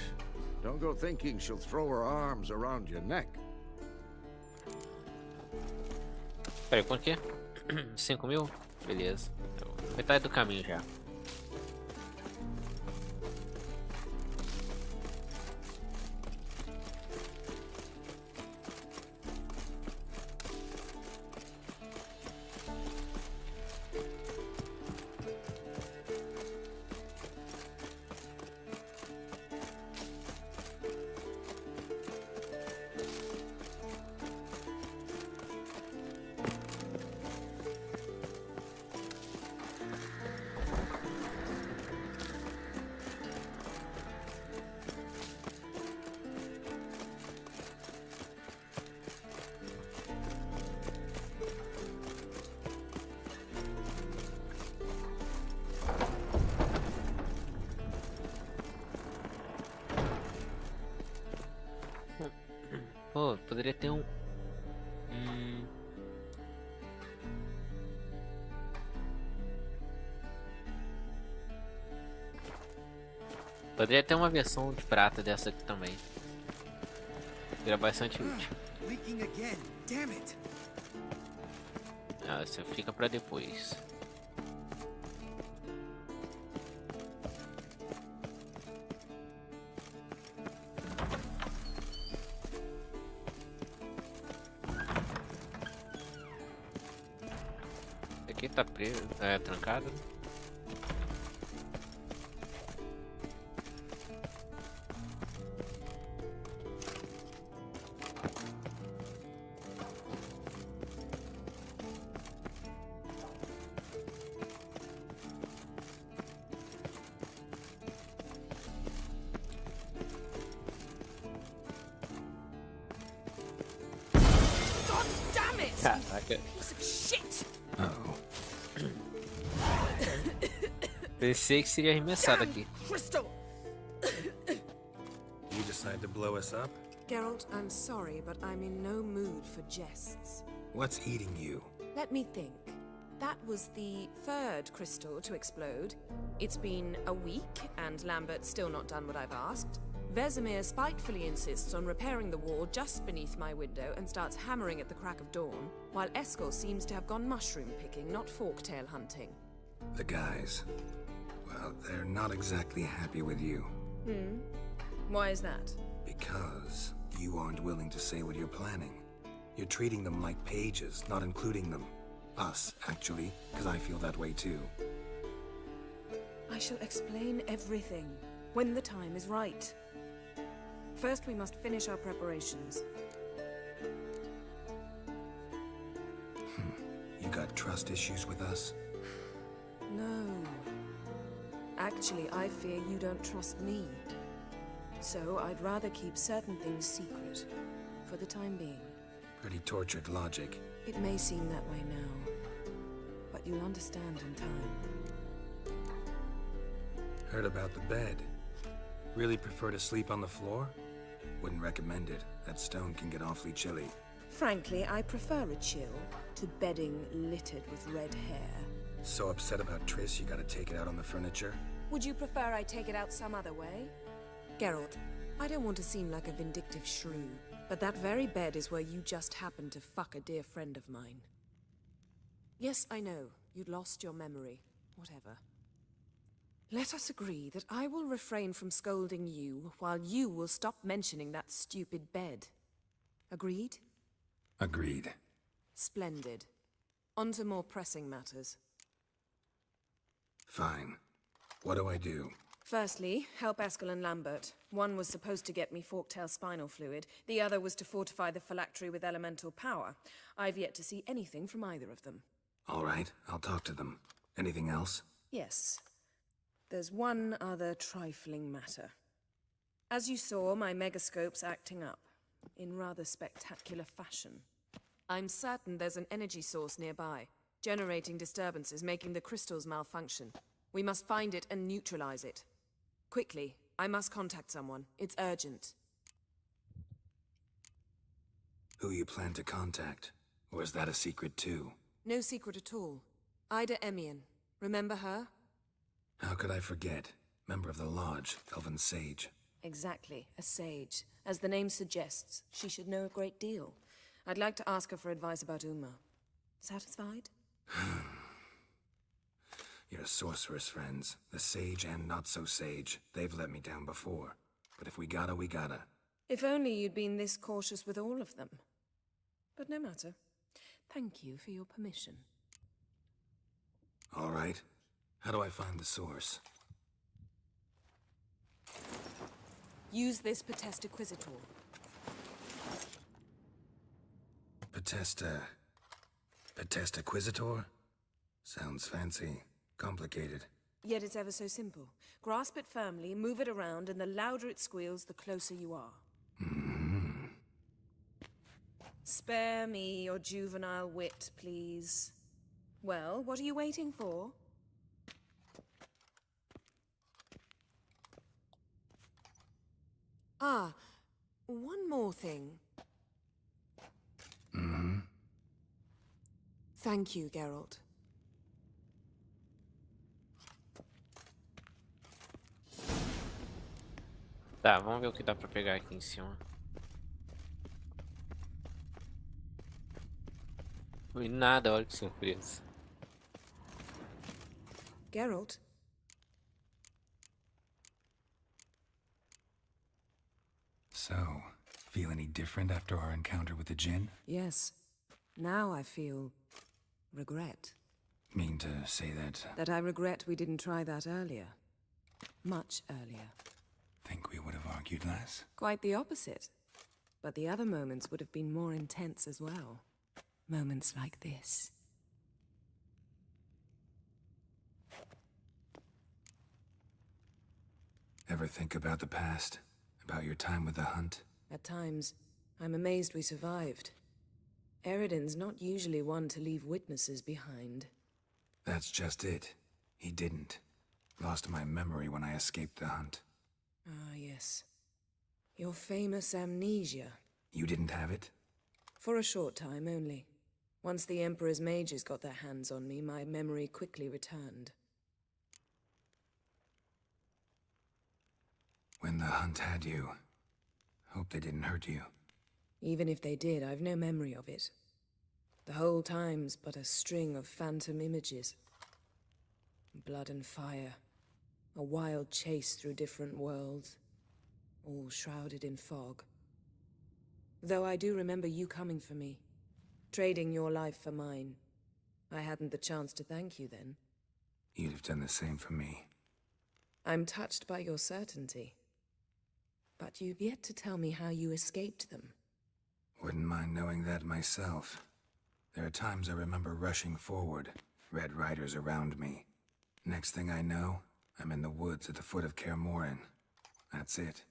don't go thinking she'll throw her arms around your neck. Peraí, quanto que é? 5.000? Beleza. Então, metade do caminho já. Pô, poderia ter um... Poderia ter uma versão de prata dessa aqui também. Seria bastante útil. Leaking again. Damn it. Ah, essa fica pra depois. Aqui tá preso, trancado. God damn it! Caraca. Piece of shit! Pensei que seria arremessado aqui. Crystal! You decide to blow us up? Geralt, I'm sorry, but I'm in no mood for jests. What's eating you? Let me think. That was the third crystal to explode. It's been a week, and Lambert's still not done what I've asked. Vesemir spitefully insists on repairing the wall just beneath my window and starts hammering at the crack of dawn, while Eskel seems to have gone mushroom picking, not forktail hunting. The guys. Well, they're not exactly happy with you. Why is that? Because you aren't willing to say what you're planning. You're treating them like pages, not including them. Us, actually, because I feel that way too. I shall explain everything when the time is right. First, we must finish our preparations. You got trust issues with us? No. Actually, I fear you don't trust me. So I'd rather keep certain things secret, for the time being. Pretty tortured logic. It may seem that way now, but you'll understand in time. Heard about the bed. Really prefer to sleep on the floor? Wouldn't recommend it. That stone can get awfully chilly. Frankly, I prefer a chill to bedding littered with red hair. So upset about Triss you gotta take it out on the furniture? Would you prefer I take it out some other way? Geralt, I don't want to seem like a vindictive shrew, but that very bed is where you just happened to fuck a dear friend of mine. Yes, I know, you'd lost your memory. Whatever. Let us agree that I will refrain from scolding you, while you will stop mentioning that stupid bed. Agreed? Agreed. Splendid. On to more pressing matters. Fine. What do I do? Firstly, help Eskel and Lambert. One was supposed to get me forktail spinal fluid, the other was to fortify the phylactery with elemental power. I've yet to see anything from either of them. All right, I'll talk to them. Anything else? Yes. There's one other trifling matter. As you saw, my megascope's acting up, in rather spectacular fashion. I'm certain there's an energy source nearby, generating disturbances, making the crystals malfunction. We must find it and neutralize it. Quickly, I must contact someone. It's urgent. Who you plan to contact? Or is that a secret too? No secret at all. Ida Emian. Remember her? How could I forget? Member of the Lodge, Elven Sage. Exactly, a sage. As the name suggests, she should know a great deal. I'd like to ask her for advice about Uma. Satisfied? Your sorceress friends, the sage and not-so-sage, they've let me down before. But if we gotta, we gotta. If only you'd been this cautious with all of them. But no matter. Thank you for your permission. All right. How do I find the source? Use this Potestaquisitor. Potestaquisitor? Sounds fancy. Complicated. Yet it's ever so simple. Grasp it firmly, move it around, and the louder it squeals, the closer you are. Spare me your juvenile wit, please. Well, what are you waiting for? Ah, one more thing. Thank you, Geralt. Tá, vamos ver o que dá pra pegar aqui em cima. E nada, olha que surpresa. Geralt? So, feel any different after our encounter with the Jinn? Yes. Now I feel regret. Mean to say that That I regret we didn't try that earlier. Much earlier. think we would have argued less? Quite the opposite. But the other moments would have been more intense as well. Moments like this. Ever think about the past? About your time with the hunt? At times, I'm amazed we survived. Eridan's not usually one to leave witnesses behind. That's just it. He didn't. Lost my memory when I escaped the hunt. Ah, yes. Your famous amnesia. You didn't have it? For a short time only. Once the Emperor's mages got their hands on me, my memory quickly returned. When the hunt had you, hope they didn't hurt you. Even if they did, I've no memory of it. The whole time's but a string of phantom images. Blood and fire. A wild chase through different worlds. All shrouded in fog. Though I do remember you coming for me. Trading your life for mine. I hadn't the chance to thank you then. You'd have done the same for me. I'm touched by your certainty. But you've yet to tell me how you escaped them. Wouldn't mind knowing that myself. There are times I remember rushing forward, Red Riders around me. Next thing I know, I'm in the woods at the foot of Kaer Morhen. That's it.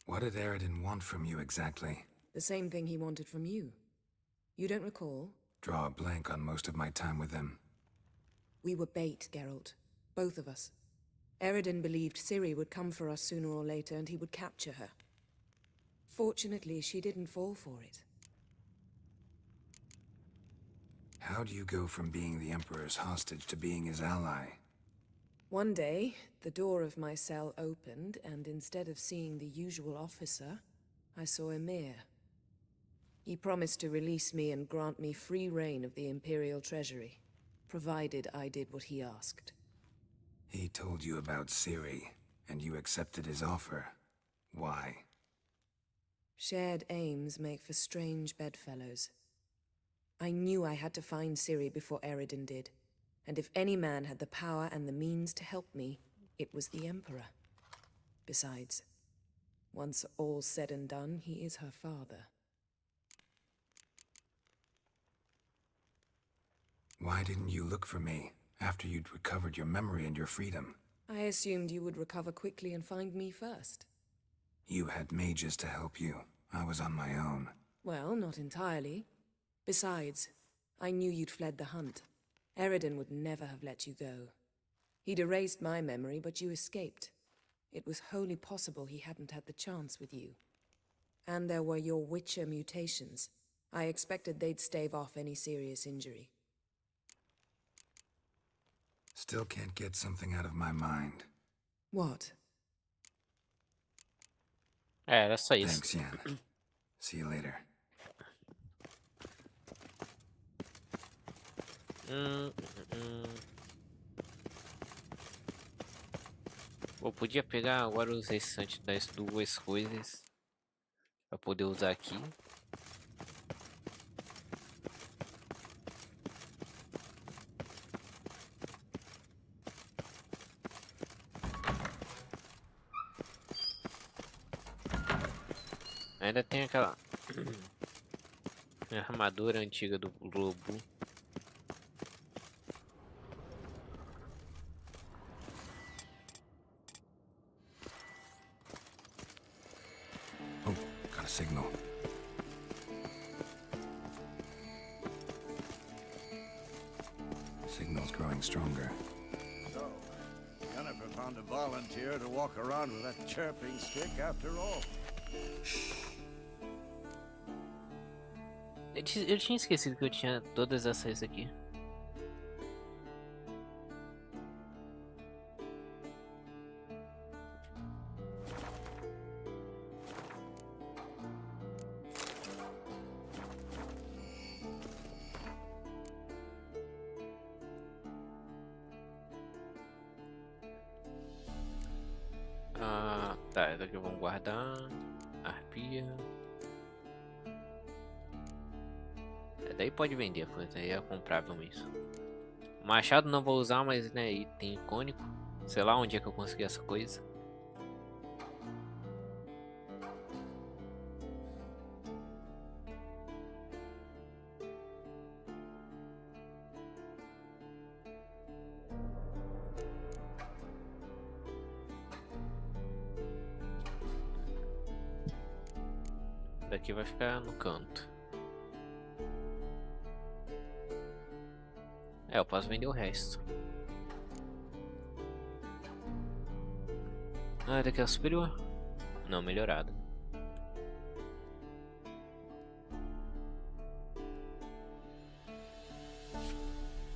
What did Eridan want from you exactly? The same thing he wanted from you. You don't recall? Draw a blank on most of my time with him. We were bait, Geralt. Both of us. Eridan believed Ciri would come for us sooner or later and he would capture her. Fortunately, she didn't fall for it. How do you go from being the Emperor's hostage to being his ally? One day, the door of my cell opened, and instead of seeing the usual officer, I saw Emir. He promised to release me and grant me free reign of the Imperial Treasury, provided I did what he asked. He told you about Ciri, and you accepted his offer. Why? Shared aims make for strange bedfellows. I knew I had to find Ciri before Eridan did, and if any man had the power and the means to help me, it was the Emperor. Besides, once all's said and done, he is her father. Why didn't you look for me, after you'd recovered your memory and your freedom? I assumed you would recover quickly and find me first. You had mages to help you. I was on my own. Well, not entirely. Besides, I knew you'd fled the hunt. Eridan would never have let you go. He'd erased my memory, but you escaped. It was wholly possible he hadn't had the chance with you. And there were your Witcher mutations. I expected they'd stave off any serious injury. Still can't get something out of my mind. What? Era só isso. Thanks, Yan. See you later. Eu podia pegar agora os restantes das duas coisas pra poder usar aqui. Ainda tem aquela armadura antiga do lobo. Oh, got a signal. Signal's growing stronger. So, Yennefer found a volunteer to walk around with that chirping stick after all. Eu tinha esquecido que eu tinha todas essas aqui. Tá, essa aqui vamos guardar. Arpia. Daí pode vender, pois aí é comprável isso. Machado não vou usar, mas né, item icônico. Sei lá onde é que eu consegui essa coisa. Daqui vai ficar no canto. Eu posso vender o resto. Daqui é a superior? Não, melhorada.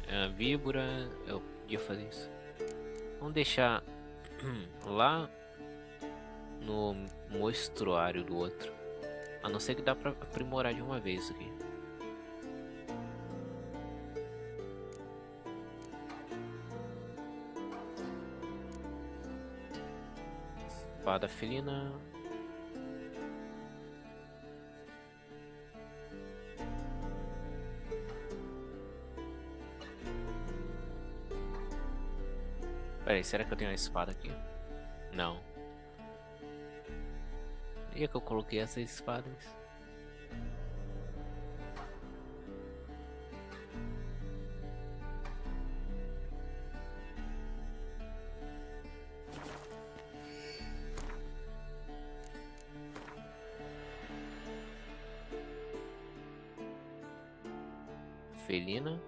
A víbora, eu podia fazer isso. Vamos deixar lá no mostruário do outro. A não ser que dá pra aprimorar de uma vez aqui. Espada felina. Peraí, será que eu tenho uma espada aqui? Não. E é que eu coloquei essas espadas? Felina.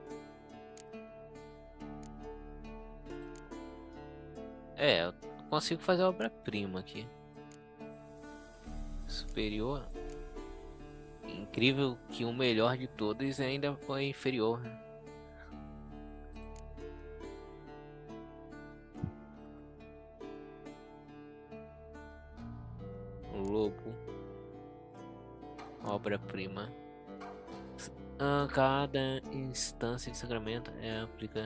Eu consigo fazer obra-prima aqui. Superior. Incrível que o melhor de todos ainda foi inferior. O lobo. Obra-prima. Cada instância de sangramento aplica.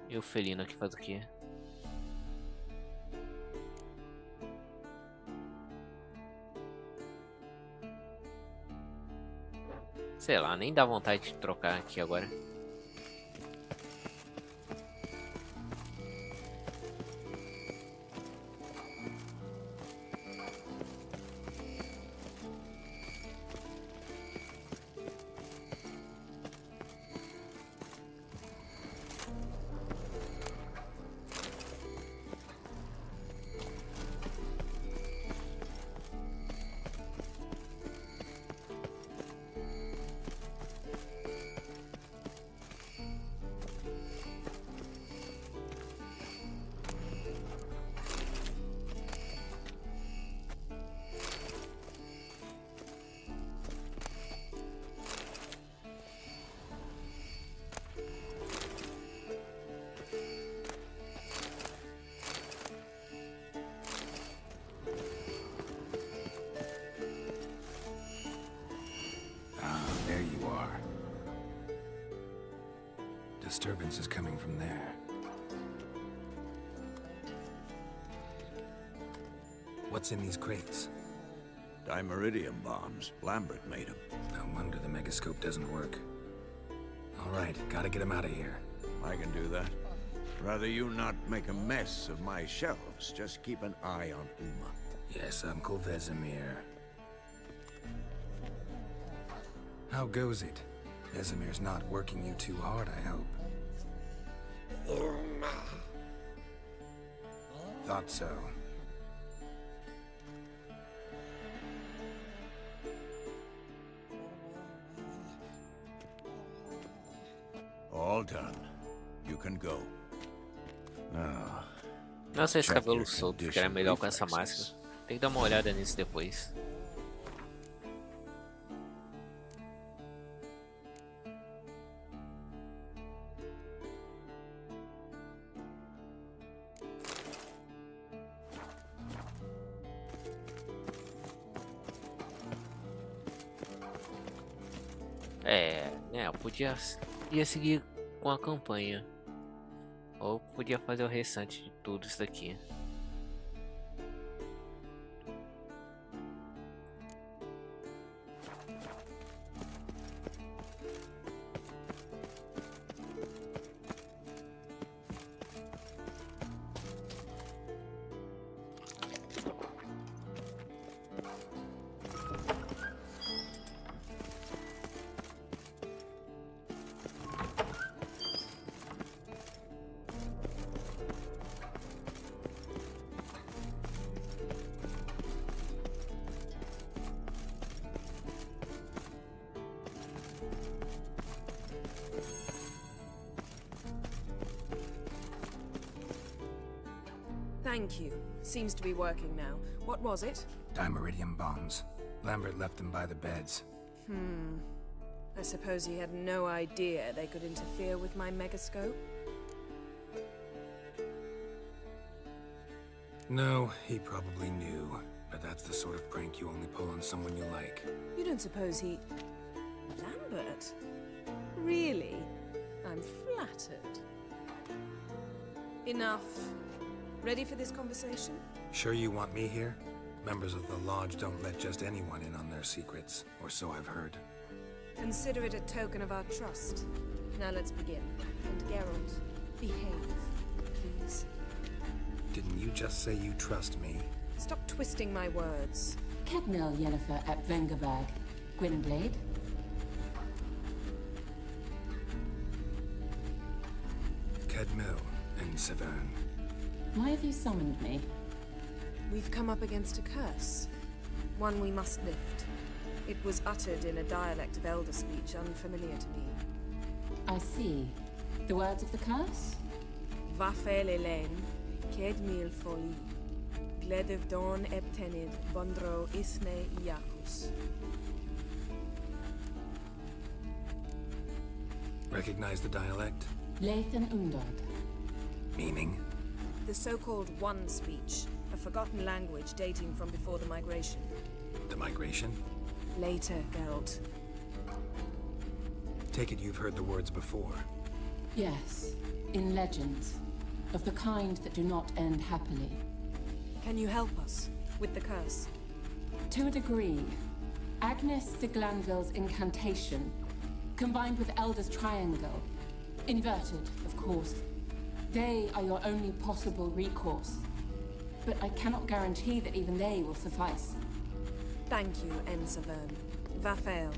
E o felino aqui faz o quê? Sei lá, nem dá vontade de trocar aqui agora. else is coming from there. What's in these crates? Dimeridium bombs. Lambert made them. No wonder the megascope doesn't work. All right, gotta get him out of here. I can do that. Rather you not make a mess of my shelves. Just keep an eye on Uma. Yes, Uncle Vesemir. How goes it? Vesemir's not working you too hard, I hope. Thought so. All done. You can go. Now, Nossa, esse check cabelo your solto condition ficaria melhor com essa reflexes. máscara. Tem que dar uma olhada nisso depois. Eu podia seguir com a campanha. Ou podia fazer o restante de tudo isso daqui. Thank you. Seems to be working now. What was it? Dimeridium bombs. Lambert left them by the beds. I suppose he had no idea they could interfere with my megascope? No, he probably knew. But that's the sort of prank you only pull on someone you like. You don't suppose he... Lambert? Really? I'm flattered. Enough. Ready for this conversation? Sure you want me here? Members of the Lodge don't let just anyone in on their secrets, or so I've heard. Consider it a token of our trust. Now let's begin. And Geralt, behave, please. Didn't you just say you trust me? Stop twisting my words. Cadnell Yennefer at Vengerberg. Gwynblade? Cadmel and Severn. Why have you summoned me? We've come up against a curse. One we must lift. It was uttered in a dialect of Elder speech unfamiliar to me. I see. The words of the curse? Vafel Elaine, Kedmil Foli, Gledev Don Eptenid, Bondro Isne Iakus. Recognize the dialect? Lathan Undod. Meaning? The so-called One speech, a forgotten language dating from before the migration. The migration? Later, Geralt. Take it you've heard the words before. Yes, in legends. Of the kind that do not end happily. Can you help us with the curse? To a degree. Agnes de Glanville's incantation, combined with Elder's triangle. Inverted, of course. They are your only possible recourse. But I cannot guarantee that even they will suffice. Thank you, Ensavern. Vafel.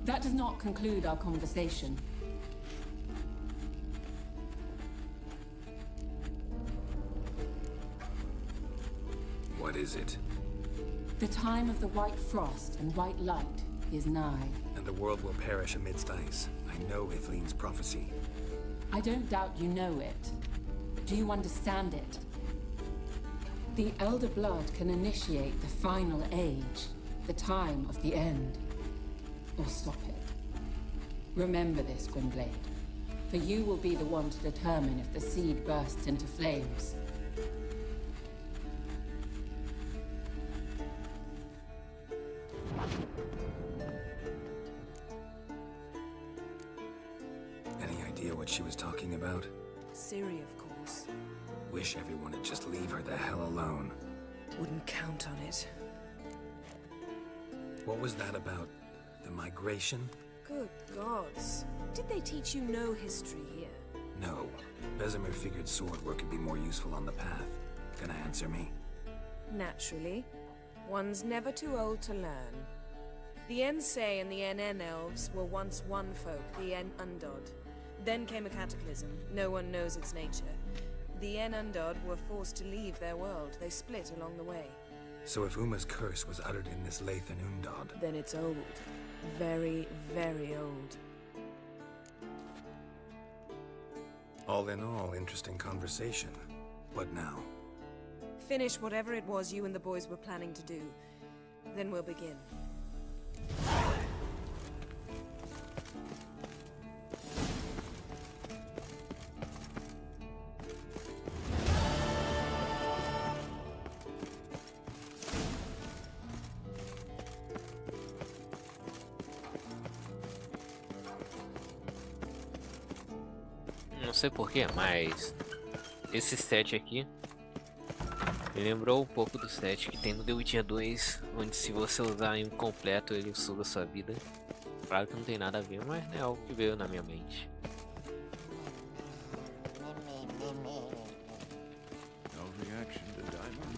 That does not conclude our conversation. What is it? The time of the white frost and white light is nigh. And the world will perish amidst ice. I know Ithleen's prophecy. I don't doubt you know it. Do you understand it? The Elder Blood can initiate the final age, the time of the end. Or stop it. Remember this, Gwynblade. For you will be the one to determine if the seed bursts into flames. Any idea what she was talking about? about? Ciri, of course. Wish everyone would just leave her the hell alone. Wouldn't count on it. What was that about? The migration? Good gods. Did they teach you no history here? No. Vesemir figured sword work would be more useful on the path. Gonna answer me? Naturally. One's never too old to learn. The Ensei and the NN elves were once one folk, the En Undod. Then came a cataclysm. No one knows its nature. The En Undod were forced to leave their world. They split along the way. So if Uma's curse was uttered in this Lathan Undod... Then it's old. Very, very old. All in all, interesting conversation. What now? Finish whatever it was you and the boys were planning to do. Then we'll begin. Não sei porquê, mas esse set aqui me lembrou um pouco do set que tem no The Witcher 2, onde se você usar em um completo ele suga sua vida. Claro que não tem nada a ver, mas é algo que veio na minha mente. No reaction to diamond.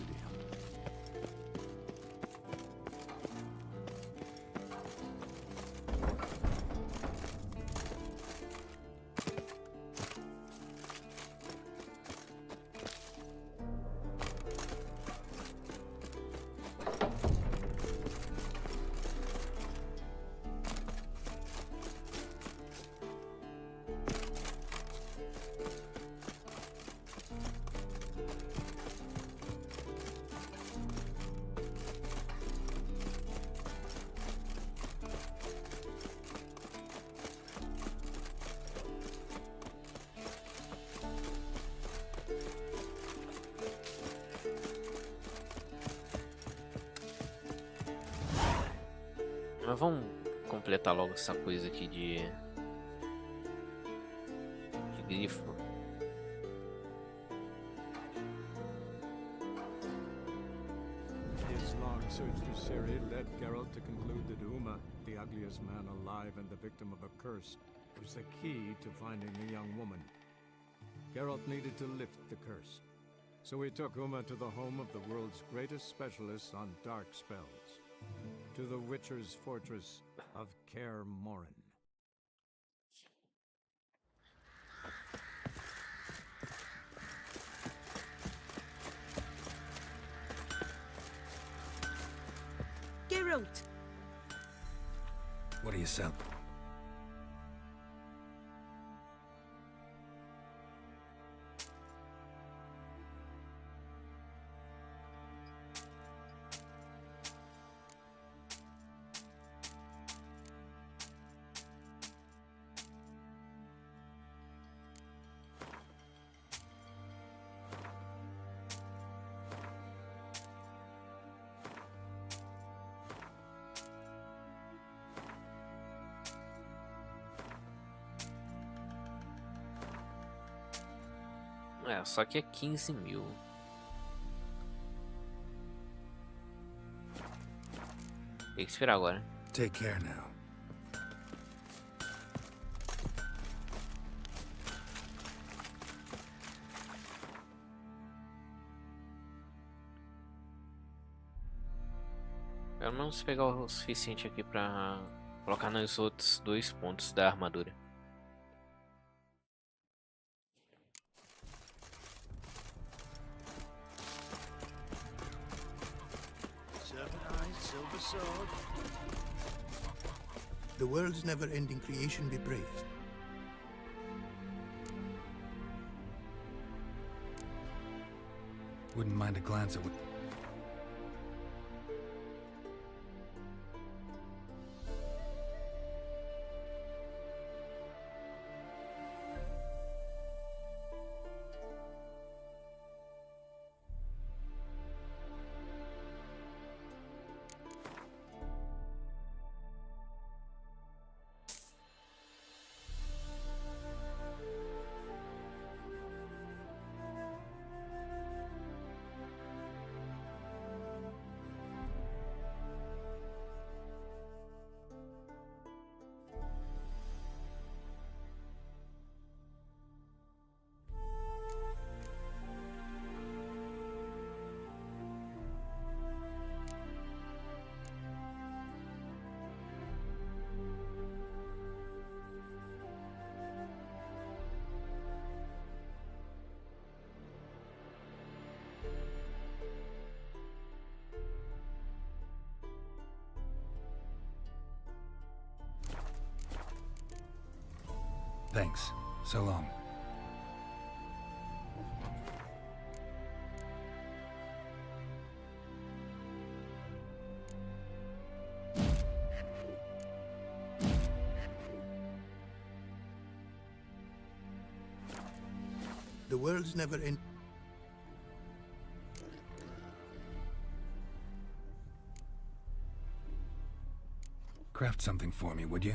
Mas vamos completar logo essa coisa aqui de grifo. His long search for Ciri led Geralt to conclude that Uma, the ugliest man alive and the victim of a curse, was the key to finding the young woman. Geralt needed to lift the curse, so he took Uma to the home of the world's greatest specialist on dark spells, to the Witcher's fortress of Kaer Morhen. Geralt! What do you sell? É, só que é 15 mil. Tem que esperar agora. Take care now. Pelo menos pegar o suficiente aqui pra colocar nos outros 2 pontos da armadura. The world's never-ending creation be praised. Wouldn't mind a glance at what... Thanks. So long. The world's never end. Craft something for me, would you?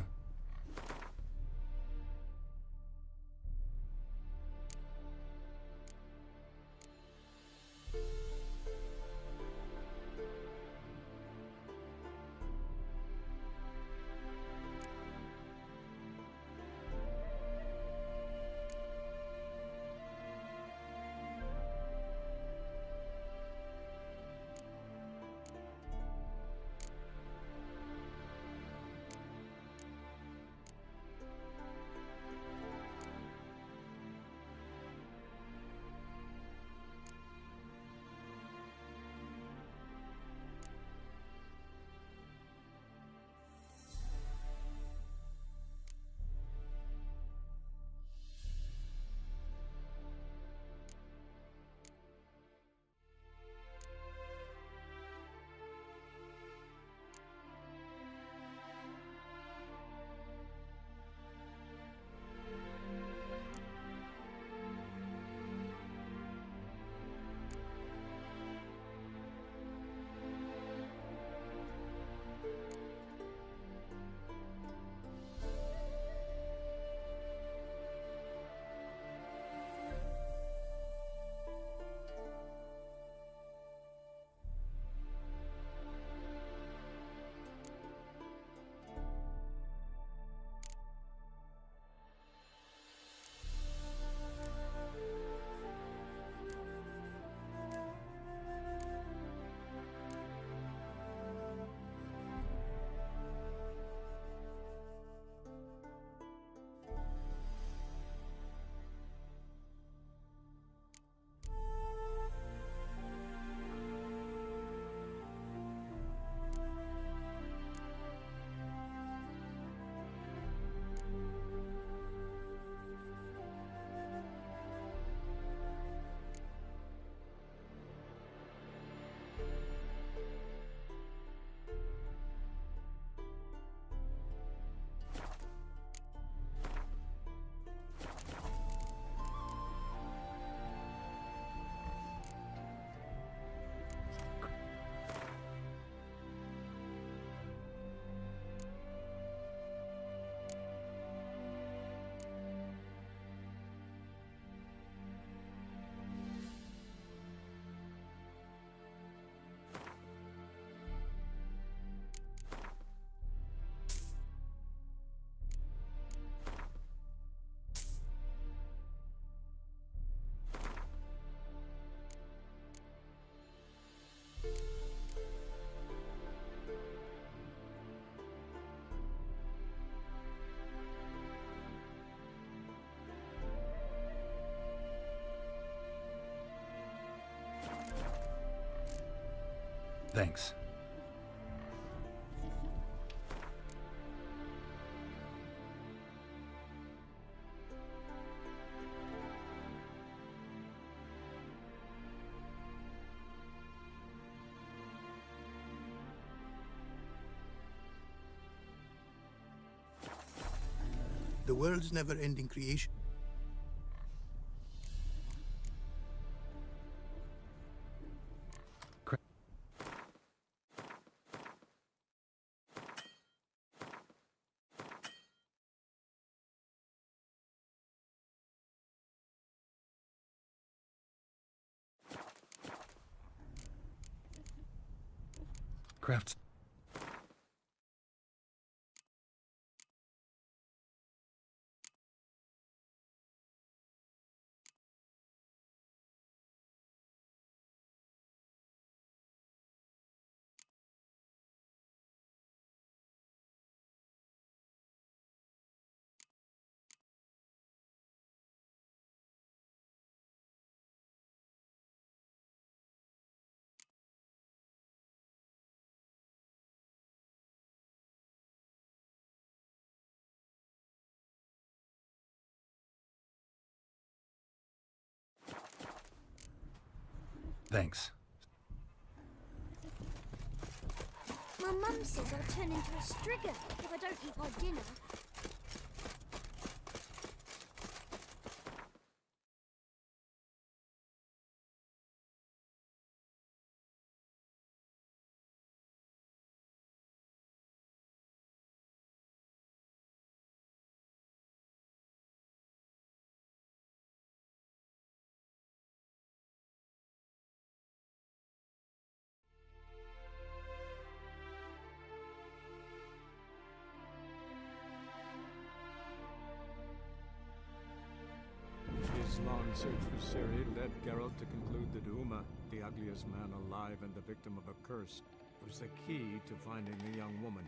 Thanks. The world's never-ending creation. Crafts. Thanks. My mum says I'll turn into a Striga if I don't eat my dinner. His long search for Ciri led Geralt to conclude that Uma, the ugliest man alive and the victim of a curse, was the key to finding the young woman.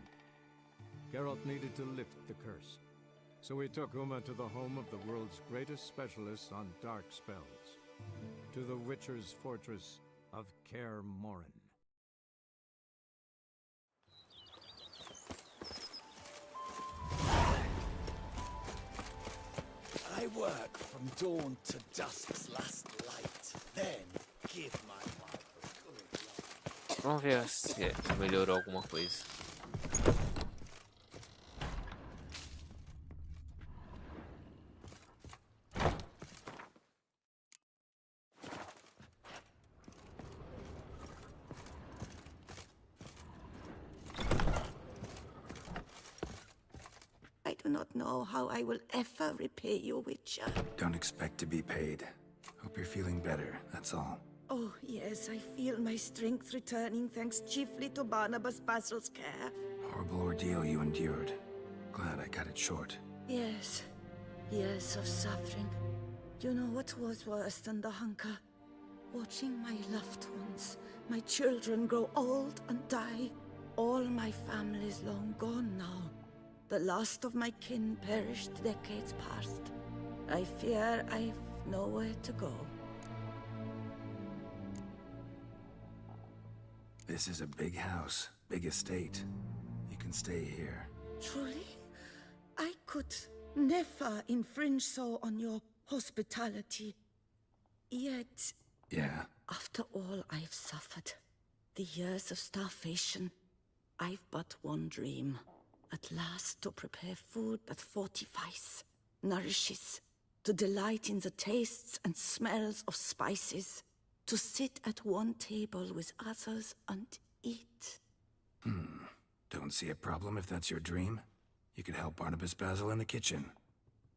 Geralt needed to lift the curse, so he took Uma to the home of the world's greatest specialist on dark spells, to the Witcher's fortress of Kaer Morhen. I work from dawn to dusk's last light, then give my wife a good life. Vamos ver se melhorou alguma coisa. I do not know how I will ever repay you, Witcher. Don't expect to be paid. Hope you're feeling better, that's all. Oh, yes, I feel my strength returning thanks chiefly to Barnabas Basil's care. Horrible ordeal you endured. Glad I cut it short. Yes, years of suffering. Do you know what was worse than the hunger? Watching my loved ones, my children grow old and die. All my family's long gone now. The last of my kin perished decades past. I fear I've nowhere to go. This is a big house, big estate. You can stay here. Truly? I could never infringe so on your hospitality. Yet, Yeah, after all I've suffered, the years of starvation, I've but one dream. At last to prepare food that fortifies, nourishes, to delight in the tastes and smells of spices, to sit at one table with others and eat. Don't see a problem if that's your dream. You could help Barnabas Basil in the kitchen.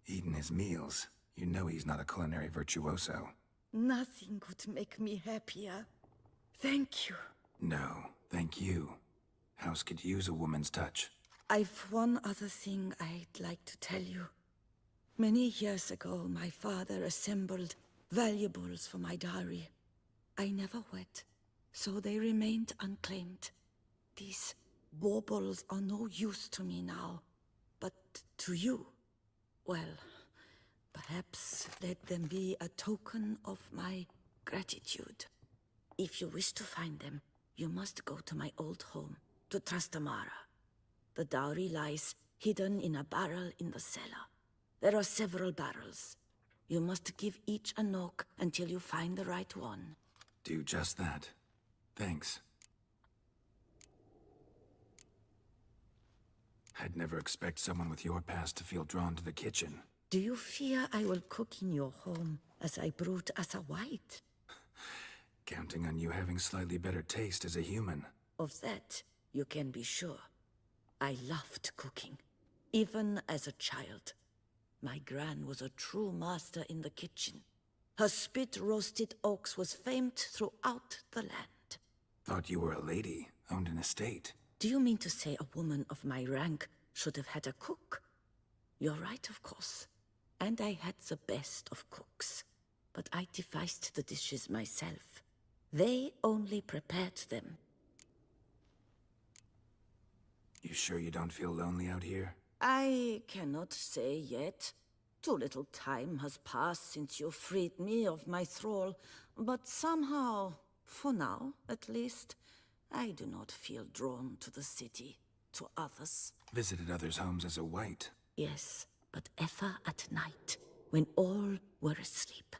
Eating his meals. You know he's not a culinary virtuoso. Nothing could make me happier. Thank you. No, thank you. House could use a woman's touch. I've one other thing I'd like to tell you. Many years ago, my father assembled valuables for my dowry. I never wed, so they remained unclaimed. These baubles are no use to me now, but to you, well, perhaps let them be a token of my gratitude. If you wish to find them, you must go to my old home, to Trastamara. The dowry lies hidden in a barrel in the cellar. There are several barrels. You must give each a knock until you find the right one. Do just that. Thanks. I'd never expect someone with your past to feel drawn to the kitchen. Do you fear I will cook in your home as I brewed as a white? Counting on you having slightly better taste as a human. Of that, you can be sure. I loved cooking, even as a child. My gran was a true master in the kitchen. Her spit-roasted oaks was famed throughout the land. Thought you were a lady, owned an estate. Do you mean to say a woman of my rank should have had a cook? You're right, of course. And I had the best of cooks. But I devised the dishes myself. They only prepared them. You sure you don't feel lonely out here? I cannot say yet. Too little time has passed since you freed me of my thrall, but somehow, for now at least, I do not feel drawn to the city, to others. Visited others' homes as a white. Yes, but ever at night, when all were asleep,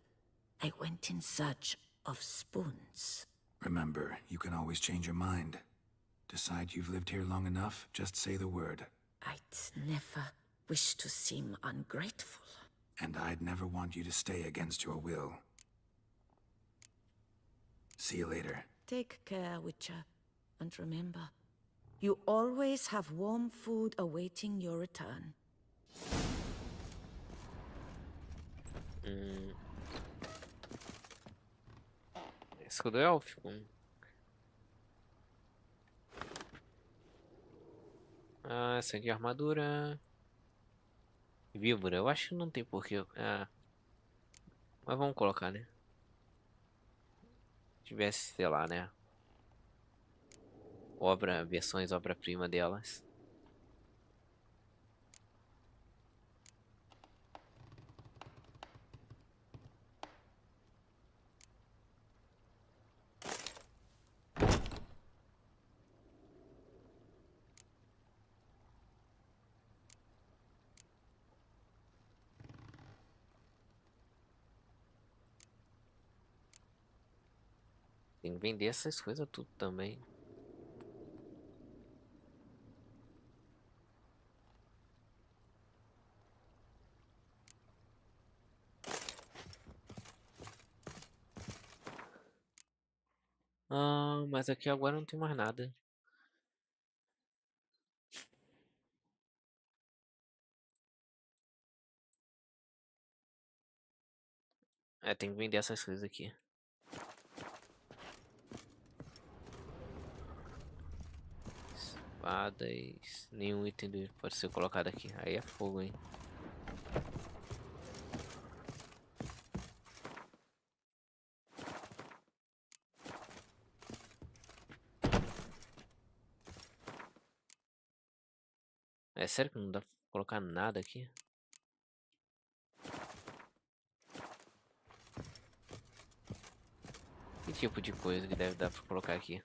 I went in search of spoons. Remember, you can always change your mind. Decide you've lived here long enough, just say the word. I'd never wish to seem ungrateful. And I'd never want you to stay against your will. See you later. Take care, Witcher. And remember, you always have warm food awaiting your return. Escudo élfico. Ah, essa aqui é armadura. Víbora, eu acho que não tem porquê. Ah. Mas vamos colocar, né? Se tivesse, sei lá, né? Versões obra-prima delas. Tem que vender essas coisas tudo também. Ah, mas aqui agora não tem mais nada. É, tem que vender essas coisas aqui. Espadas. Nenhum item pode ser colocado aqui. Aí é fogo, hein? É sério que não dá pra colocar nada aqui? Que tipo de coisa que deve dar pra colocar aqui?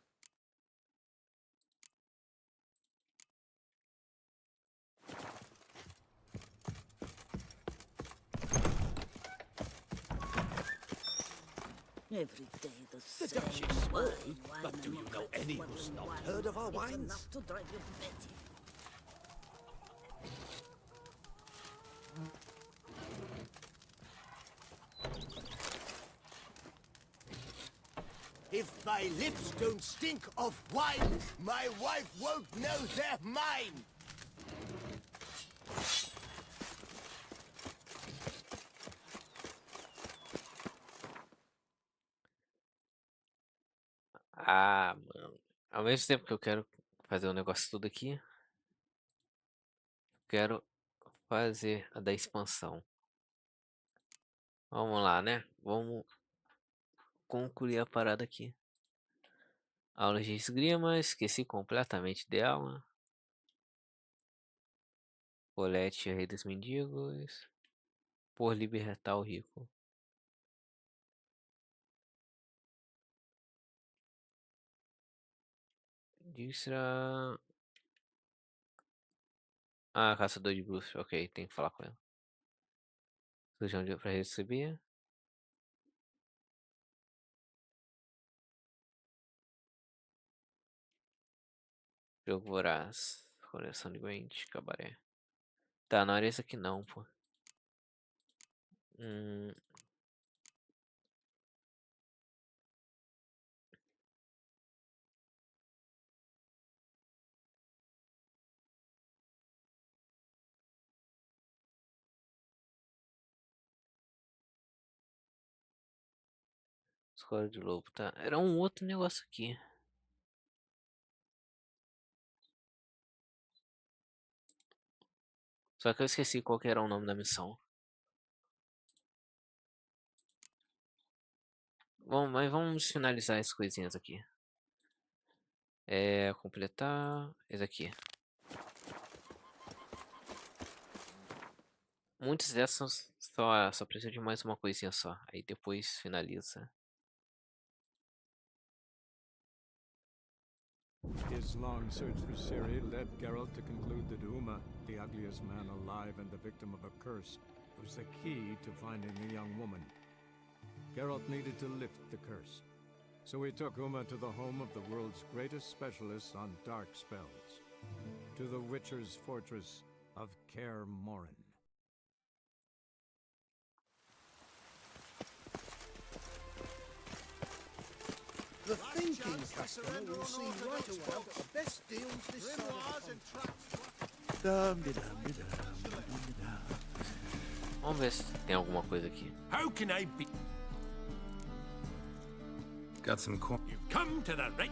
Every day the The same. Dutch is small, Wine, but do you know any who's not wine. heard of our It's wines? enough to drive you batty. If my lips don't stink of wine, my wife won't know they're mine. Ah, mano. Ao mesmo tempo que eu quero fazer o negócio tudo aqui, quero fazer a da expansão. Vamos lá, né? Vamos concluir a parada aqui. Aulas de esgrima, esqueci completamente dela. Colete, Rei dos Mendigos. Por libertar o rico. Disra. Ah, caçador de bruxos. Ok, tem que falar com ela. Sujão de pra receber. Jogo voraz. Coleção de Gwent, cabaré. Tá, não era esse aqui não, pô. Escola de lobo, tá? Era um outro negócio aqui. Só que eu esqueci qual que era o nome da missão. Bom, mas vamos finalizar as coisinhas aqui. É, completar esse aqui. Muitas dessas só precisa de mais uma coisinha só. Aí depois finaliza. His long search for Ciri led Geralt to conclude that Uma, the ugliest man alive and the victim of a curse, was the key to finding the young woman. Geralt needed to lift the curse. So he took Uma to the home of the world's greatest specialists on dark spells, to the Witcher's fortress of Kaer Morhen. The thinking customer will see right away that the best deals this side of Vamos ver se tem alguma coisa aqui. How can I be? Got some corn. You've come to the right.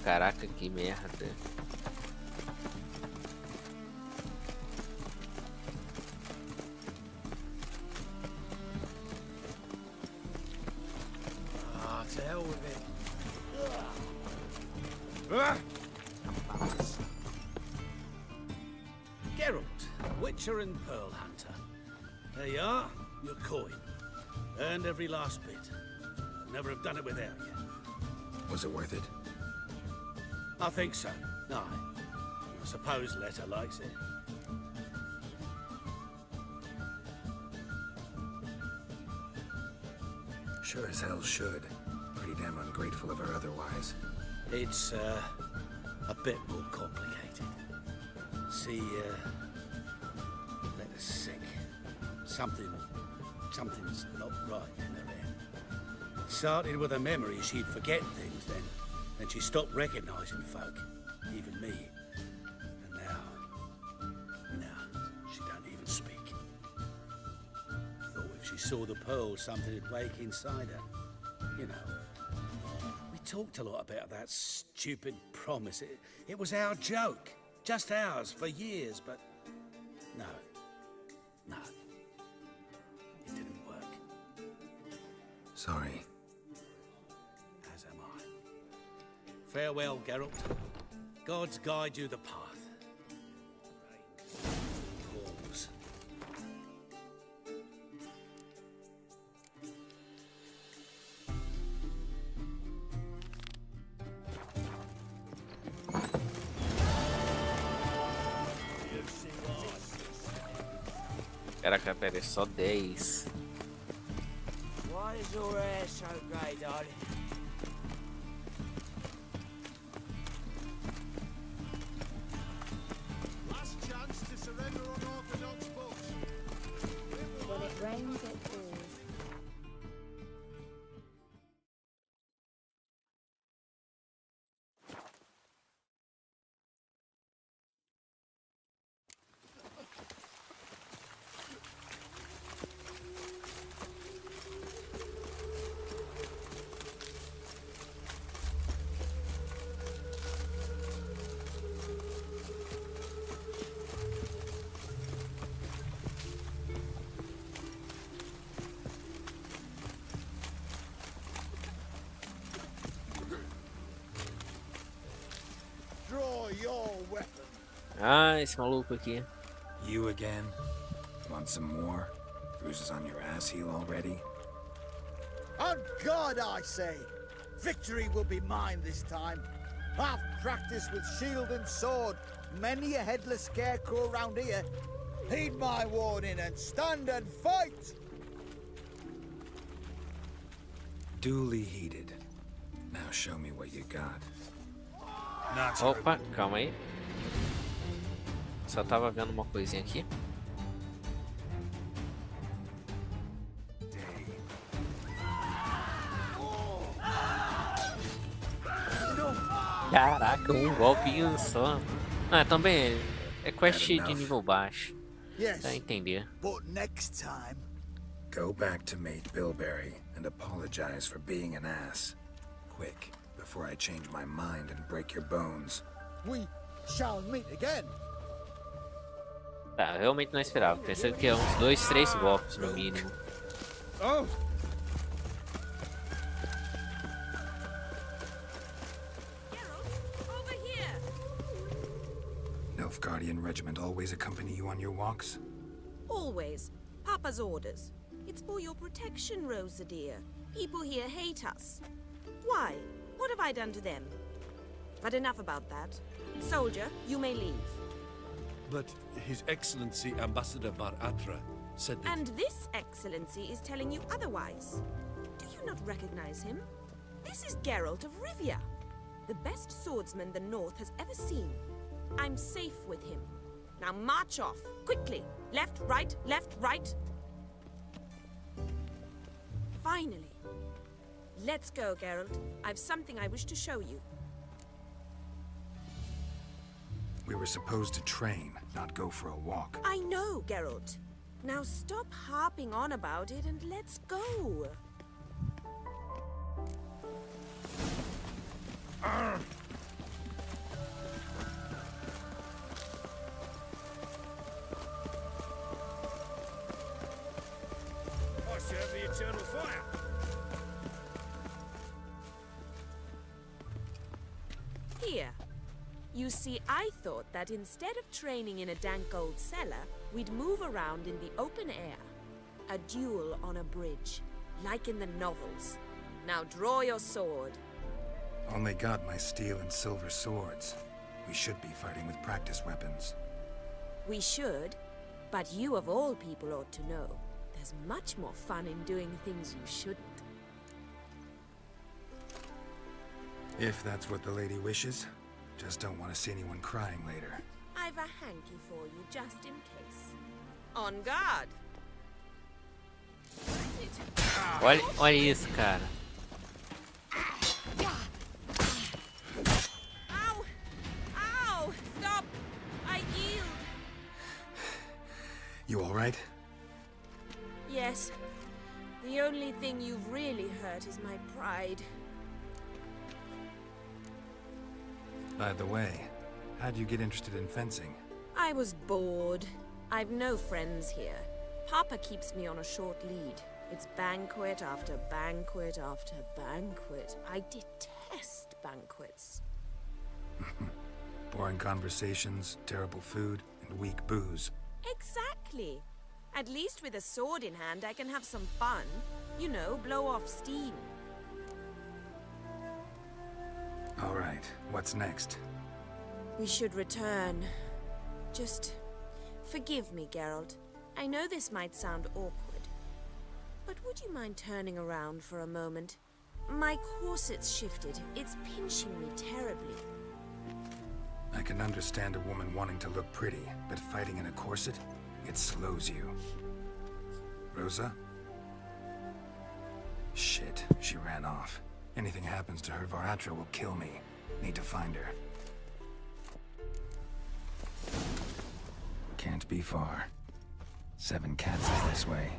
Caraca, que merda. Ah, to hell with it. Geralt, Witcher and Pearl Hunter. There you are, your coin. Earned every last bit. I'd never have done it without you. Was it worth it? I think so. Aye. I suppose Letter likes it. Sure as hell should. Pretty damn ungrateful of her otherwise. It's, a bit more complicated. See, Letter's sick. Something's not right in her head. Started with a memory she'd forget things then she stopped recognizing folk, even me. And now, she don't even speak. Thought if she saw the pearl, something would wake inside her. You know, we talked a lot about that stupid promise. It was our joke, just ours for years, but no, it didn't work. Sorry. As am I. Farewell, Geralt. Gods guide you the path. Pause. Caraca, pera, é só 10. Why is your hair so grey, darling? Last chance to surrender unorthodox books. When it rains, it pours. Draw your weapon. Ah, esse maluco aqui. You again? Want some more? Bruises on your ass heel already? On God, I say! Victory will be mine this time. I've practiced with shield and sword. Many a headless scarecrow round here. Heed my warning and stand and fight! Duly heeded. Now show me what you got. Opa, calma aí. Só tava vendo uma coisinha aqui. Caraca, um golpinho só. Ah, também é quest de nível baixo. Pra entender. But next time. Go back to mate Bilberry and apologize for being an ass. Quick, before I change my mind and break your bones. We shall meet again. Tá, eu realmente não esperava. Pensei que é uns 2, 3 golpes no mínimo. Oh! Nilfgaardian regiment always accompany you on your walks? Always. Papa's orders. It's for your protection, Rosa dear. People here hate us. Why? What have I done to them? But enough about that. Soldier, you may leave. But His Excellency Ambassador Var Adra said that... And this excellency is telling you otherwise. Do you not recognize him? This is Geralt of Rivia, the best swordsman the North has ever seen. I'm safe with him. Now march off, quickly. Left, right, left, right. Finally. Let's go, Geralt. I've something I wish to show you. We were supposed to train, not go for a walk. I know, Geralt. Now stop harping on about it and let's go. I serve the eternal fire. Here. You see, I thought that instead of training in a dank old cellar, we'd move around in the open air. A duel on a bridge, like in the novels. Now draw your sword. Only got my steel and silver swords. We should be fighting with practice weapons. We should, but you of all people ought to know. There's much more fun in doing things you shouldn't. If that's what the lady wishes. Just don't want to see anyone crying later. I've a hanky for you, just in case. On guard! Olha isso, cara. Ow! Ow! Stop! I yield! You all right? Yes. The only thing you've really hurt is my pride. By the way, how'd you get interested in fencing? I was bored. I've no friends here. Papa keeps me on a short lead. It's banquet after banquet after banquet. I detest banquets. Boring conversations, terrible food, and weak booze. Exactly. At least with a sword in hand, I can have some fun. You know, blow off steam. All right, what's next? We should return. Just forgive me, Geralt. I know this might sound awkward, but would you mind turning around for a moment? My corset's shifted. It's pinching me terribly. I can understand a woman wanting to look pretty, but fighting in a corset, it slows you. Rosa? Shit, she ran off. Anything happens to her, Varatra will kill me. Need to find her. Can't be far. 7 cats is this way.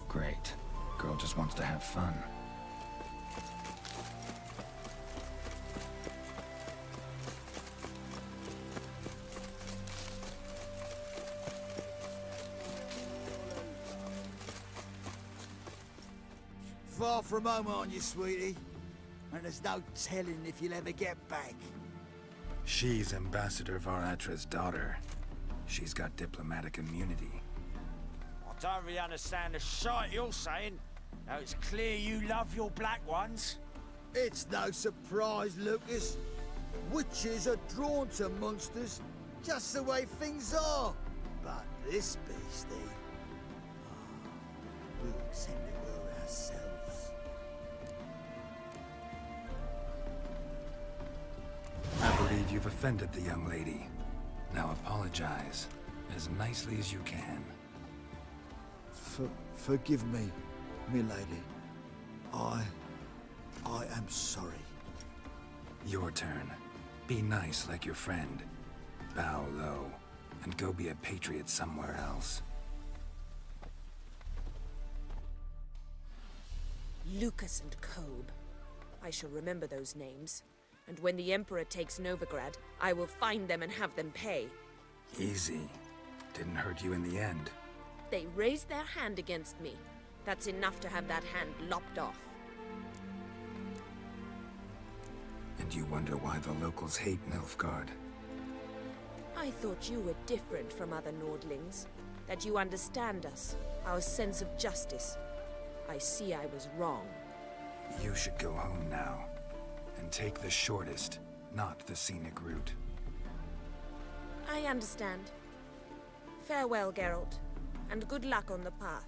Great. Girl just wants to have fun. Far from home, aren't you, sweetie? And there's no telling if you'll ever get back. She's Ambassador Varatra's daughter. She's got diplomatic immunity. I don't really understand the shite you're saying. Now it's clear you love your black ones. It's no surprise, Lucas. Witches are drawn to monsters, just the way things are. But this beastie... we'll send it ourselves. I believe you've offended the young lady. Now apologize, as nicely as you can. Forgive me, milady. I am sorry. Your turn. Be nice like your friend. Bow low, and go be a patriot somewhere else. Lucas and Kobe. I shall remember those names. And when the Emperor takes Novigrad, I will find them and have them pay. Easy. Didn't hurt you in the end. They raised their hand against me. That's enough to have that hand lopped off. And you wonder why the locals hate Nilfgaard. I thought you were different from other Nordlings. That you understand us, our sense of justice. I see I was wrong. You should go home now. And take the shortest, not the scenic route. I understand. Farewell, Geralt. and good luck on the path.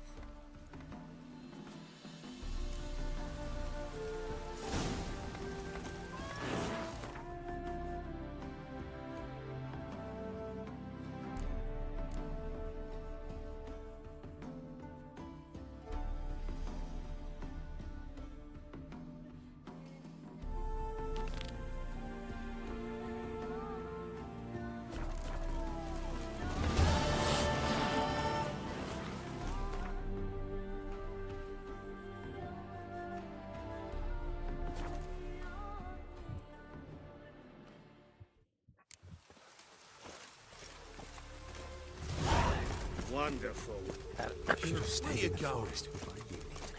Wonderful.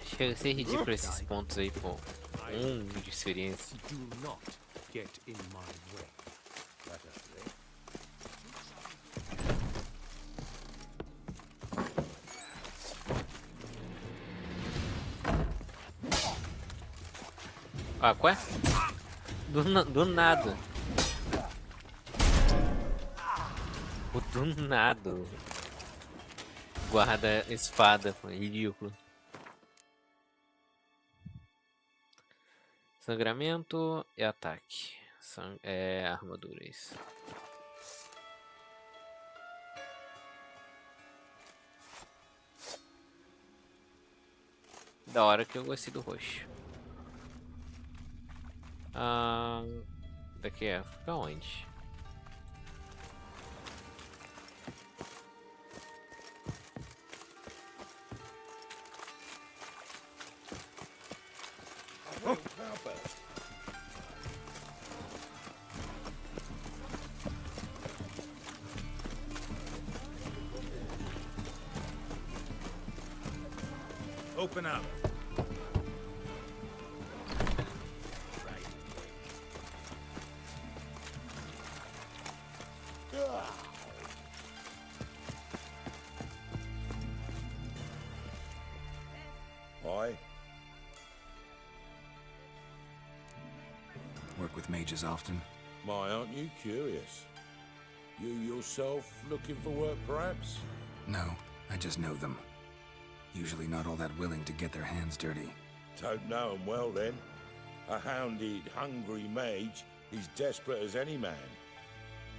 Chega a ser ridículo esses pontos aí, pô. De experiência. Do not get in my way. Ah, qual é? Do nada. Do nada. Guarda espada, pô. Ridículo. Sangramento e ataque. É armadura, isso. Da hora que eu gostei do roxo. Daqui é fica onde? Open up. Aye. Work with mages often? My, aren't you curious? You yourself looking for work, perhaps? No, I just know them. Usually not all that willing to get their hands dirty. Don't know 'em well, then. A hounded, hungry mage, he's desperate as any man.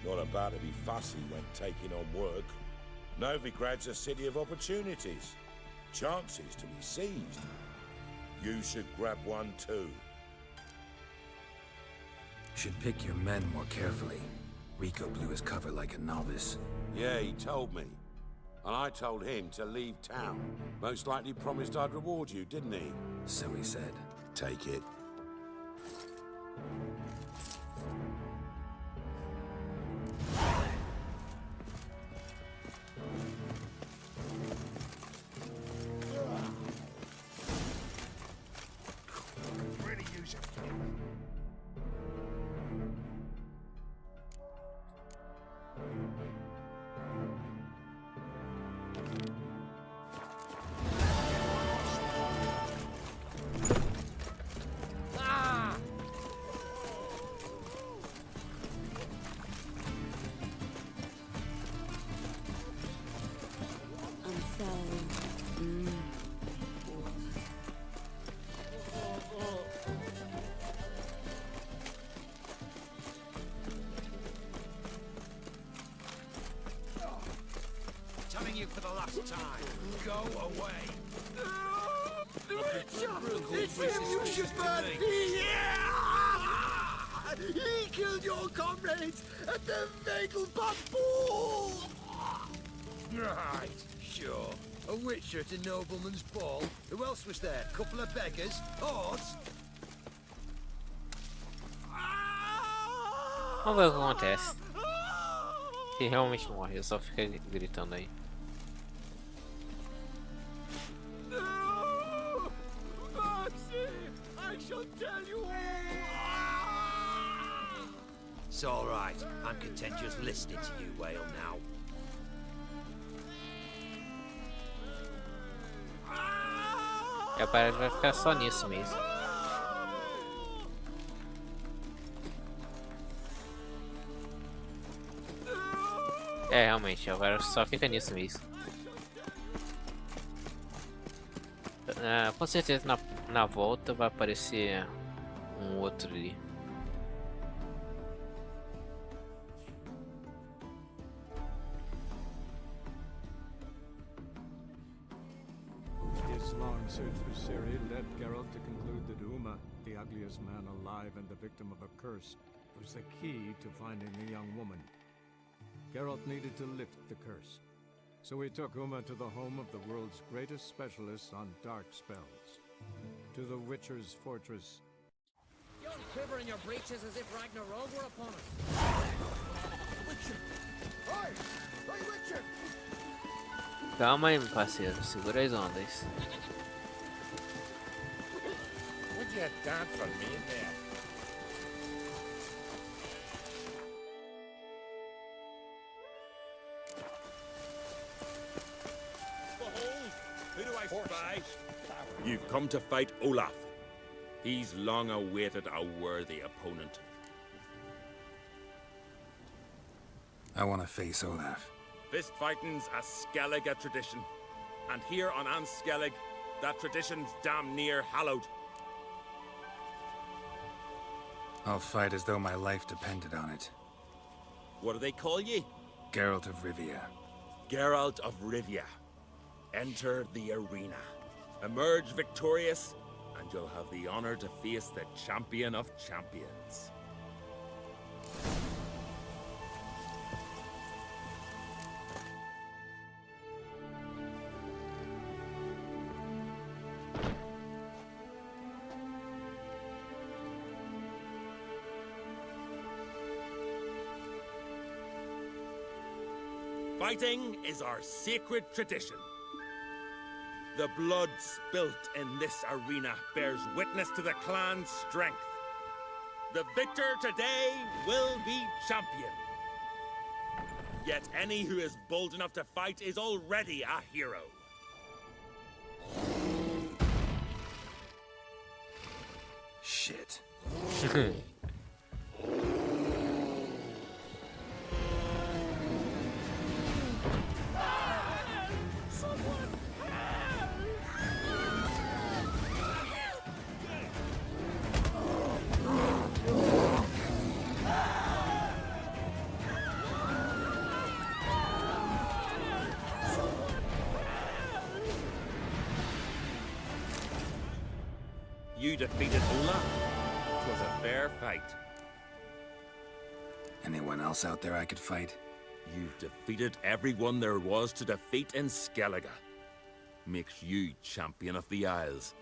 Not about to be fussy when taking on work. Novigrad's a city of opportunities. Chances to be seized. You should grab one too. Should pick your men more carefully. Rico blew his cover like a novice. Yeah, he told me. And I told him to leave town. Most likely promised I'd reward you, didn't he? So he said. Take it. Really use it. I'm sorry. Telling you for the last time. Go away. It's him you should burn! He killed your comrades at the Vegelbud Ball! Right, sure. A witcher at a nobleman's ball. Who else was there? Couple of beggars? Horse? Vamos ver o que acontece. Se realmente morre, eu só fico gritando aí. I shall tell you all! It's all right. I'm content just listening to you wail now. E a parada vai ficar só nisso mesmo. É, realmente, agora só fica nisso mesmo. Com certeza na volta vai aparecer um outro ali. His long search for Ciri led Geralt to conclude that Uma, the ugliest man alive and the victim of a curse, was the key to finding the young woman. Geralt needed to lift the curse, so he took Uma to the home of the world's greatest specialist on dark spells, to the Witcher's fortress. You're quivering your breeches as if Ragnarok were upon us. Witcher! Oi! Oi, Witcher! Calma aí, meu parceiro. Segura as ondas. Would you dance for me there? Behold, who do I spy? You've come to fight Olaf. He's long awaited a worthy opponent. I want to face Olaf. Fist fighting's a Skellige tradition. And here on Anskellig, that tradition's damn near hallowed. I'll fight as though my life depended on it. What do they call ye? Geralt of Rivia. Geralt of Rivia. Enter the arena. Emerge victorious, and you'll have the honor to face the champion of champions. Fighting is our sacred tradition. The blood spilt in this arena bears witness to the clan's strength. The victor today will be champion. Yet any who is bold enough to fight is already a hero. Shit. You defeated Olaf. It was a fair fight. Anyone else out there I could fight? You've defeated everyone there was to defeat in Skellige. Makes you champion of the Isles.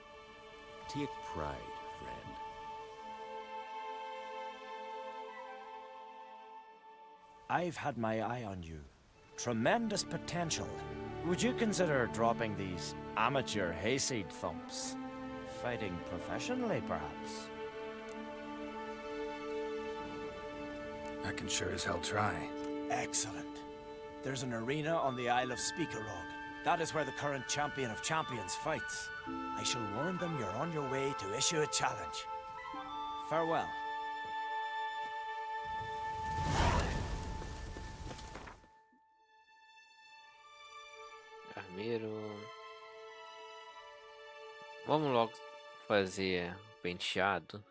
Take pride, friend. I've had my eye on you. Tremendous potential. Would you consider dropping these amateur hayseed thumps? Fighting professionally, perhaps? I can sure as hell try. Excellent. There's an arena on the Isle of Speakerog. That is where the current champion of champions fights. I shall warn them you're on your way to issue a challenge. Farewell. Armeiro. Vamos logo fazer penteado.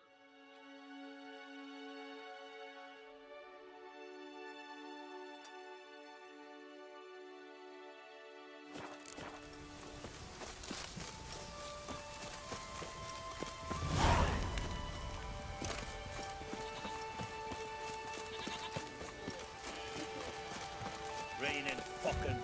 Raining fucking.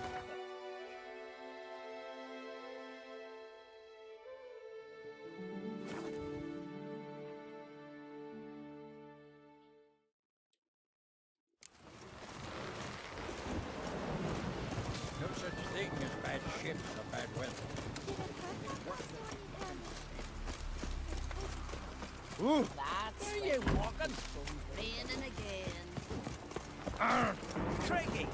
No such thing as bad ships or bad weather. Ooh! That's Where you walking? raining again. Arr! Craigie!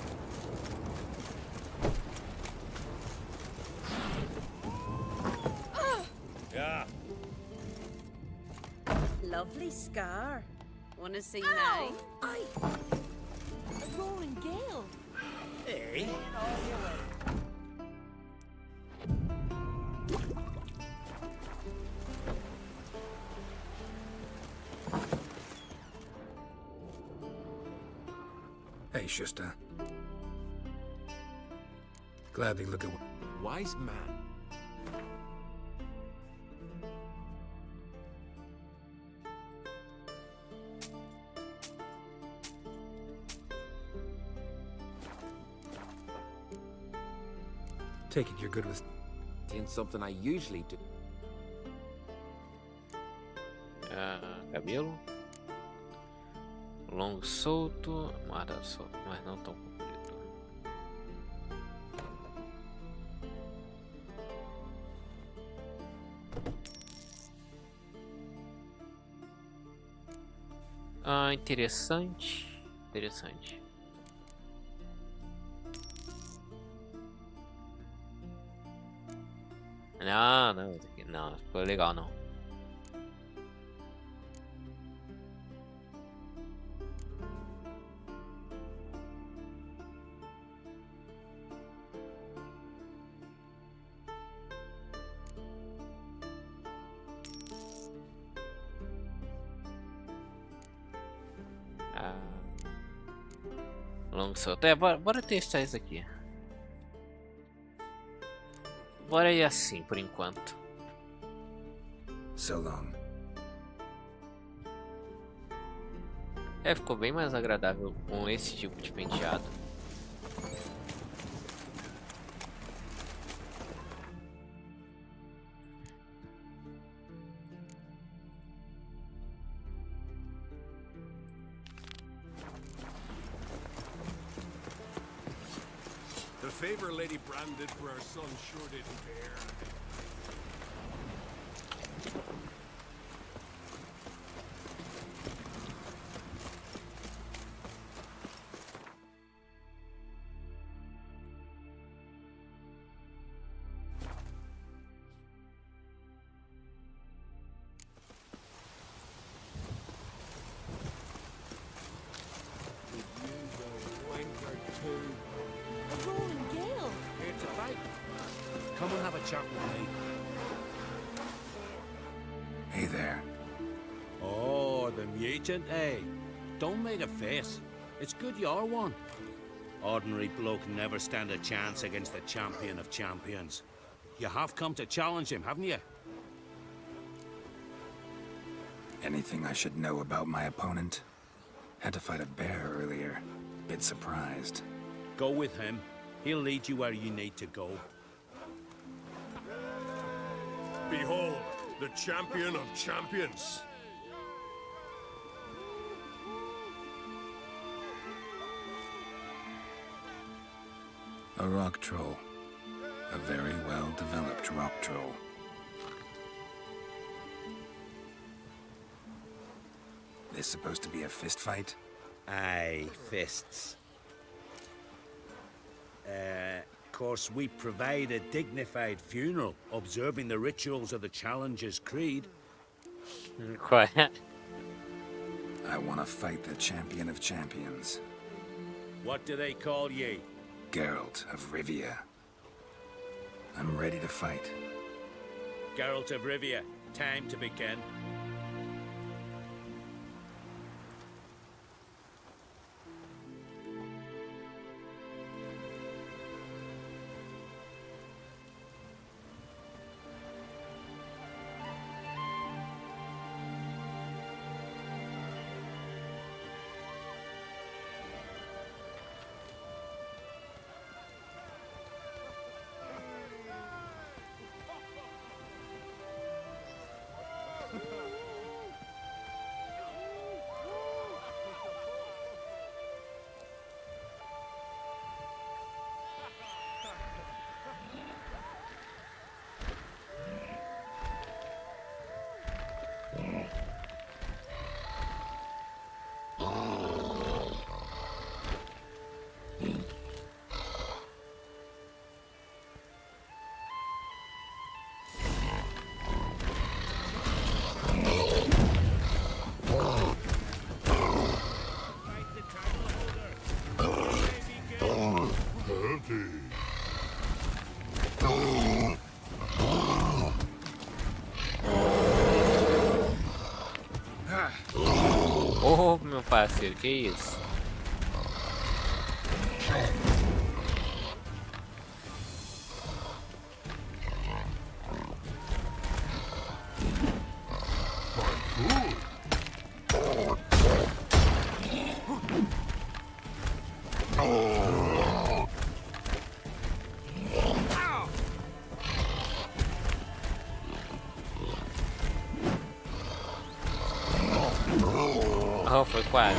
Yeah. Lovely scar. Wanna see Ow! now? A roaring gale. Hey? Schuster. Gladly look at... Wise man. Take it you're good with... In something I usually do. Cabelo. Longo solto. Guarda solto, mas não tão comprido. Interessante. Interessante. Não, esse aqui não, ficou legal não. Longo solto. Bora testar isso aqui. Bora ir assim por enquanto. So long. Ficou bem mais agradável com esse tipo de penteado. The favor Lady Brand did for our son sure didn't bear. Come and have a chat with me. Hey there. Oh, the mutant, eh? Don't make a face. It's good you're one. Ordinary bloke never stand a chance against the champion of champions. You have come to challenge him, haven't you? Anything I should know about my opponent? Had to fight a bear earlier. Bit surprised. Go with him. He'll lead you where you need to go. Behold, the champion of champions. A rock troll. A very well-developed rock troll. This supposed to be a fist fight? Aye, fists. Of course, we provide a dignified funeral, observing the rituals of the Challenger's Creed. Quiet. I want to fight the champion of champions. What do they call ye? Geralt of Rivia. I'm ready to fight. Geralt of Rivia, time to begin. Oh, meu parceiro, que isso? Oh, foi quase.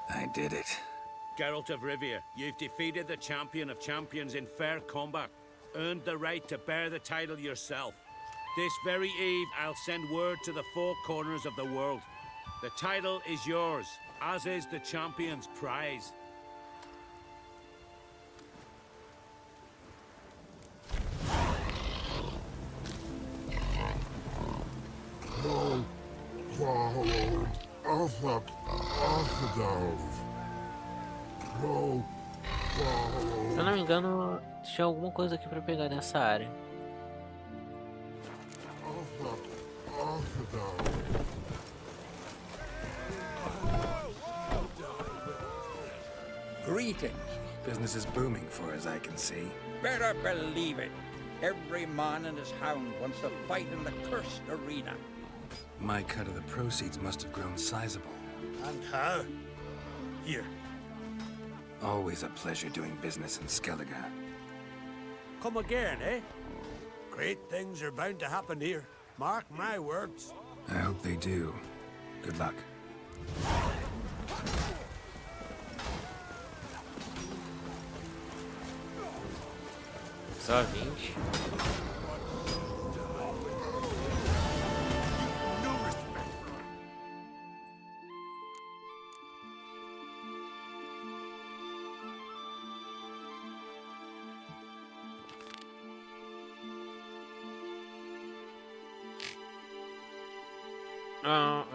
I did it. Geralt of Rivia, you've defeated the champion of champions in fair combat, earned the right to bear the title yourself. This very eve, I'll send word to the four corners of the world. The title is yours, as is the champion's prize. Se eu não me engano, tinha alguma coisa aqui pra pegar nessa área. Greetings. Business is booming for as I can see. Better believe it. Every man and his hound wants to fight in the cursed arena. My cut of the proceeds must have grown sizable. And how? Here. Always a pleasure doing business in Skellige. Come again, eh? Great things are bound to happen here. Mark my words. I hope they do. Good luck. Só 20.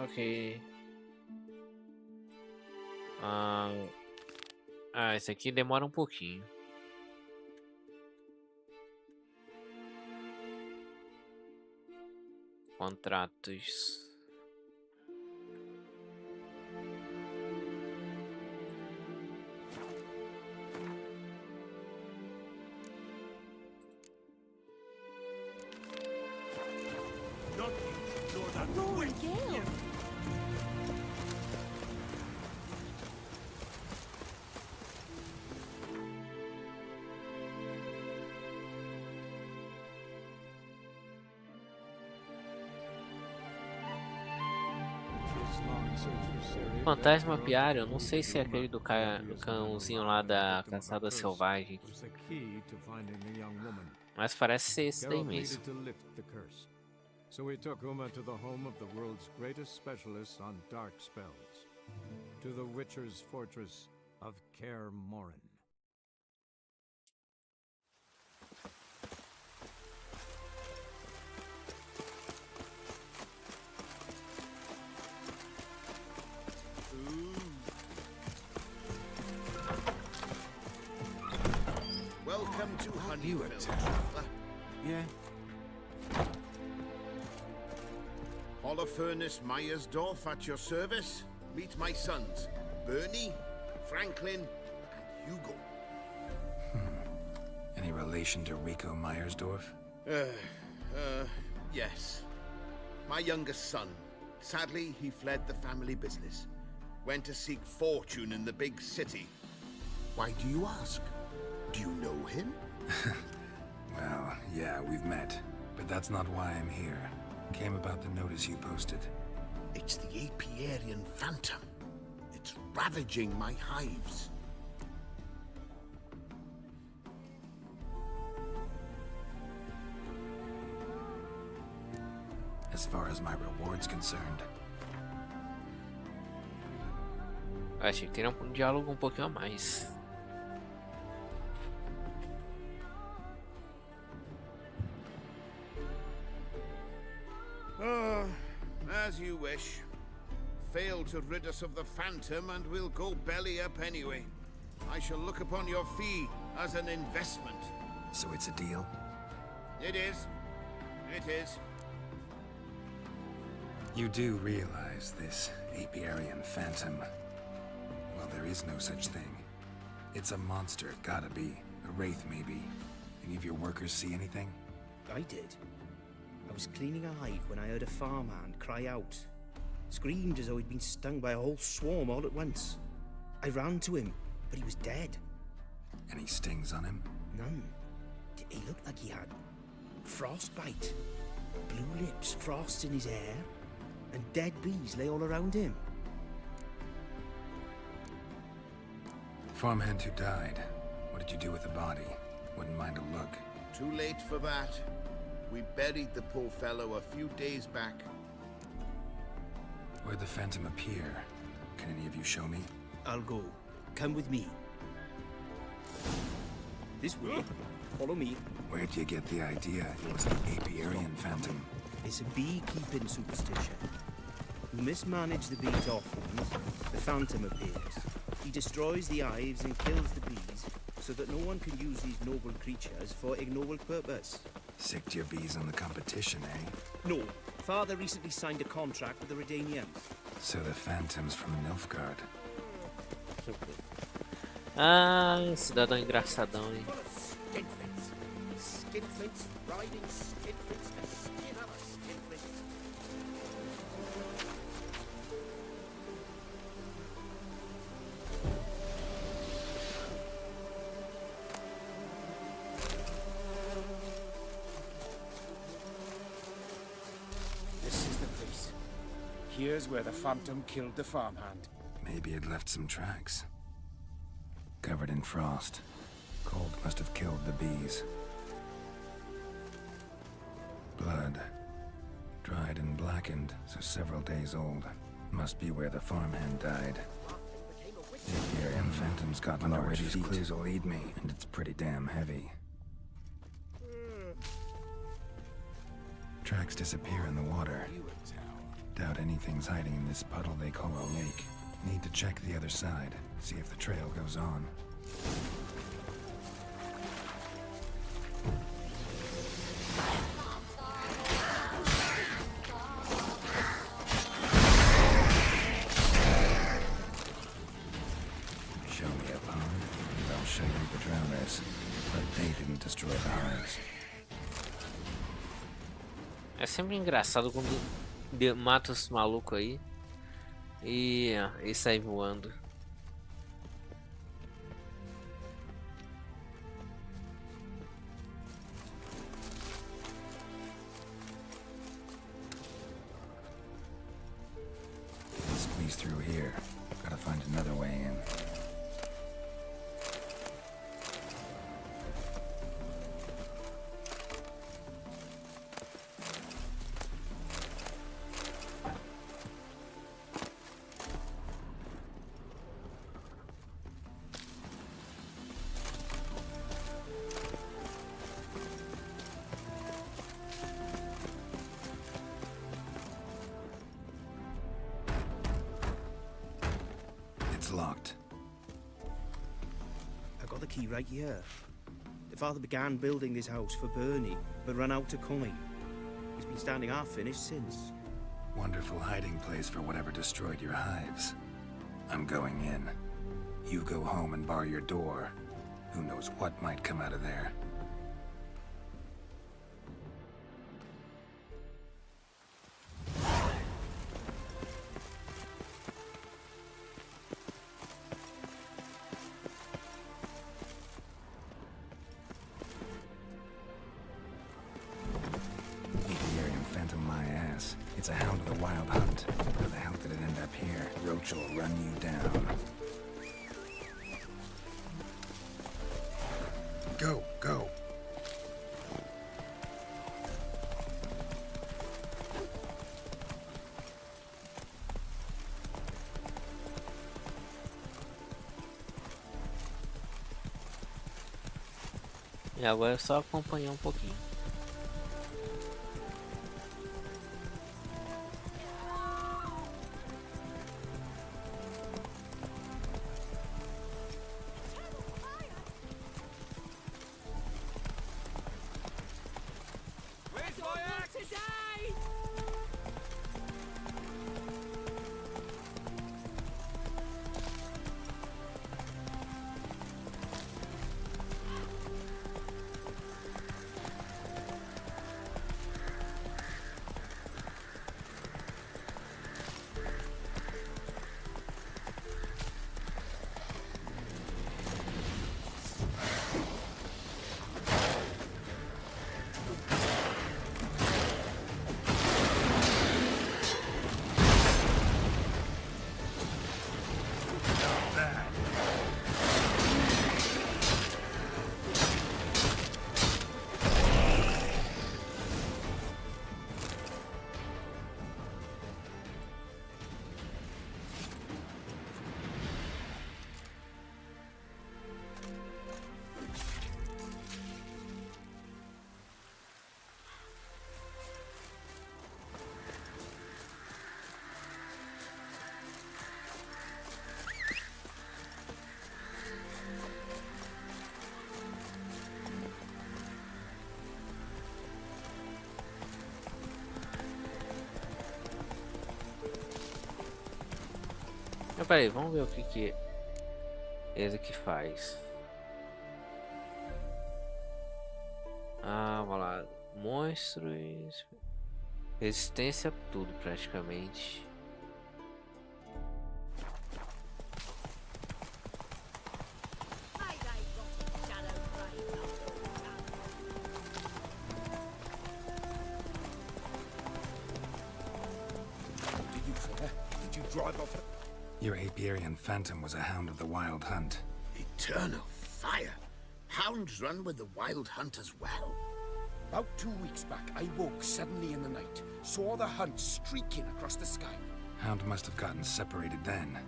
Ok. Esse aqui demora um pouquinho. Contratos. Fantasma Apiário, eu não sei se é aquele do cãozinho lá da Caçada Selvagem. Mas parece ser esse daí mesmo. So we took Uma to the home of the world's greatest specialist on dark spells, to the Witcher's fortress of Kaer Morhen. Welcome to Honeyfield. Yeah. Holofernes Myersdorf at your service. Meet my sons, Bernie, Franklin, and Hugo. Any relation to Rico Myersdorf? Yes. My youngest son. Sadly, he fled the family business. Went to seek fortune in the big city. Why do you ask? Do you know him? Well, yeah, we've met. But that's not why I'm here. Came about the notice you posted. It's the Apiarian Phantom. It's ravaging my hives. As far as my reward's concerned. Achei que teria um diálogo um pouquinho a mais. As you wish. Fail to rid us of the Phantom and we'll go belly up anyway. I shall look upon your fee as an investment. So it's a deal? It is. It is. You do realize this Apiarian Phantom, well, there is no such thing. It's a monster, gotta be. A wraith, maybe. Any of your workers see anything? I did. I was cleaning a hive when I heard a farmhand cry out. Screamed as though he'd been stung by a whole swarm all at once. I ran to him, but he was dead. Any stings on him? None. He looked like he had frostbite. Blue lips, frost in his hair, and dead bees lay all around him. Farmhand who died. What did you do with the body? Wouldn't mind a look. Too late for that. We buried the poor fellow a few days back. Where'd the Phantom appear? Can any of you show me? I'll go. Come with me. This way. Follow me. Where'd you get the idea it was an apiarian phantom? It's a beekeeping superstition. You mismanage the bees' offerings, the Phantom appears. He destroys the hives and kills the bees, so that no one can use these noble creatures for ignoble purpose. Sick to your bees on the competition, eh? No. Father recently signed a contract with the Redanians. So the Phantom's from Nilfgaard. Ah, cidadão engraçadão, hein? Skinflints riding skinflints to skin other skinflints. This is the place. Here's where the Phantom killed the farmhand. Maybe it left some tracks. Covered in frost. Cold must have killed the bees. Blood. Dried and blackened, so several days old. Must be where the farmhand died. The Apiarian Phantom's got large feet. These clues will lead me, and it's pretty damn heavy. Tracks disappear in the water. Doubt anything's hiding in this puddle they call a lake. Need to check the other side, see if the trail goes on. Show me a pond, and I'll show you the drowners. But they didn't destroy the hives. É sempre engraçado quando mata os malucos aí e sai voando. Squeeze through here. Gotta find another way in. Locked. I got the key right here. The father began building this house for Bernie, but ran out of coin. He's been standing half finished since. Wonderful hiding place for whatever destroyed your hives. I'm going in. You go home and bar your door. Who knows what might come out of there. It's a hound of the Wild Hunt. How the hell did it end up here? Roach will run you down. Go, go. E agora é só acompanhar um pouquinho. peraí, vamos ver o que ele que faz. Ah, vamos lá. Monstros. Resistência a tudo praticamente. Your Apiarian Phantom was a hound of the Wild Hunt. Eternal fire! Hounds run with the Wild Hunt as well. About 2 weeks back, I woke suddenly in the night, saw the hunt streaking across the sky. Hound must have gotten separated then.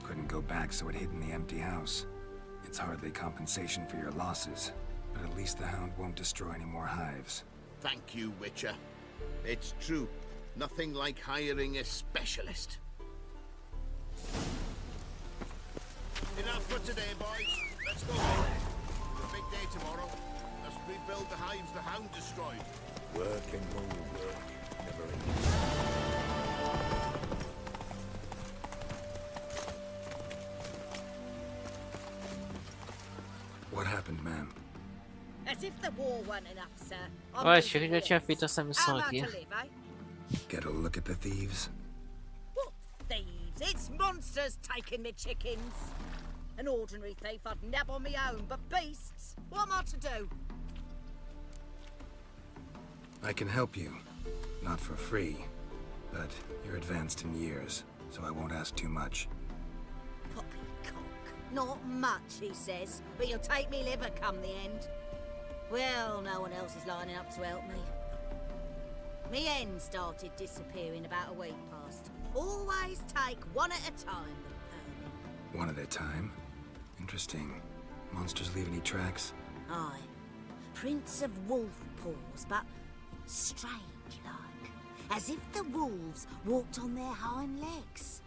Couldn't go back, so it hid in the empty house. It's hardly compensation for your losses, but at least the hound won't destroy any more hives. Thank you, Witcher. It's true. Nothing like hiring a specialist. Enough for today, boys. Let's go home. It's a big day tomorrow. Let's rebuild the hives the hound destroyed. Work and more work. Never ending. What happened, ma'am? As if the war weren't enough, sir. Eu achei que eu já tinha feito essa missão aqui. Get a look at the thieves? What thieves? It's monsters taking me chickens. An ordinary thief I'd nab on my own, but beasts? What am I to do? I can help you. Not for free, but you're advanced in years, so I won't ask too much. Poppycock. Not much, he says, but you'll take me liver come the end. Well, no one else is lining up to help me. Me hen started disappearing about a week past. Always take one at a time. One at a time? Interesting. Monsters leave any tracks? Aye. Prints of wolf paws, but strange like. As if the wolves walked on their hind legs.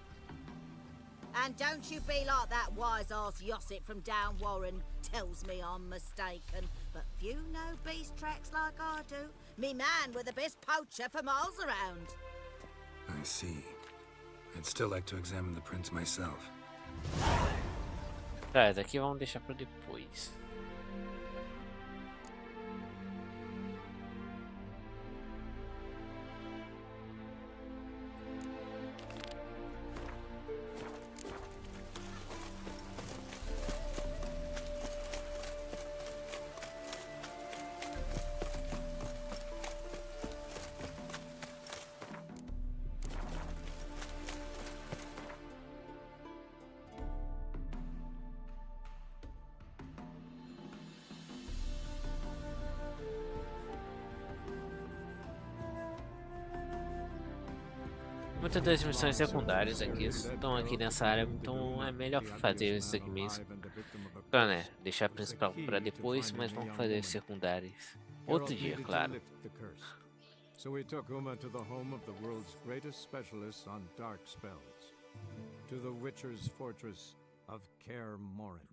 And don't you be like that wise-ass Yossip from down Warren tells me I'm mistaken. But few know beast tracks like I do. Me man were the best poacher for miles around. I see. I'd still like to examine the prints myself. Tá, daqui vamos deixar para depois. Muitas das missões secundárias aqui estão aqui nessa área, então é melhor fazer isso aqui mesmo. Então, né, deixar a principal para depois, mas vamos fazer as secundárias outro dia, claro. So we took Uma to the home of the world's greatest specialists on dark spells, to the Witcher's fortress of Kaer Morhen.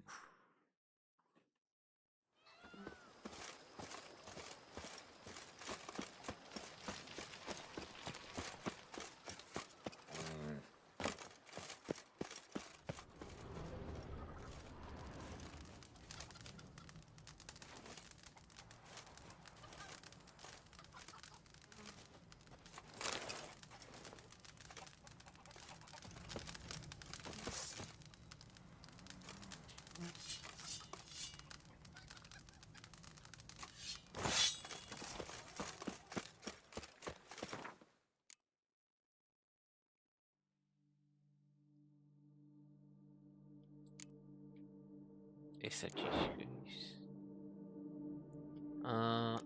Estatísticas. Ah,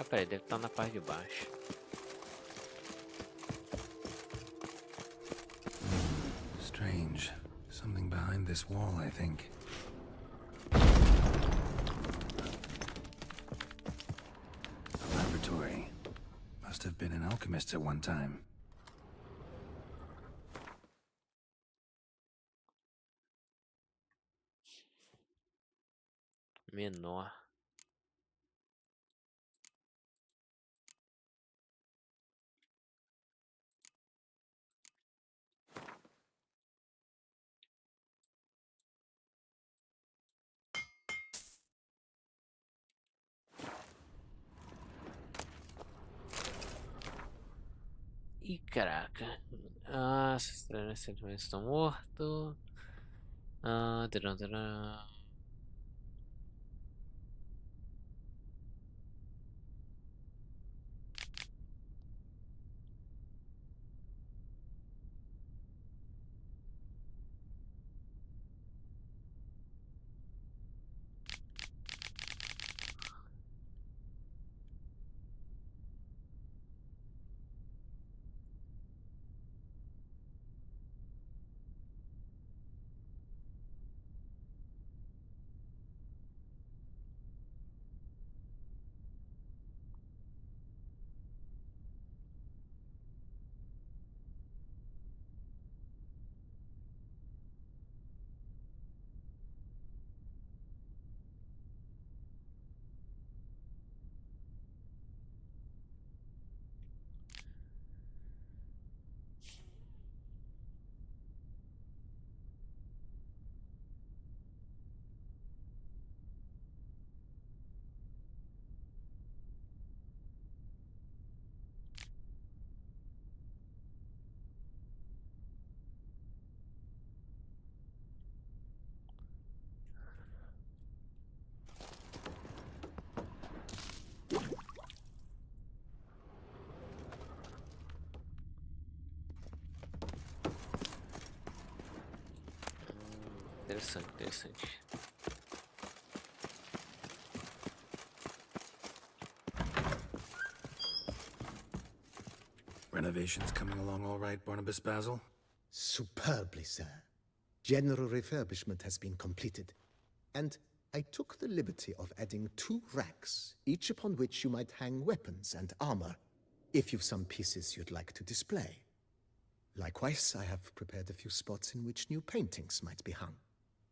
peraí, deve estar na parte de baixo. Strange. Something behind this wall, I think. have been an alchemist at one time. Menor. Ih, caraca. Ah, esses treinadores estão mortos. Ah, tadã. Interessante. Renovations coming along all right, Barnabas Basil? Superbly, sir. General refurbishment has been completed, and I took the liberty of adding 2 racks, each upon which you might hang weapons and armor, if you've some pieces you'd like to display. Likewise, I have prepared a few spots in which new paintings might be hung.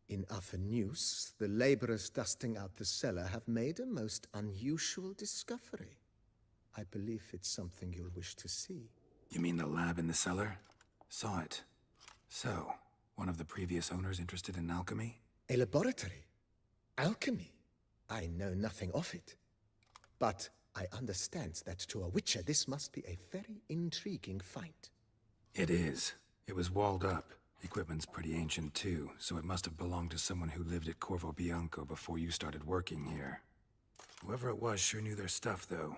In other news, the laborers dusting out the cellar have made a most unusual discovery. I believe it's something you'll wish to see. You mean the lab in the cellar? Saw it. So, one of the previous owners interested in alchemy? A laboratory? Alchemy? I know nothing of it. But I understand that to a witcher this must be a very intriguing find. It is. It was walled up. Equipment's pretty ancient too, so it must have belonged to someone who lived at Corvo Bianco before you started working here. Whoever it was sure knew their stuff, though.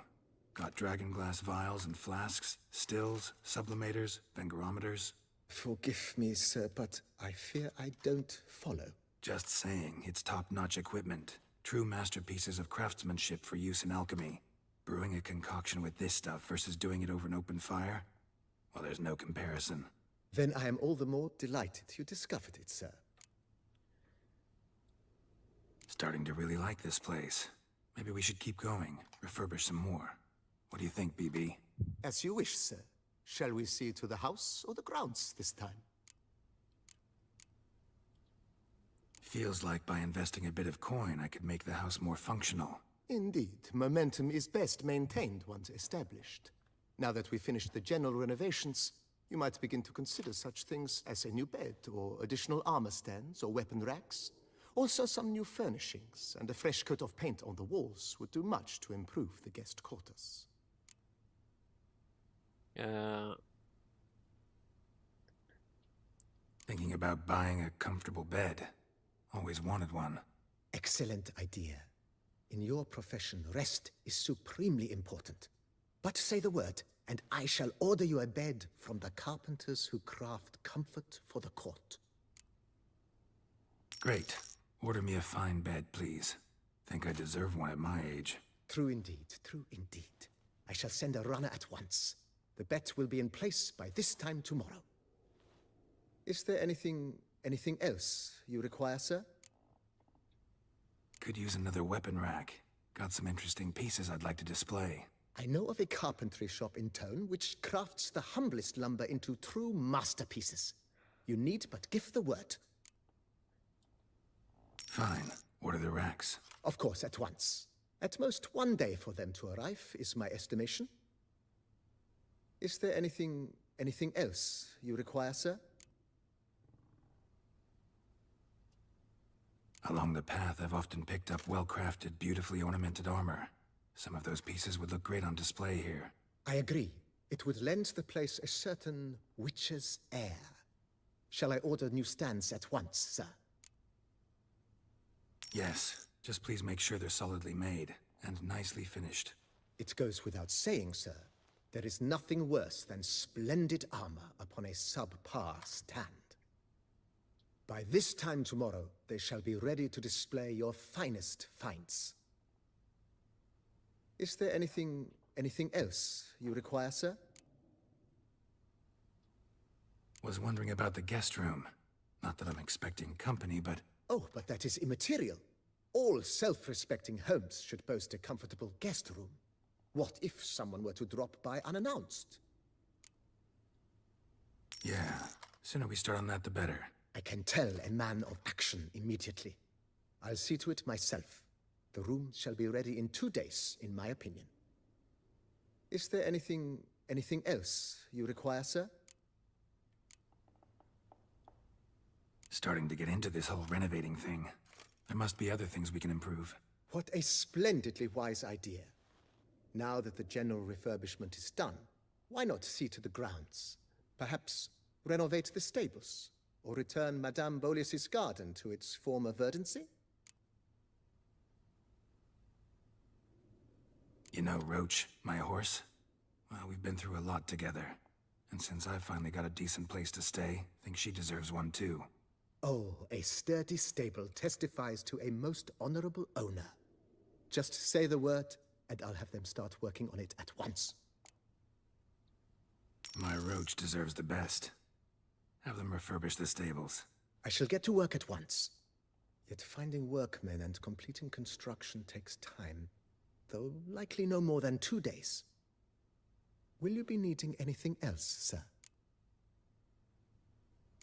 Got dragonglass vials and flasks, stills, sublimators, vengerometers. Forgive me, sir, but I fear I don't follow. Just saying, it's top-notch equipment. True masterpieces of craftsmanship for use in alchemy. Brewing a concoction with this stuff versus doing it over an open fire? Well, there's no comparison. Then I am all the more delighted you discovered it, sir. Starting to really like this place. Maybe we should keep going, refurbish some more. What do you think, BB? As you wish, sir. Shall we see to the house or the grounds this time? Feels like by investing a bit of coin, I could make the house more functional. Indeed, momentum is best maintained once established. Now that we've finished the general renovations, you might begin to consider such things as a new bed, or additional armor stands, or weapon racks. Also some new furnishings, and a fresh coat of paint on the walls would do much to improve the guest quarters. Thinking about buying a comfortable bed. Always wanted one. Excellent idea. In your profession, rest is supremely important. But say the word, and I shall order you a bed from the carpenters who craft comfort for the court. Great. Order me a fine bed, please. Think I deserve one at my age. True indeed, true indeed. I shall send a runner at once. The bet will be in place by this time tomorrow. Is there anything else you require, sir? Could use another weapon rack. Got some interesting pieces I'd like to display. I know of a carpentry shop in town which crafts the humblest lumber into true masterpieces. You need but give the word. Fine. Order the racks. Of course, at once. At most 1 day for them to arrive, is my estimation. Is there anything else you require, sir? Along the path, I've often picked up well-crafted, beautifully ornamented armor. Some of those pieces would look great on display here. I agree. It would lend the place a certain witch's air. Shall I order new stands at once, sir? Yes. Just please make sure they're solidly made and nicely finished. It goes without saying, sir. There is nothing worse than splendid armor upon a subpar stand. By this time tomorrow, they shall be ready to display your finest finds. Is there anything else you require, sir? Was wondering about the guest room. Not that I'm expecting company, but... Oh, but that is immaterial. All self-respecting homes should boast a comfortable guest room. What if someone were to drop by unannounced? Yeah, sooner we start on that, the better. I can tell a man of action immediately. I'll see to it myself. The room shall be ready in 2 days, in my opinion. Is there anything else you require, sir? Starting to get into this whole renovating thing. There must be other things we can improve. What a splendidly wise idea. Now that the general refurbishment is done, why not see to the grounds? Perhaps renovate the stables, or return Madame Boleus's garden to its former verdancy? You know, Roach, my horse? Well, we've been through a lot together. And since I've finally got a decent place to stay, I think she deserves one too. Oh, a sturdy stable testifies to a most honorable owner. Just say the word, and I'll have them start working on it at once. My Roach deserves the best. Have them refurbish the stables. I shall get to work at once. Yet finding workmen and completing construction takes time, though likely no more than 2 days. Will you be needing anything else, sir?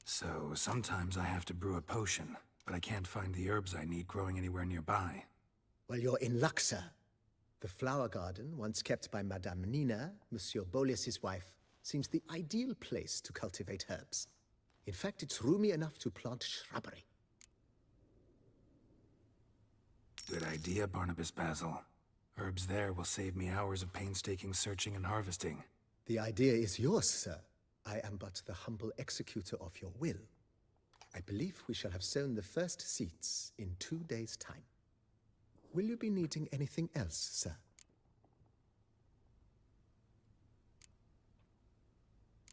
So, sometimes I have to brew a potion, but I can't find the herbs I need growing anywhere nearby. Well, you're in luck, sir. The flower garden, once kept by Madame Nina, Monsieur Boleus's wife, seems the ideal place to cultivate herbs. In fact, it's roomy enough to plant shrubbery. Good idea, Barnabas Basil. Herbs there will save me hours of painstaking searching and harvesting. The idea is yours, sir. I am but the humble executor of your will. I believe we shall have sown the first seeds in 2 days' time. Will you be needing anything else, sir?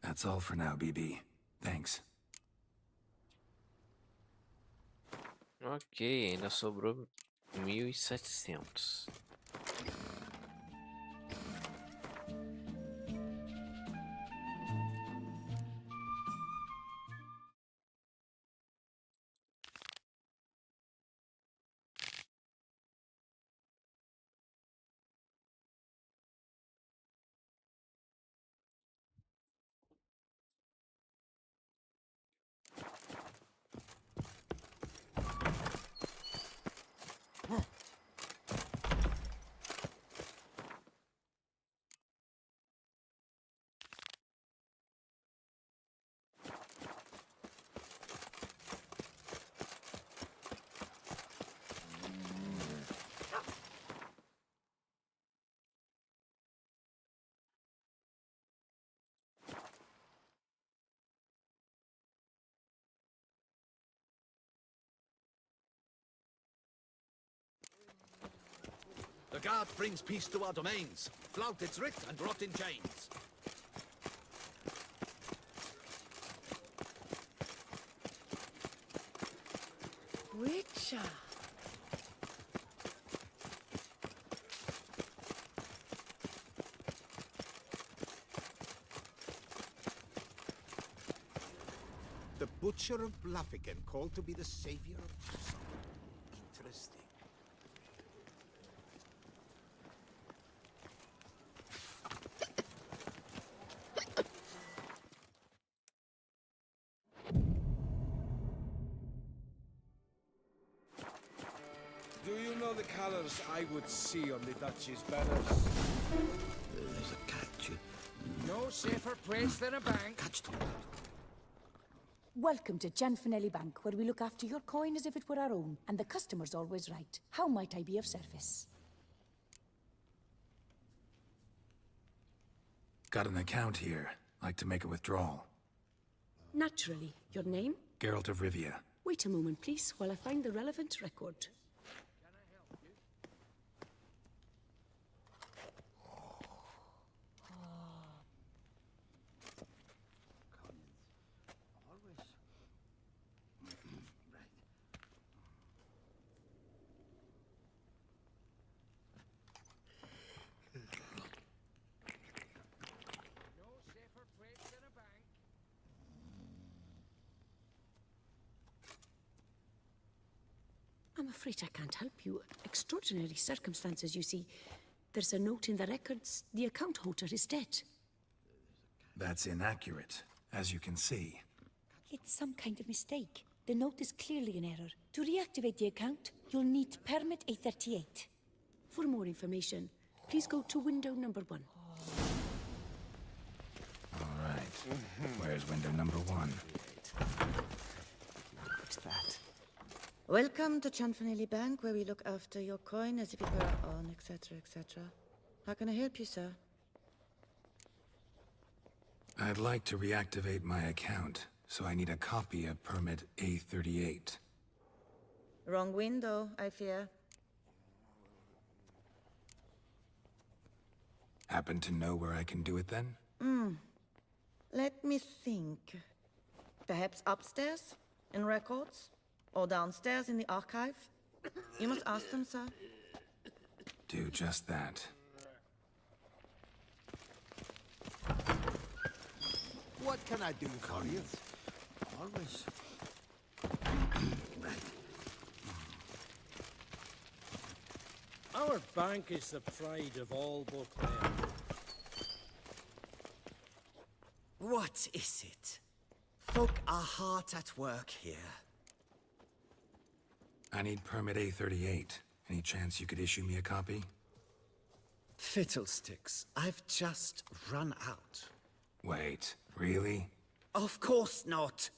That's all for now, BB. Thanks. Ok, ainda sobrou 1.700. The guard brings peace to our domains. Flout its writ and rot in chains. Witcher! The Butcher of Bluffigan, called to be the savior of Tucson. Interesting. are the colours I would see on the Duchy's banners. There's a catch. No safer place than a bank. Welcome to Gianfinelli Bank, where we look after your coin as if it were our own, and the customer's always right. How might I be of service? Got an account here. Like to make a withdrawal. Naturally. Your name? Geralt of Rivia. Wait a moment, please, while I find the relevant record. I'm afraid I can't help you. Extraordinary circumstances, you see. There's a note in the records. The account holder is dead. That's inaccurate, as you can see. It's some kind of mistake. The note is clearly an error. To reactivate the account, you'll need permit A38. For more information, please go to window number 1. All right. Where's window number 1? What's that? Welcome to Gianfinelli Bank, where we look after your coin as if it were our own, etc., etc. How can I help you, sir? I'd like to reactivate my account, so I need a copy of permit A38. Wrong window, I fear. Happen to know where I can do it then? Let me think. Perhaps upstairs, in records? Or downstairs in the archive? You must ask them, sir. Do just that. What can I do for you? Always. Our bank is the pride of all Beauclair. What is it? Folk are hard at work here. I need permit A38. Any chance you could issue me a copy? Fiddlesticks, I've just run out. Wait, really? Of course not.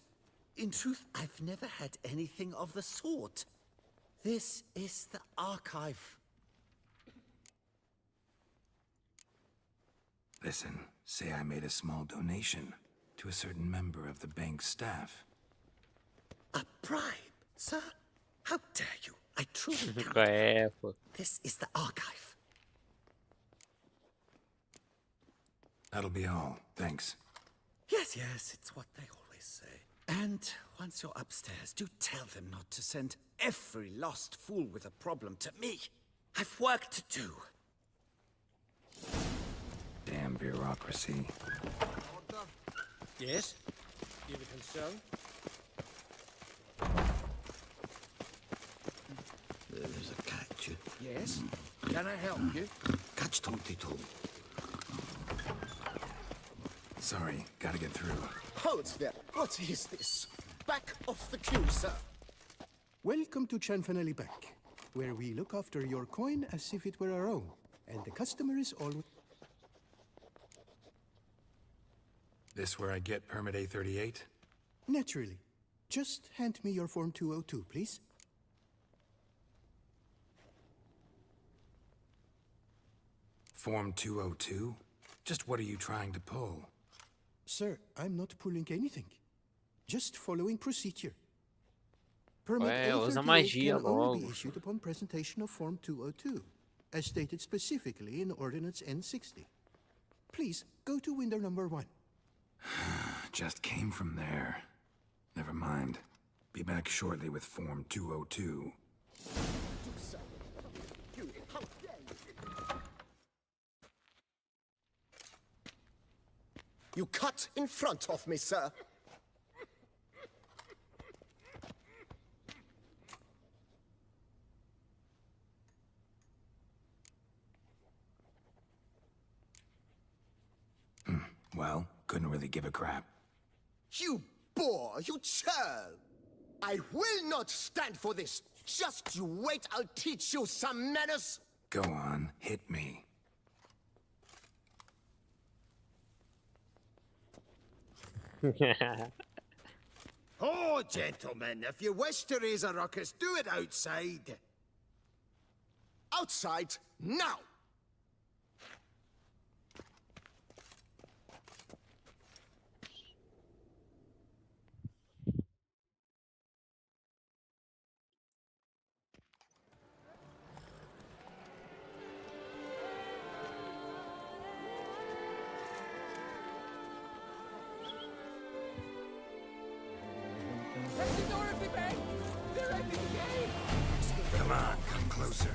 In truth, I've never had anything of the sort. This is the archive. Listen, say I made a small donation to a certain member of the bank's staff. A bribe, sir? How dare you? I truly can't. This is the archive. That'll be all. Thanks. Yes, it's what they always say. And once you're upstairs, do tell them not to send every lost fool with a problem to me. I've work to do. Damn bureaucracy. Yes? You have a concern? There's a catch. Yes? Can I help you? Catch 22. Sorry, gotta get through. Hold there. What is this? Back off the queue, sir. Welcome to Gianfinelli Bank, where we look after your coin as if it were our own, and the customer is always... This where I get permit A38? Naturally. Just hand me your Form 202, please. Form 202? Just what are you trying to pull? Sir, I'm not pulling anything. Just following procedure. Permit A38 can only be issued upon presentation of Form 202, as stated specifically in Ordinance N60. Please, go to window number 1. Just came from there. Never mind. Be back shortly with Form 202. You cut in front of me, sir. Well, couldn't really give a crap. You boor, you churl! I will not stand for this! Just you wait, I'll teach you some manners. Go on, hit me. Oh, gentlemen, if you wish to raise a ruckus, do it outside. Outside, now! Come on, come closer.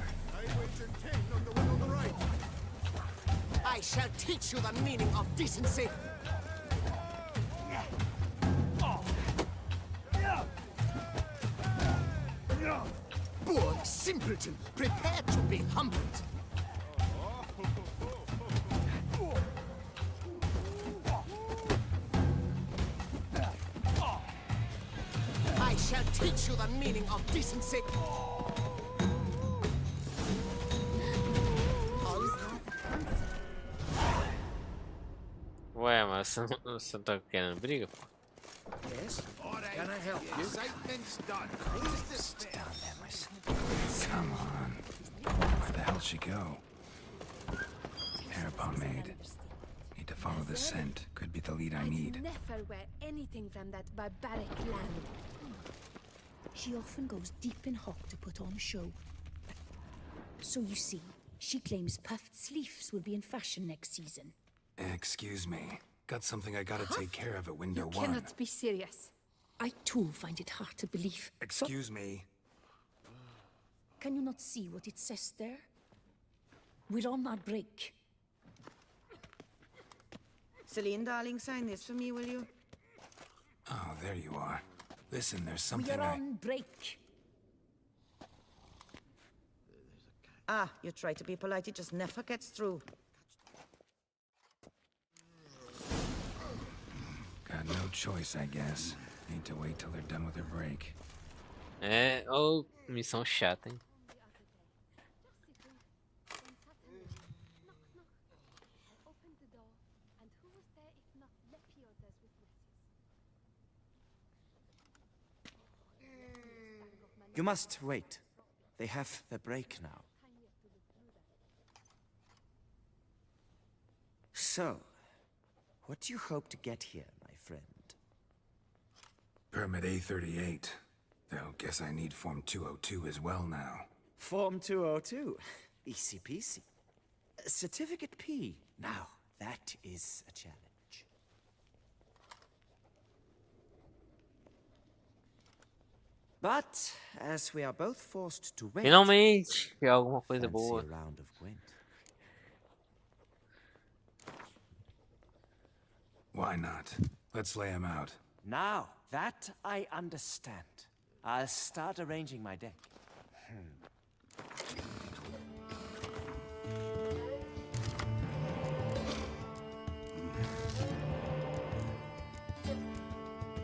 I shall teach you the meaning of decency. Poor simpleton, prepare to be humbled. I shall teach you the meaning of decency. Ué, mas você não tá querendo briga, pô? Yes? Can I help you? Excitement's done. Come on. Where the hell she go? Hair pomade. Need to follow the scent. Could be the lead I need. Never wear anything from that barbaric land. She often goes deep in hock to put on a show. So you see, she claims puffed sleeves will be in fashion next season. Excuse me. Got something I gotta take care of at window You 1. cannot be serious. I too find it hard to believe. Excuse me. Can you not see what it says there? We're on our break. Celine, darling, sign this for me, will you? Oh, there you are. Listen, there's We something are on break. Ah, you try to be polite, it just never gets through. Got no choice, I guess. Need to wait till they're done with their break. É, ou missão chata, hein? You must wait. They have their break now. So, what do you hope to get here, my friend? Permit A38. Though, guess I need Form 202 as well now. Form 202. Easy peasy. Certificate P. Now, that is a challenge. But, as we are both forced to wait... Finalmente, é alguma coisa fancy boa. a round of Gwent. Why not? Let's lay him out. Now, that I understand. I'll start arranging my deck.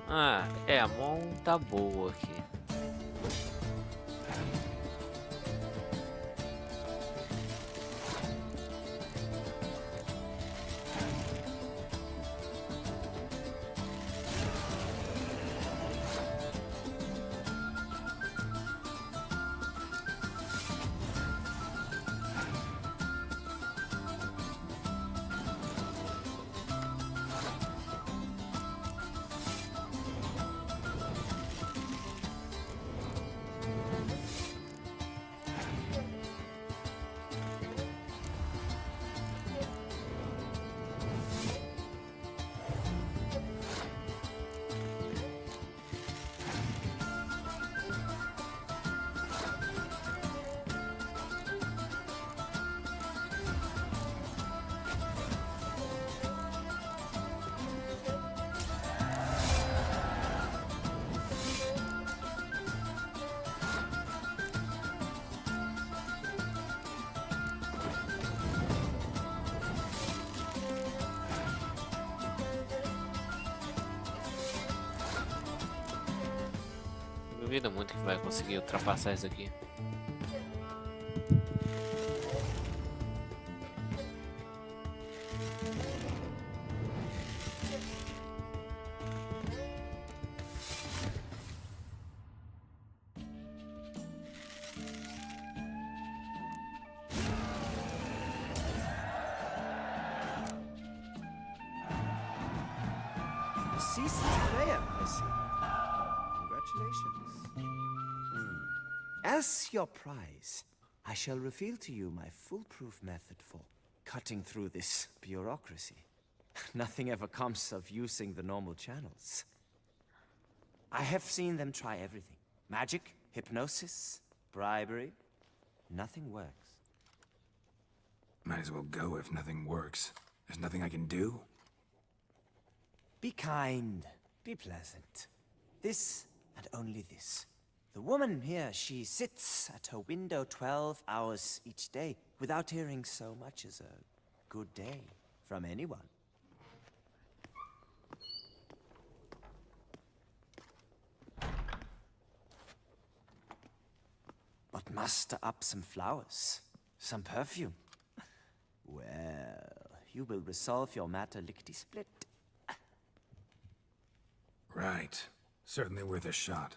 Ah, é, a mão tá boa aqui. Duvido muito que vai conseguir ultrapassar isso aqui. A ceaseless prayer, I see. Congratulations. As your prize, I shall reveal to you my foolproof method for cutting through this bureaucracy. Nothing ever comes of using the normal channels. I have seen them try everything. Magic, hypnosis, bribery. Nothing works. Might as well go if nothing works. There's nothing I can do. Be kind. Be pleasant. This and only this. The woman here, she sits at her window 12 hours each day without hearing so much as a good day from anyone. But muster up some flowers, some perfume. Well, you will resolve your matter lickety-split. Right. Certainly worth a shot.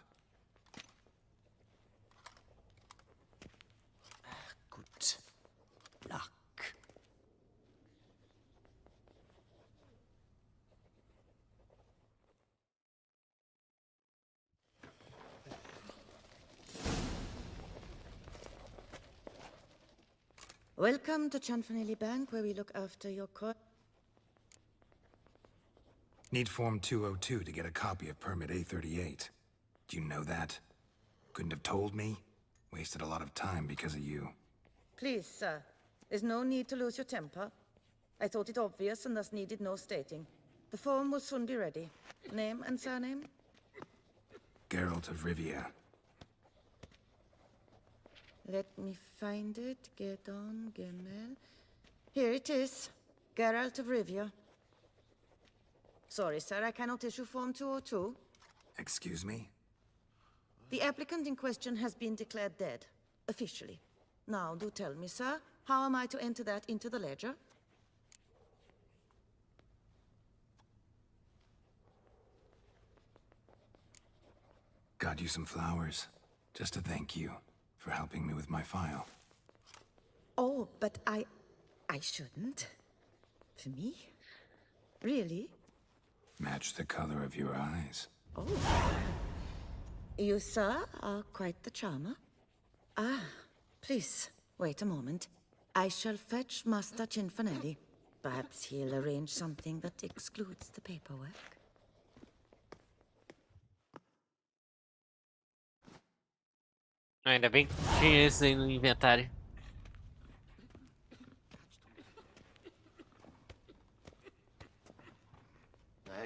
Good luck. Welcome to Chanfanelli Bank, where we look after your Need Form 202 to get a copy of Permit A38. Do you know that? Couldn't have told me? Wasted a lot of time because of you. Please, sir. There's no need to lose your temper. I thought it obvious and thus needed no stating. The form will soon be ready. Name and surname? Geralt of Rivia. Let me find it. Gedon Gemel. Here it is. Geralt of Rivia. Sorry, sir, I cannot issue Form 202. Excuse me? The applicant in question has been declared dead, officially. Now, do tell me, sir, how am I to enter that into the ledger? Got you some flowers, just to thank you for helping me with my file. Oh, but I shouldn't. For me? Really? Match the color of your eyes. Oh. You, sir, are quite the charmer. Ah, please, wait a moment. I shall fetch Master Chinfanelli. Perhaps he'll arrange something that excludes the paperwork. Ainda bem que tinha isso aí no inventário.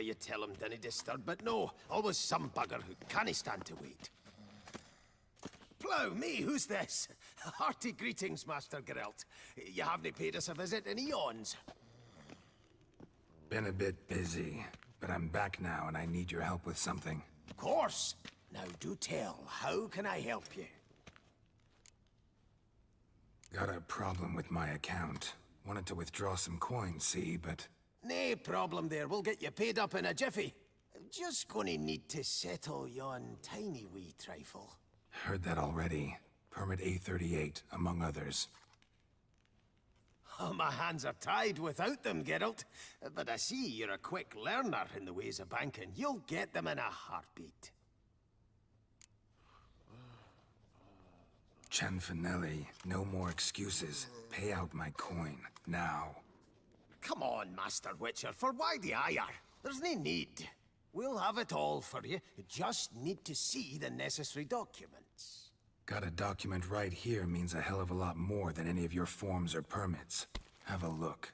You tell him, dinna disturb, but no, always some bugger who can't stand to wait. Plough me, who's this? Hearty greetings, Master Geralt. You haven't paid us a visit in eons. Been a bit busy, but I'm back now and I need your help with something. Of course. Now do tell, how can I help you? Got a problem with my account. Wanted to withdraw some coins, see, but... Nae problem there, we'll get you paid up in a jiffy. Just gonna need to settle yon tiny wee trifle. Heard that already. Permit A38, among others. Oh, my hands are tied without them, Geralt. But I see you're a quick learner in the ways of banking. You'll get them in a heartbeat. Chanfanelli, no more excuses. Pay out my coin, now. Come on, Master Witcher, for why the ire? There's no need. We'll have it all for you. You just need to see the necessary documents. Got a document right here means a hell of a lot more than any of your forms or permits. Have a look.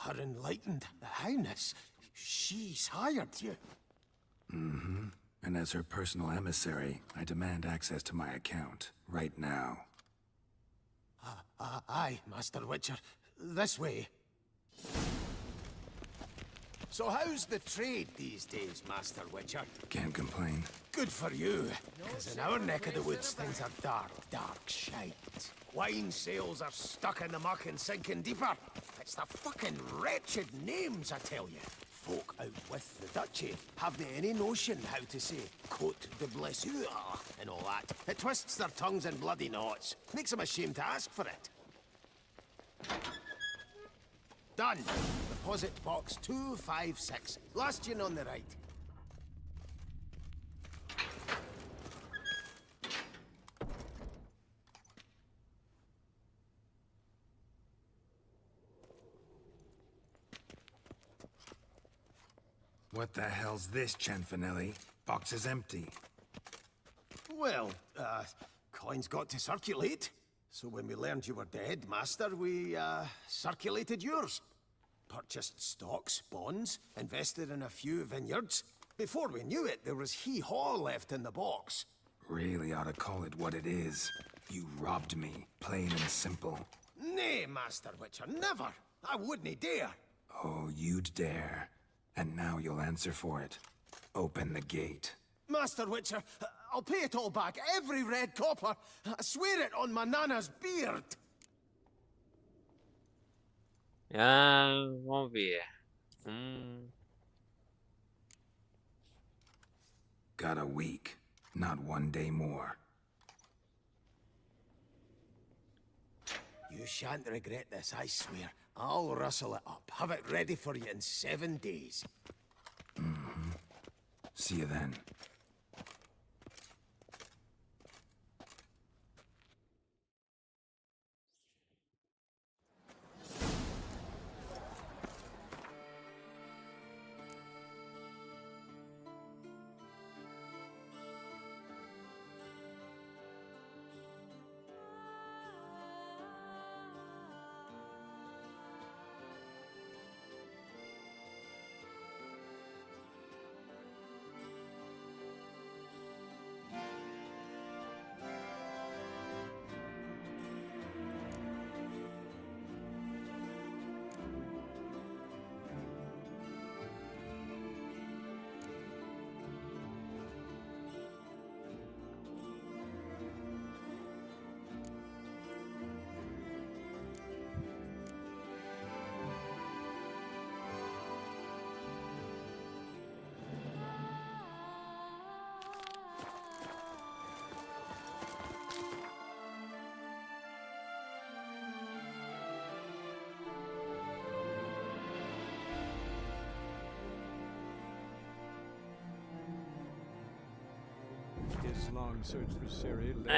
Her Enlightened Highness, she's hired you. Mm-hmm. And as her personal emissary, I demand access to my account, right now. Aye, Master Witcher. This way. So how's the trade these days, Master Witcher? Can't complain. Good for you, because in our neck of the woods things are dark, dark shite. Wine sales are stuck in the muck and sinking deeper. It's the fucking wretched names, I tell you. Folk out with the duchy, have they any notion how to say Côte de Blessure and all that? It twists their tongues in bloody knots. Makes them ashamed to ask for it. Done. Deposit box 256. Last yin on the right. What the hell's this, Cianfanelli? Box is empty. Well, coins got to circulate. So when we learned you were dead, Master, we, circulated yours. Purchased stocks, bonds, invested in a few vineyards. Before we knew it, there was hee-haw left in the box. Really ought to call it what it is. You robbed me, plain and simple. Nay, Master Witcher, never. I wouldn't dare. Oh, you'd dare. And now you'll answer for it. Open the gate. Master Witcher, I'll pay it all back, every red copper. I swear it on my nana's beard. Vamos ver. Got a week, not 1 day more. You shan't regret this, I swear. I'll rustle it up. Have it ready for you in 7 days. See you then.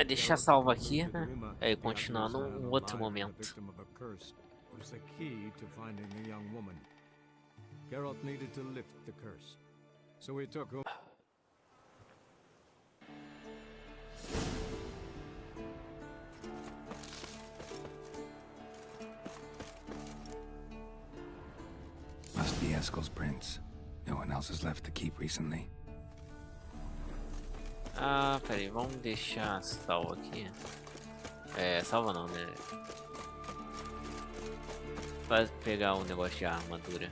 Deixa salvo aqui, né? Aí continuar num outro momento. Was the key to finding the young woman. Geralt needed to lift the curse, so he took her. Must be Eskel's prince. No one else has left the keep recently. Ah, peraí, vamos deixar salvo aqui. Salva não, né? Pra pegar o negócio de armadura.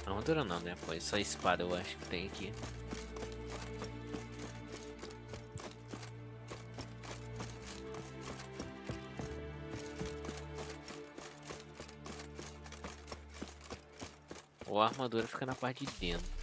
Armadura não, né? Foi só espada eu acho que tem aqui. Ou a armadura fica na parte de dentro.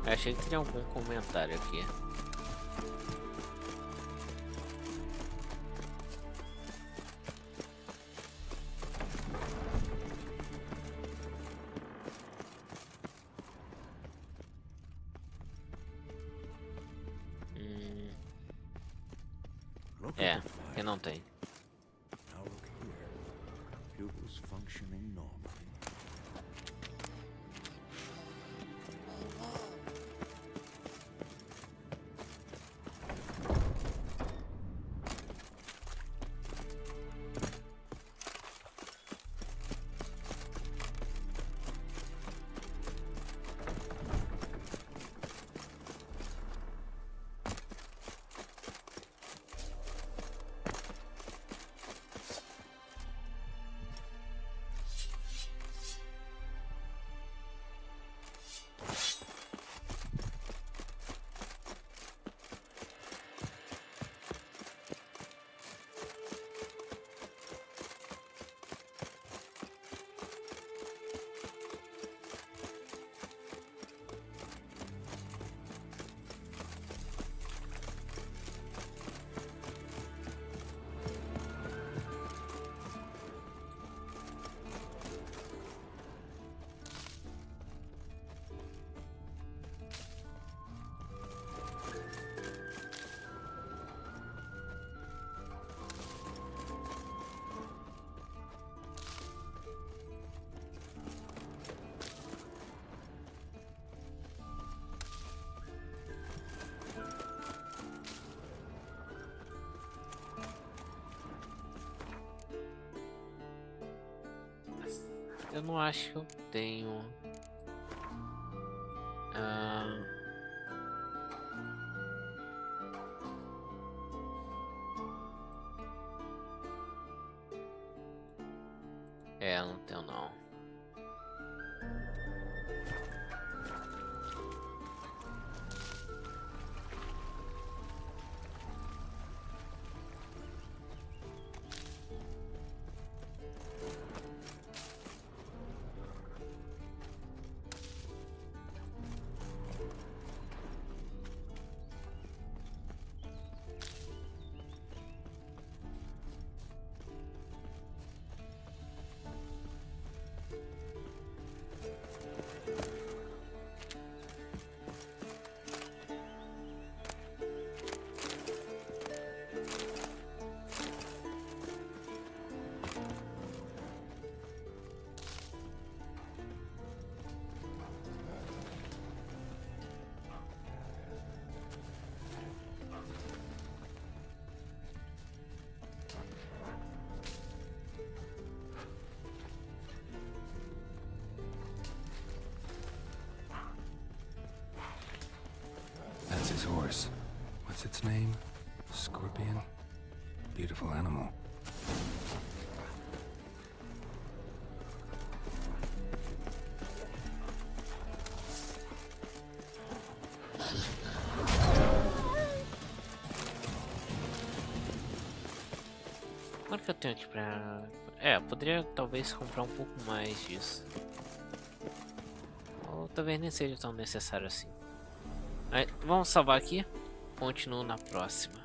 Achei que tinha algum comentário aqui. É, que não tem. Now look here. Pupils functioning normally. Eu não acho que eu tenho. É, não tenho não. That's his horse. What's its name? Scorpion? Beautiful animal. Quanto que eu tenho aqui pra... É, eu poderia talvez comprar um pouco mais disso. Ou talvez nem seja tão necessário assim. Aí, vamos salvar aqui. Continuo na próxima.